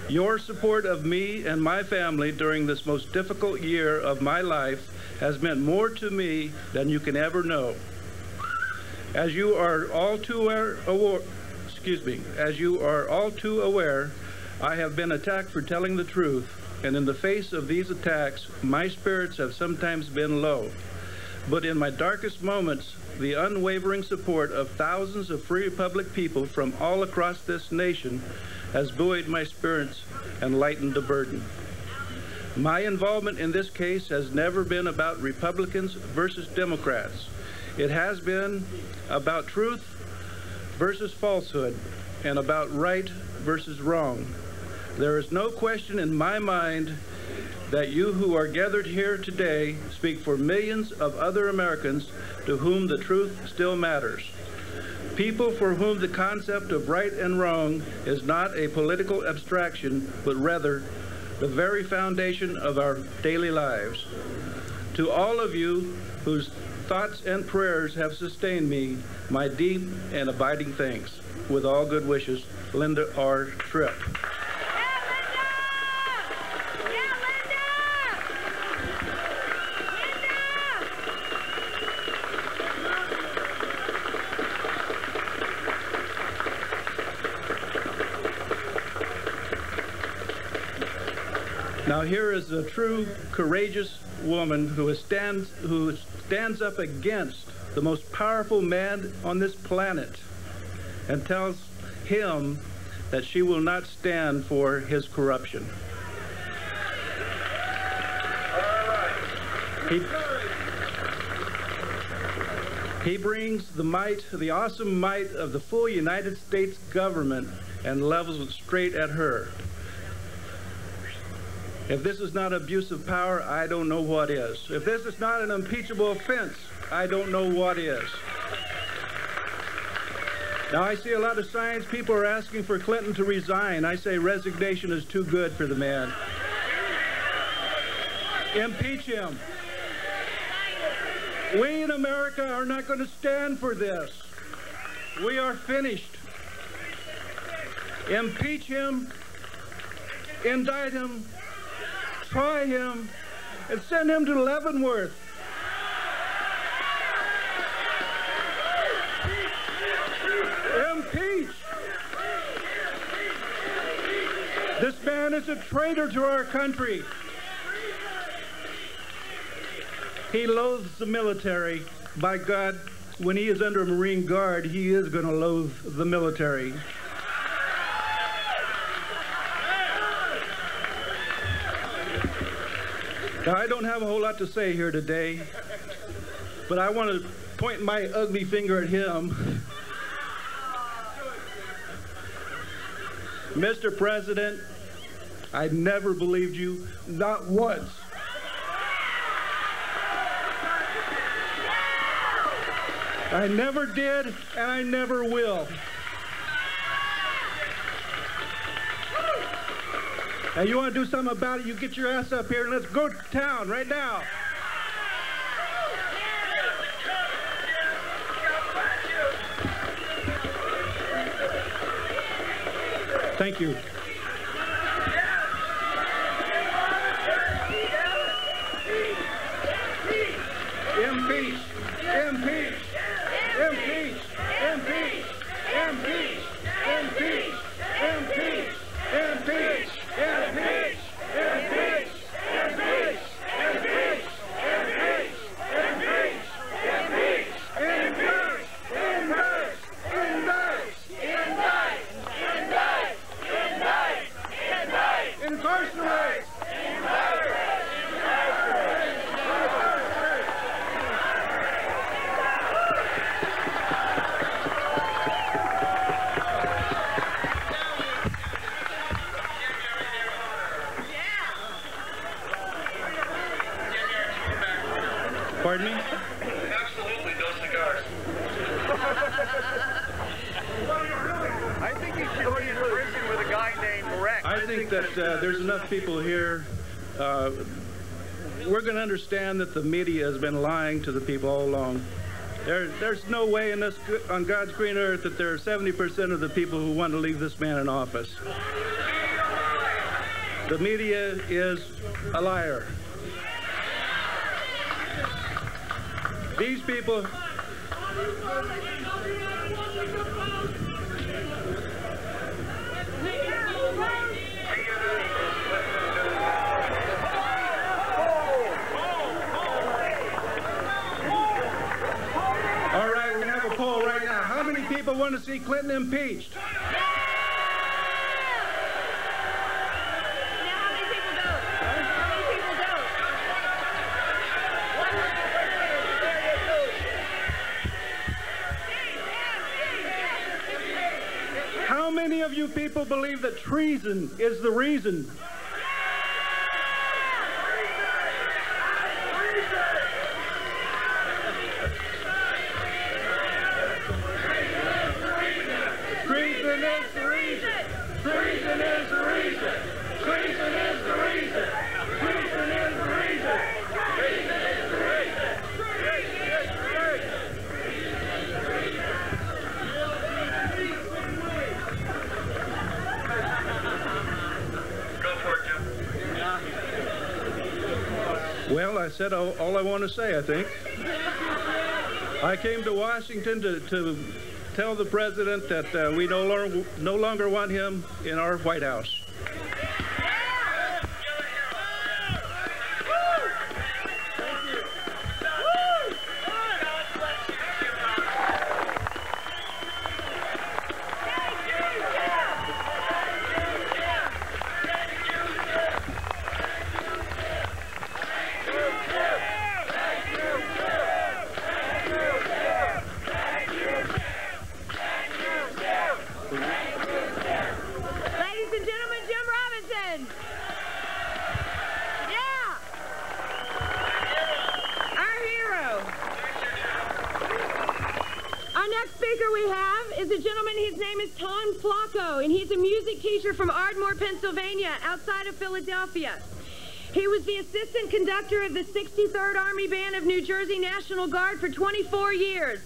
your support of me and my family during this most difficult year of my life has meant more to me than you can ever know. As you are all too aware, I have been attacked for telling the truth, and in the face of these attacks, my spirits have sometimes been low. But in my darkest moments, the unwavering support of thousands of Free Republic people from all across this nation has buoyed my spirits and lightened the burden. My involvement in this case has never been about Republicans versus Democrats. It has been about truth versus falsehood and about right versus wrong. There is no question in my mind that you who are gathered here today speak for millions of other Americans to whom the truth still matters. People for whom the concept of right and wrong is not a political abstraction, but rather the very foundation of our daily lives. To all of you whose thoughts and prayers have sustained me, my deep and abiding thanks. With all good wishes, Linda R. Tripp. Now here is a true, courageous woman who stands up against the most powerful man on this planet and tells him that she will not stand for his corruption. He brings the might, the awesome might of the full United States government and levels it straight at her. If this is not abuse of power, I don't know what is. If this is not an impeachable offense, I don't know what is. Now, I see a lot of signs. People are asking for Clinton to resign. I say resignation is too good for the man. Impeach him. We in America are not going to stand for this. We are finished. Impeach him, indict him, try him, and send him to Leavenworth. Impeach. This man is a traitor to our country. He loathes the military. By God, when he is under a Marine Guard, he is going to loathe the military. Now, I don't have a whole lot to say here today, but I want to point my ugly finger at him. Mr. President, I never believed you, not once. I never did, and I never will. And you want to do something about it, you get your ass up here and let's go to town right now. Thank you. Impeach! Impeach! Impeach! Impeach! Impeach! Impeach! Impeach! Impeach! Impeach! Impeach! Impeach! Impeach! Impeach! Impeach! Impeach! Indict! Indict! Indict! Indict! Indict! Indict! Incarcerate! Pardon me? Absolutely no cigars. I think he should be in prison with a guy named Rex. I think that there's enough people here. We're going to understand that the media has been lying to the people all along. There's no way on God's green earth that there are 70% of the people who want to leave this man in office. The media is a liar. These people... All right, we're going to have a poll right now. How many people want to see Clinton impeached? How many of you people believe that treason is the reason? Treason is the reason. Treason is the reason. Treason is the reason. Treason is the reason. Treason is the reason. Well, I said all I want to say, I think. I came to Washington to tell the president that we no longer want him in our White House. And he's a music teacher from Ardmore, Pennsylvania, outside of Philadelphia. He was the assistant conductor of the 63rd Army Band of New Jersey National Guard for 24 years.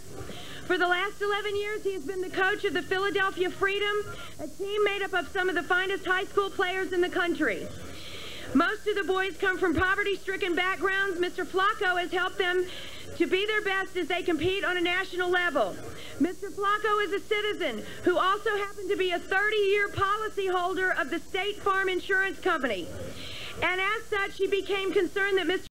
For the last 11 years, he has been the coach of the Philadelphia Freedom, a team made up of some of the finest high school players in the country. Most of the boys come from poverty-stricken backgrounds. Mr. Flacco has helped them to be their best as they compete on a national level. Mr. Flacco is a citizen who also happened to be a 30-year policy holder of the State Farm Insurance Company. And as such, he became concerned that Mr.